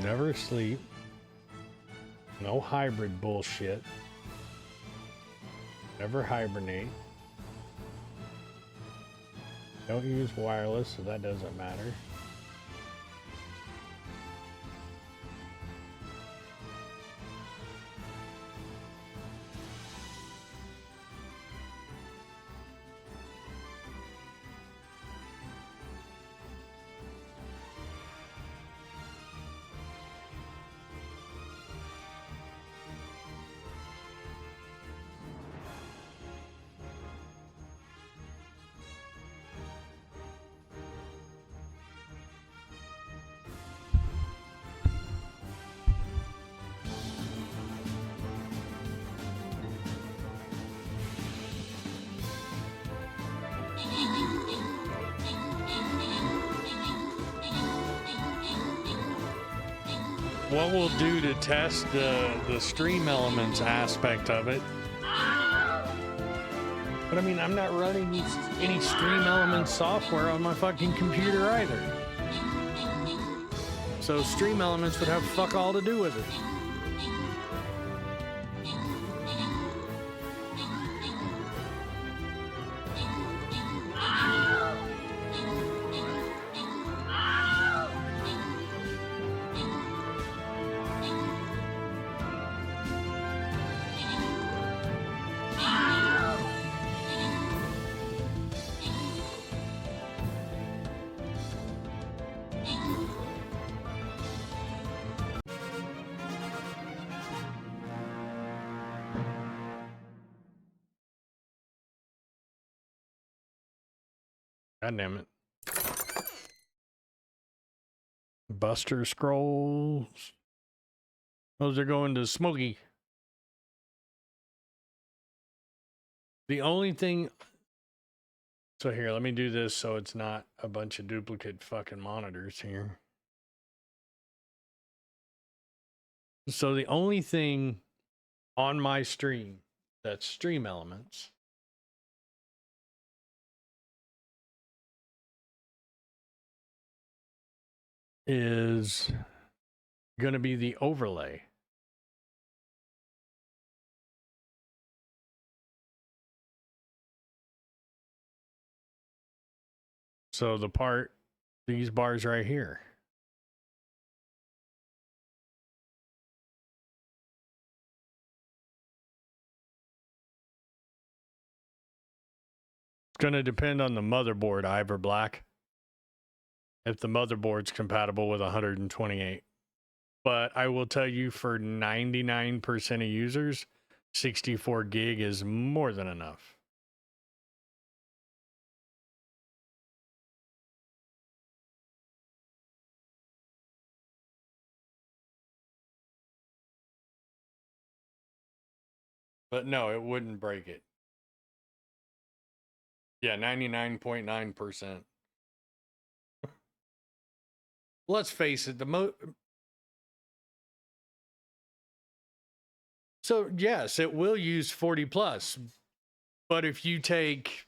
Never sleep. No hybrid bullshit. Never hibernate. Don't use wireless, so that doesn't matter. What we'll do to test the stream elements aspect of it. But I mean, I'm not running any stream elements software on my fucking computer either. So stream elements would have fuck all to do with it. God damn it. Buster Scrolls. Those are going to Smokey. The only thing... So here, let me do this so it's not a bunch of duplicate fucking monitors here. So the only thing on my stream that's Stream Elements is going to be the overlay. So the part, these bars right here. It's going to depend on the motherboard, Ivor Black. If the motherboard's compatible with 128. But I will tell you, for 99% of users, 64 gig is more than enough. But no, it wouldn't break it. Yeah, 99.9%. Let's face it, so yes, it will use 40 plus. But if you take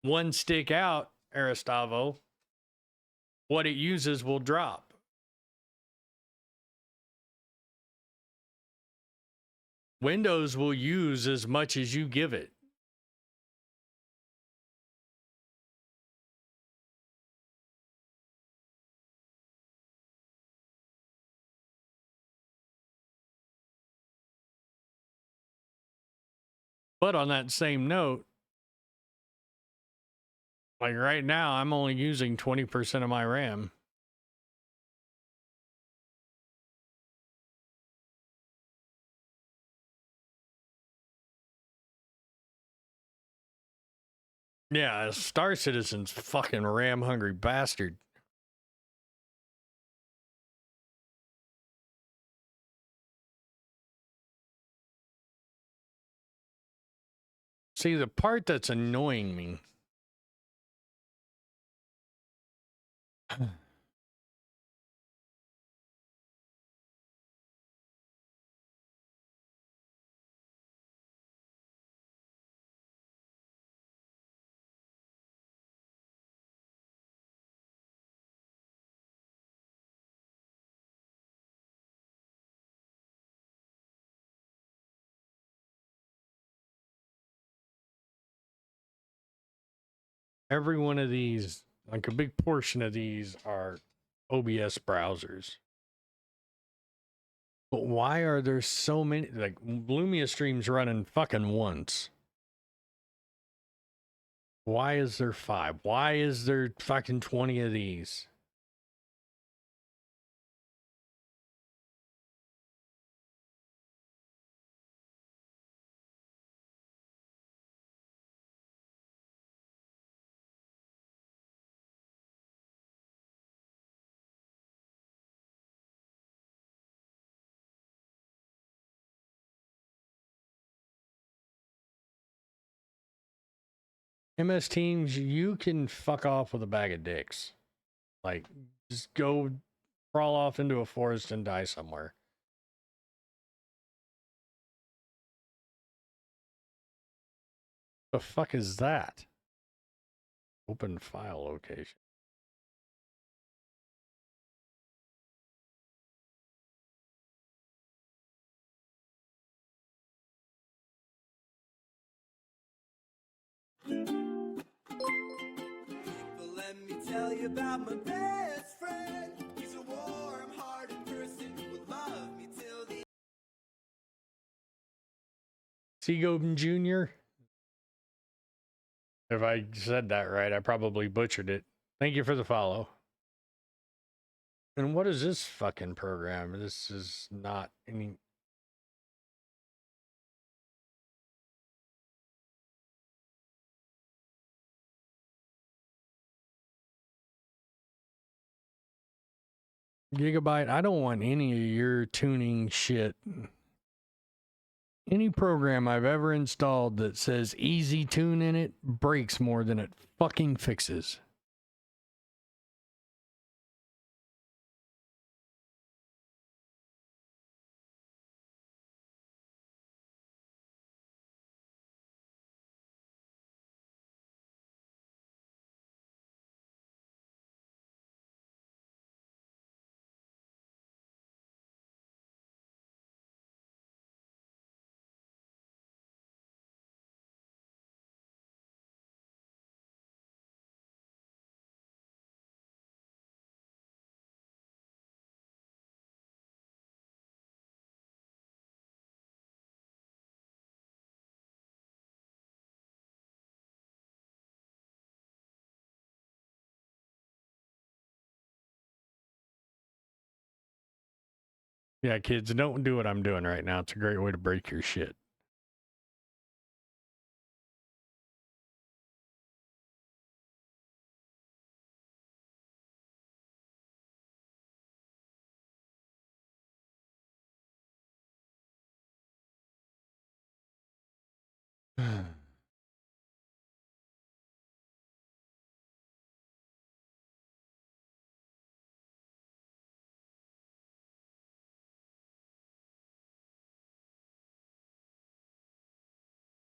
one stick out, Aristavo, what it uses will drop. Windows will use as much as you give it. But on that same note, like right now, I'm only using 20% of my RAM. Yeah, Star Citizen's fucking RAM hungry bastard. See, the part that's annoying me. Every one of these, like a big portion of these, are OBS browsers. But why are there so many? Like, Lumia stream's running fucking once. Why is there 5? Why is there fucking 20 of these? MS Teams, you can fuck off with a bag of dicks. Like, just go crawl off into a forest and die somewhere. The fuck is that? Open file location. Let me tell you about my best friend. He's a warm-hearted person who would love me till the Seagoben Jr. If I said that right, I probably butchered it. Thank you for the follow. And what is this fucking program? This is not any... Gigabyte, I don't want any of your tuning shit. Any program I've ever installed that says easy tune in it breaks more than it fucking fixes. Yeah, kids, don't do what I'm doing right now. It's a great way to break your shit.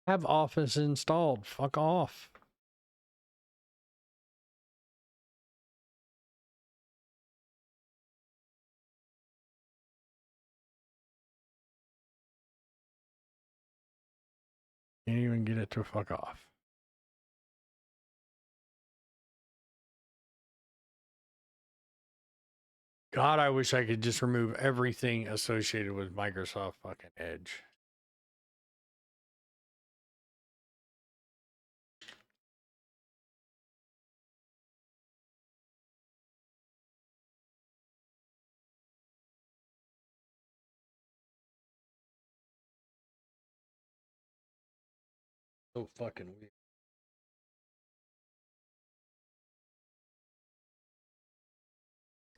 Have Office installed. Fuck off. Can't even get it to fuck off. God, I wish I could just remove everything associated with Microsoft fucking Edge. So fucking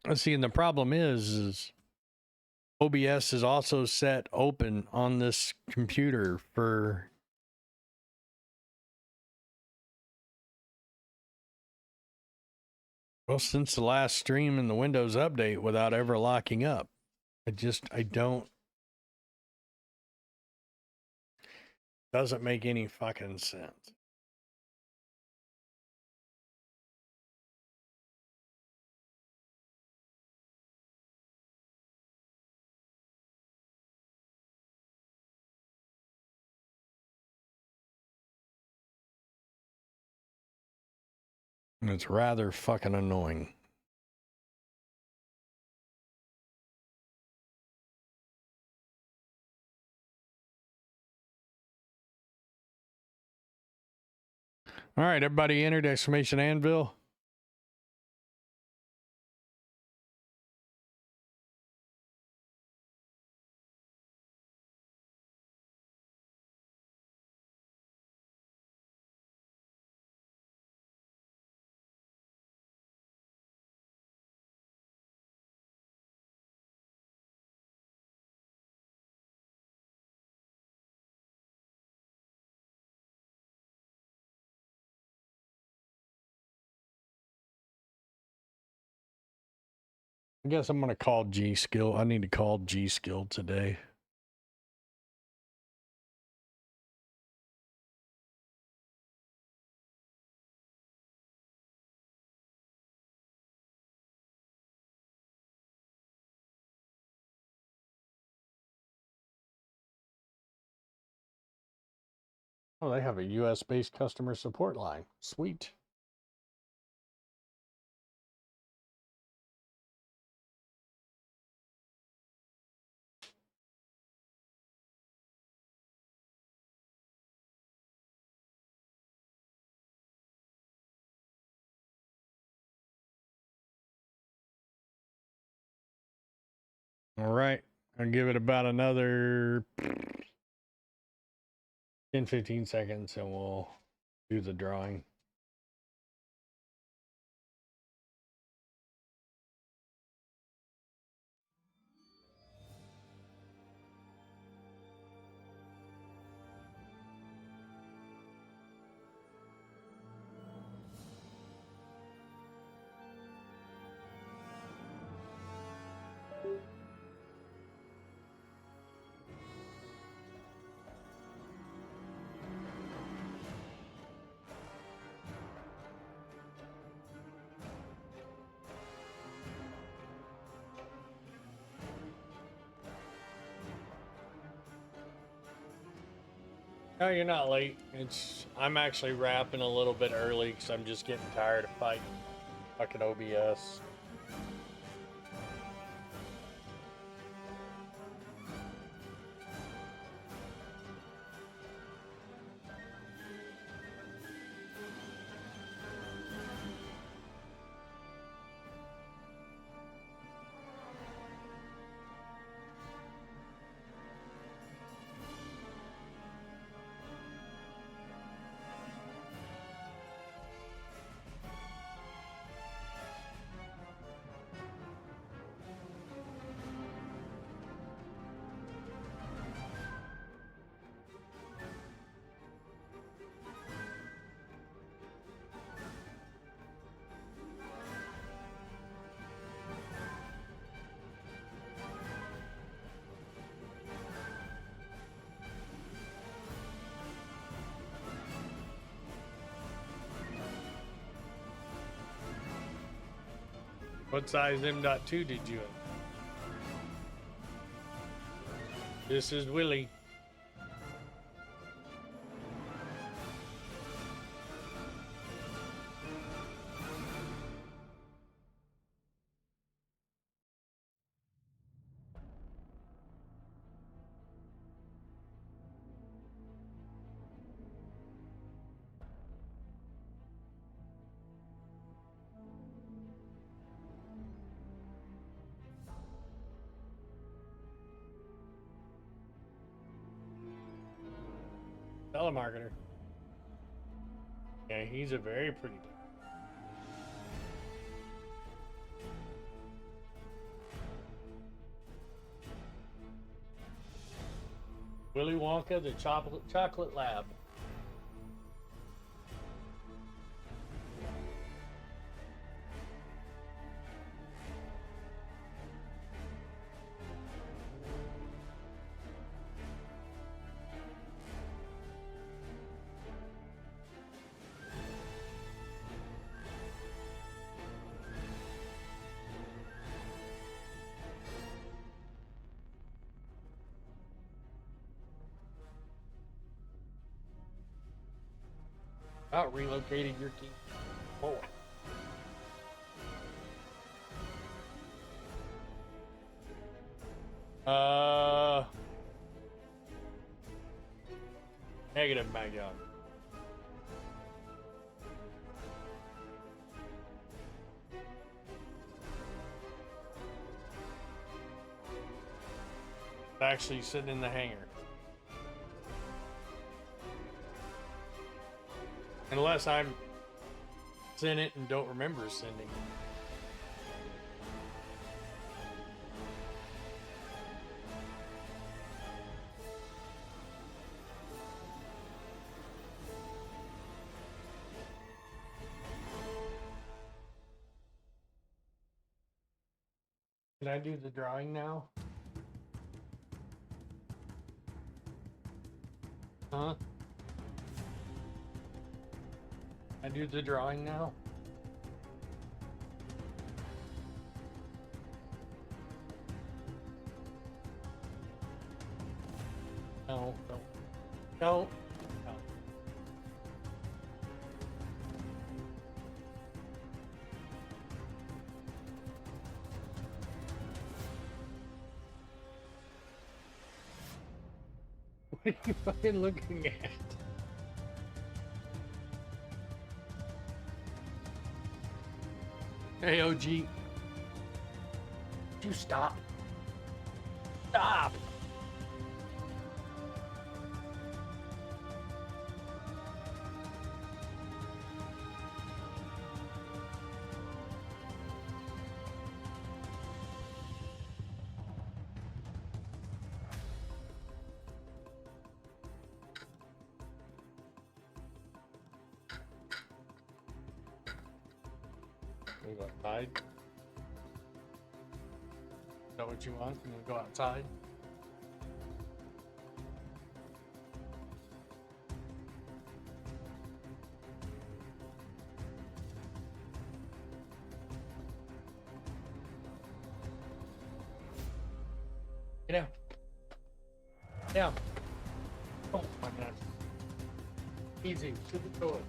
weird. See, and the problem is OBS is also set open on this computer for since the last stream in the Windows update without ever locking up. I don't. Doesn't make any fucking sense. And it's rather fucking annoying. All right, everybody entered exclamation Anvil. I guess I'm gonna call G Skill. I need to call G Skill today. Oh, they have a US based customer support line. Sweet. All right. I'll give it about another 10-15 seconds and we'll do the drawing. No, you're not late. I'm actually wrapping a little bit early because I'm just getting tired of fighting fucking OBS. What size M.2 did you have? This is Willie. Telemarketer. Yeah, he's a very pretty guy. Willy Wonka, the chocolate lab. About relocating your team. Oh. Negative, Magyar. Actually sitting in the hangar. Unless I'm sent it and don't remember sending. Can I do the drawing now? Huh? I do the drawing now? No, no. No. No. What are you fucking looking at? Hey, OG. You stop. Stop. Move outside. Is that what you want? You want to go outside? Get out. Get out. Oh my God. Easy. To the toilet.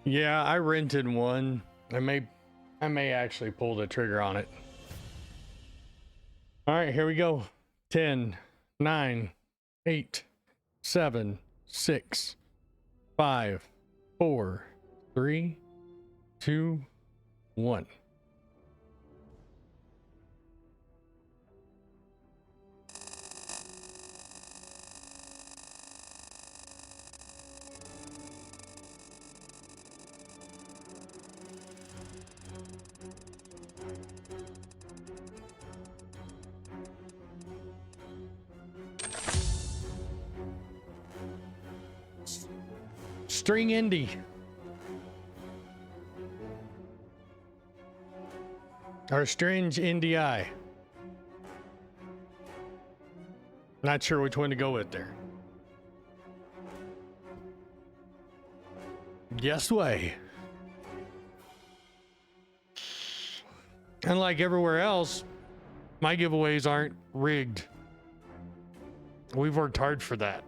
Yeah, I rented one. I may actually pull the trigger on it. All right, here we go. 10, 9, 8, 7, 6, 5, 4, 3, 2, 1. String indie. Or Strange Indie Eye. Not sure which one to go with there. Guess way. Unlike everywhere else, my giveaways aren't rigged. We've worked hard for that.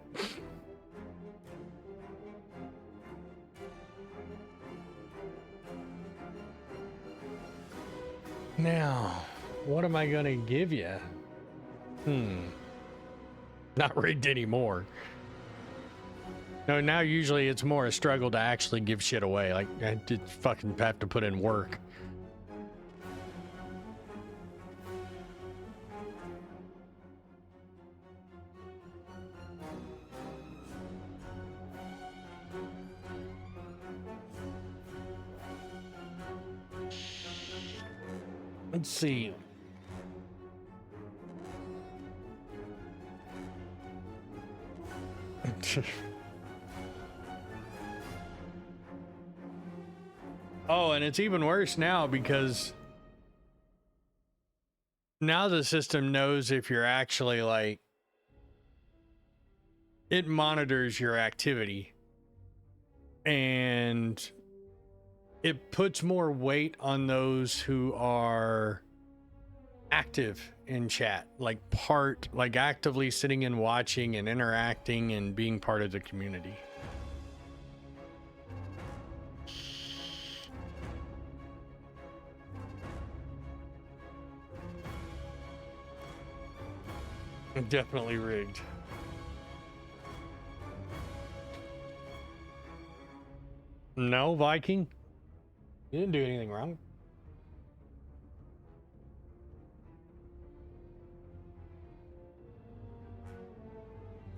Now, what am I gonna give you? Not rigged anymore. No, now usually it's more a struggle to actually give shit away. Like, I did fucking have to put in work. Let's see. Oh, and it's even worse now because now the system knows if you're actually like, it monitors your activity and it puts more weight on those who are active in chat, like actively sitting and watching and interacting and being part of the community. Definitely rigged. No, Viking. You didn't do anything wrong.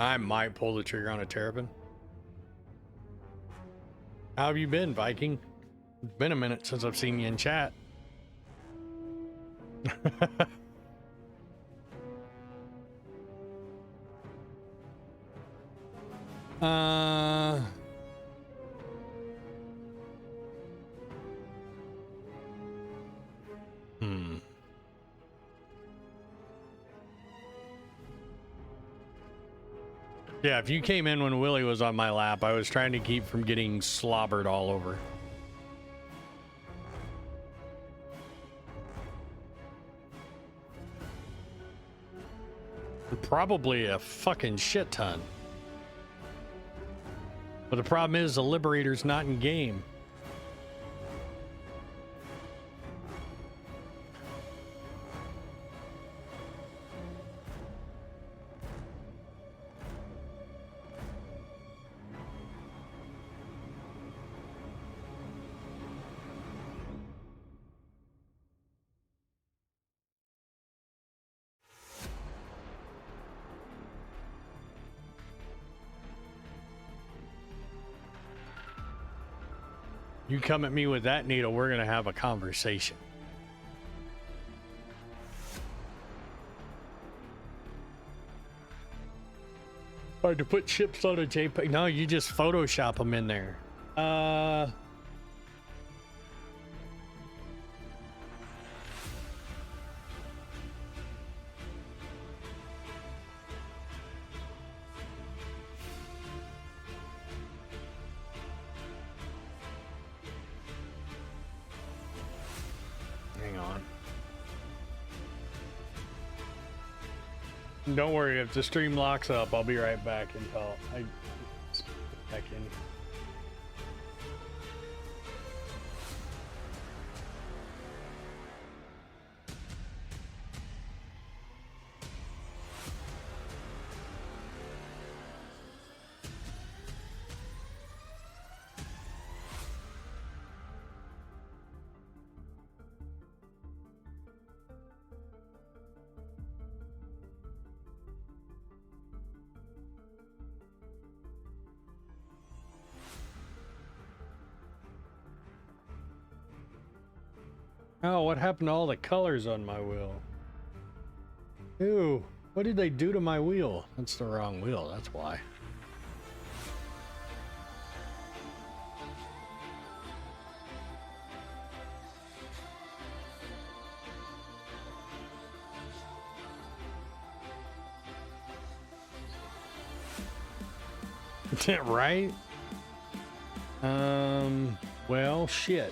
I might pull the trigger on a Terrapin. How have you been, Viking? It's been a minute since I've seen you in chat. Yeah, if you came in when Willie was on my lap, I was trying to keep from getting slobbered all over. Probably a fucking shit ton. But the problem is the Liberator's not in game. You come at me with that needle, we're gonna have a conversation. Hard to put chips on a JPEG. No, you just Photoshop them in there. Hang on. Don't worry, if the stream locks up, I'll be right back until I get back in. Oh, what happened to all the colors on my wheel? Ew, what did they do to my wheel? That's the wrong wheel, that's why. Right? Well, shit.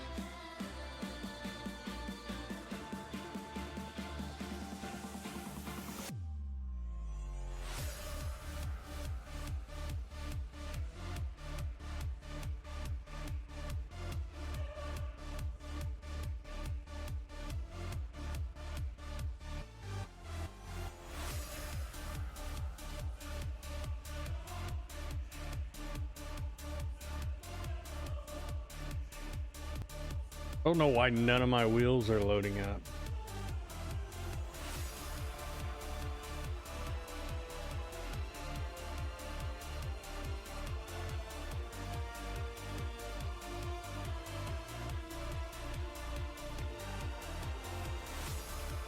I don't know why none of my wheels are loading up.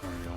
There we go.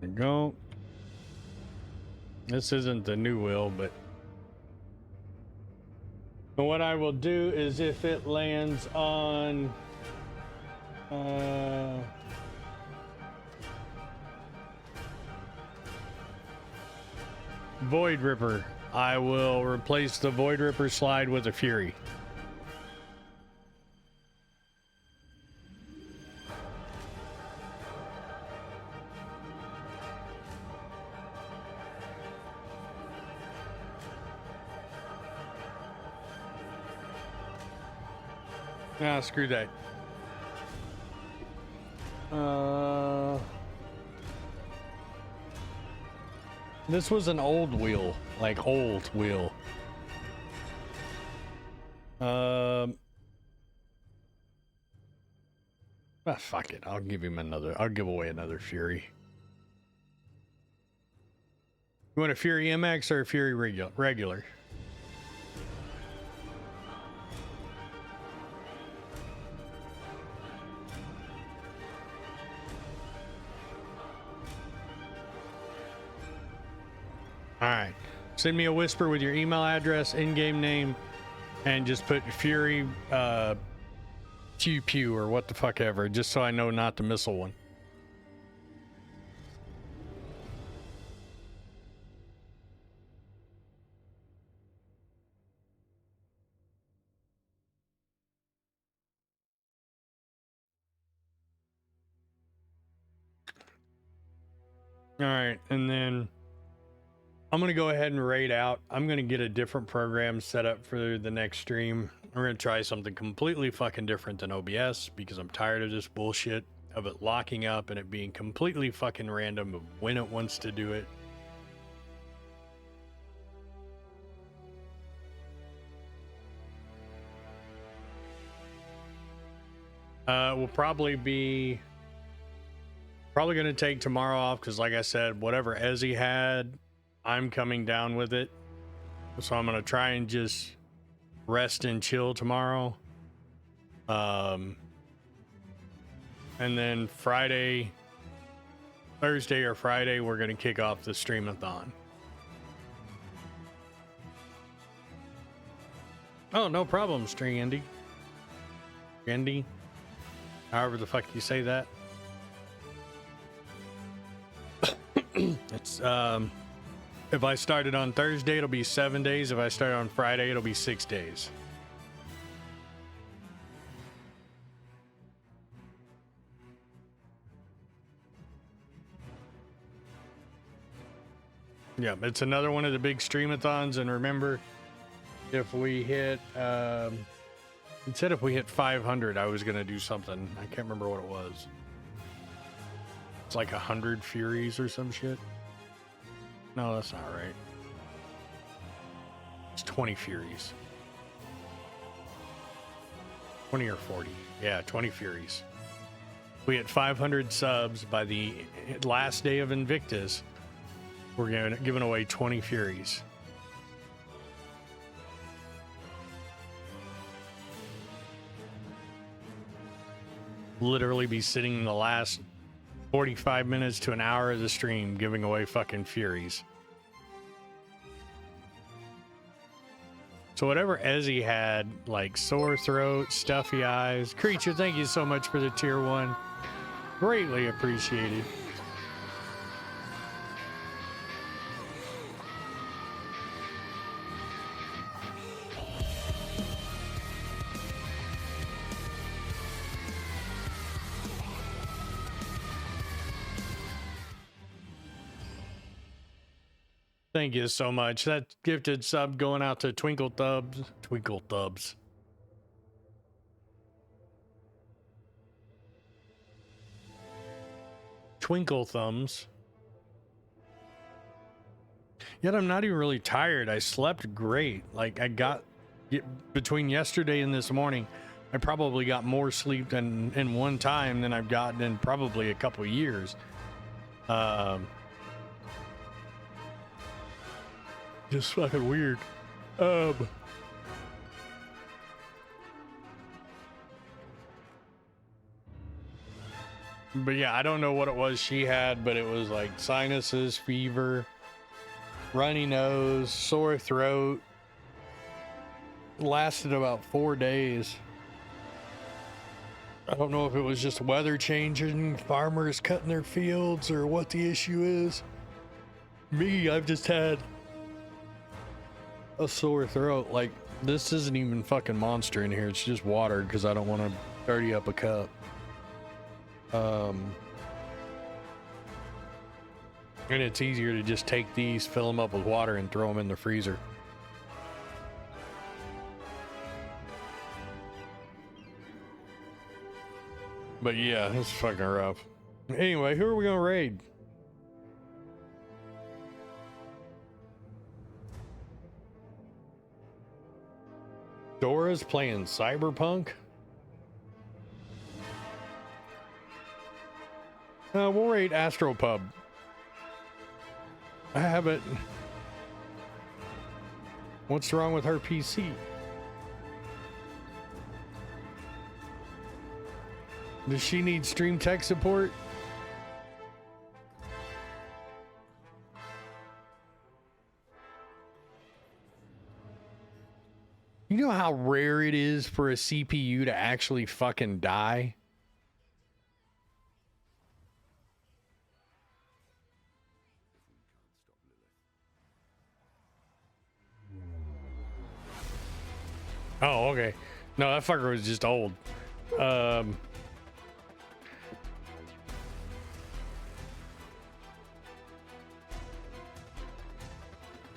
There we go. This isn't the new wheel, but what I will do is if it lands on Void Ripper, I will replace the Void Ripper slide with a Fury. Ah, screw that. This was an old wheel, like old wheel. Fuck it. I'll give him another. I'll give away another Fury. You want a Fury MX or a Fury regular? All right. Send me a whisper with your email address, in-game name, and just put Fury Pew or what the fuck ever, just so I know not the missile one. All right, and then I'm gonna go ahead and raid out. I'm gonna get a different program set up for the next stream. We're gonna try something completely fucking different than OBS because I'm tired of this bullshit of it locking up and it being completely fucking random of when it wants to do it. Will probably going to take tomorrow off because, like I said, whatever Ezzy had, I'm coming down with it. So I'm going to try and just rest and chill tomorrow. And then Thursday or Friday, we're going to kick off the streamathon. Oh, no problem, String Andy. Andy. However the fuck you say that. It's if I started on Thursday, it'll be 7 days. If I start on Friday, it'll be 6 days. Yeah, it's another one of the big streamathons, and remember, if we hit it said if we hit 500, I was gonna do something. I can't remember what it was. It's like 100 Furies or some shit. No, that's not right. It's 20 Furies. 20 or 40. Yeah, 20 Furies. We hit 500 subs by the last day of Invictus. We're giving away 20 Furies. Literally be sitting in the last 45 minutes to an hour of the stream giving away fucking Furies. So whatever Ezzy had, like sore throat, stuffy eyes. Creature, thank you so much for the tier 1. Greatly appreciated. Thank you so much. That gifted sub going out to Twinkle Thubs. Twinkle Thubs. Twinkle Thumbs. Yet I'm not even really tired. I slept great. Like between yesterday and this morning, I probably got more sleep than in one time than I've gotten in probably a couple years. Just fucking weird. But yeah, I don't know what it was she had, but it was like sinuses, fever, runny nose, sore throat. Lasted about 4 days. I don't know if it was just weather changing, farmers cutting their fields, or what the issue is. Me, I've just had a sore throat. Like, this isn't even fucking Monster in here. It's just water because I don't want to dirty up a cup. And it's easier to just take these, fill them up with water, and throw them in the freezer. But yeah, it's fucking rough. Anyway, who are we gonna raid? Dora's playing Cyberpunk? We'll raid Astropub. I have it. What's wrong with her PC? Does she need stream tech support? You know how rare it is for a CPU to actually fucking die? Oh, okay. No, that fucker was just old.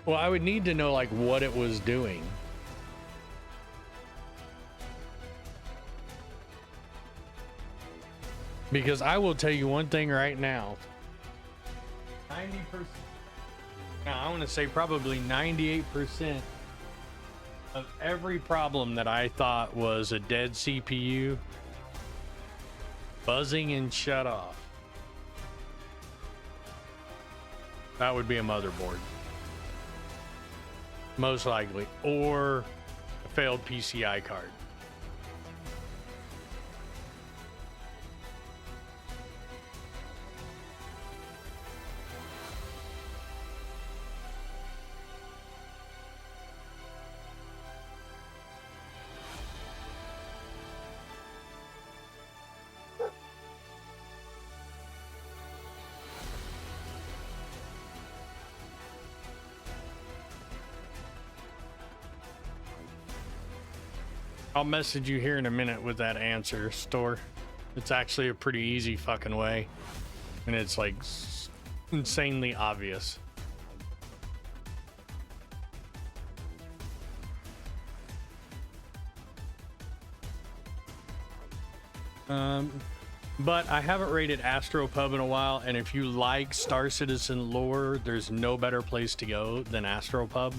Well, I would need to know like what it was doing. Because I will tell you one thing right now. 90%. Now, I want to say probably 98% of every problem that I thought was a dead CPU buzzing and shut off. That would be a motherboard. Most likely. Or a failed PCI card. I'll message you here in a minute with that answer, Store. It's actually a pretty easy fucking way. And it's like insanely obvious. But I haven't rated Astropub in a while, and if you like Star Citizen lore, there's no better place to go than Astropub.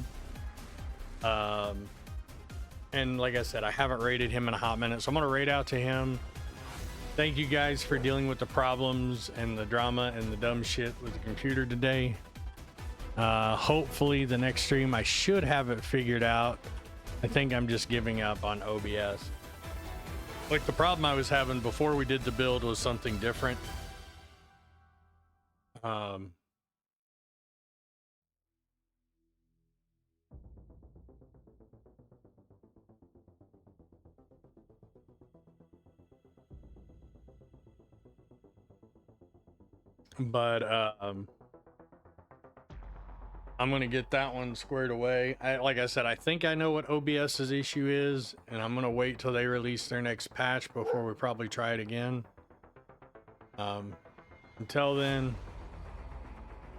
And like I said, I haven't rated him in a hot minute, so I'm gonna rate out to him. Thank you guys for dealing with the problems and the drama and the dumb shit with the computer today. Hopefully the next stream I should have it figured out. I think I'm just giving up on OBS. Like the problem I was having before we did the build was something different. But I'm gonna get that one squared away. Like I said, I think I know what OBS's issue is, and I'm gonna wait till they release their next patch before we probably try it again. Until then,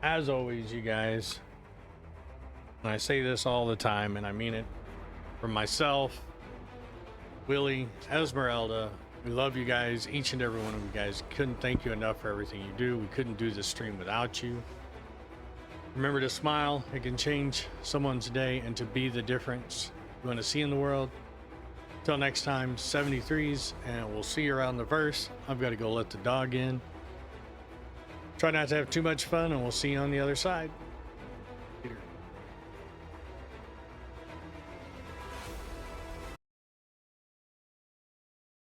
as always, you guys, and I say this all the time, and I mean it, from myself, Willie, Esmeralda, we love you guys, each and every one of you guys. Couldn't thank you enough for everything you do. We couldn't do this stream without you. Remember to smile. It can change someone's day, and to be the difference you want to see in the world. Till next time, 73s, and we'll see you around the verse. I've got to go let the dog in. Try not to have too much fun, and we'll see you on the other side.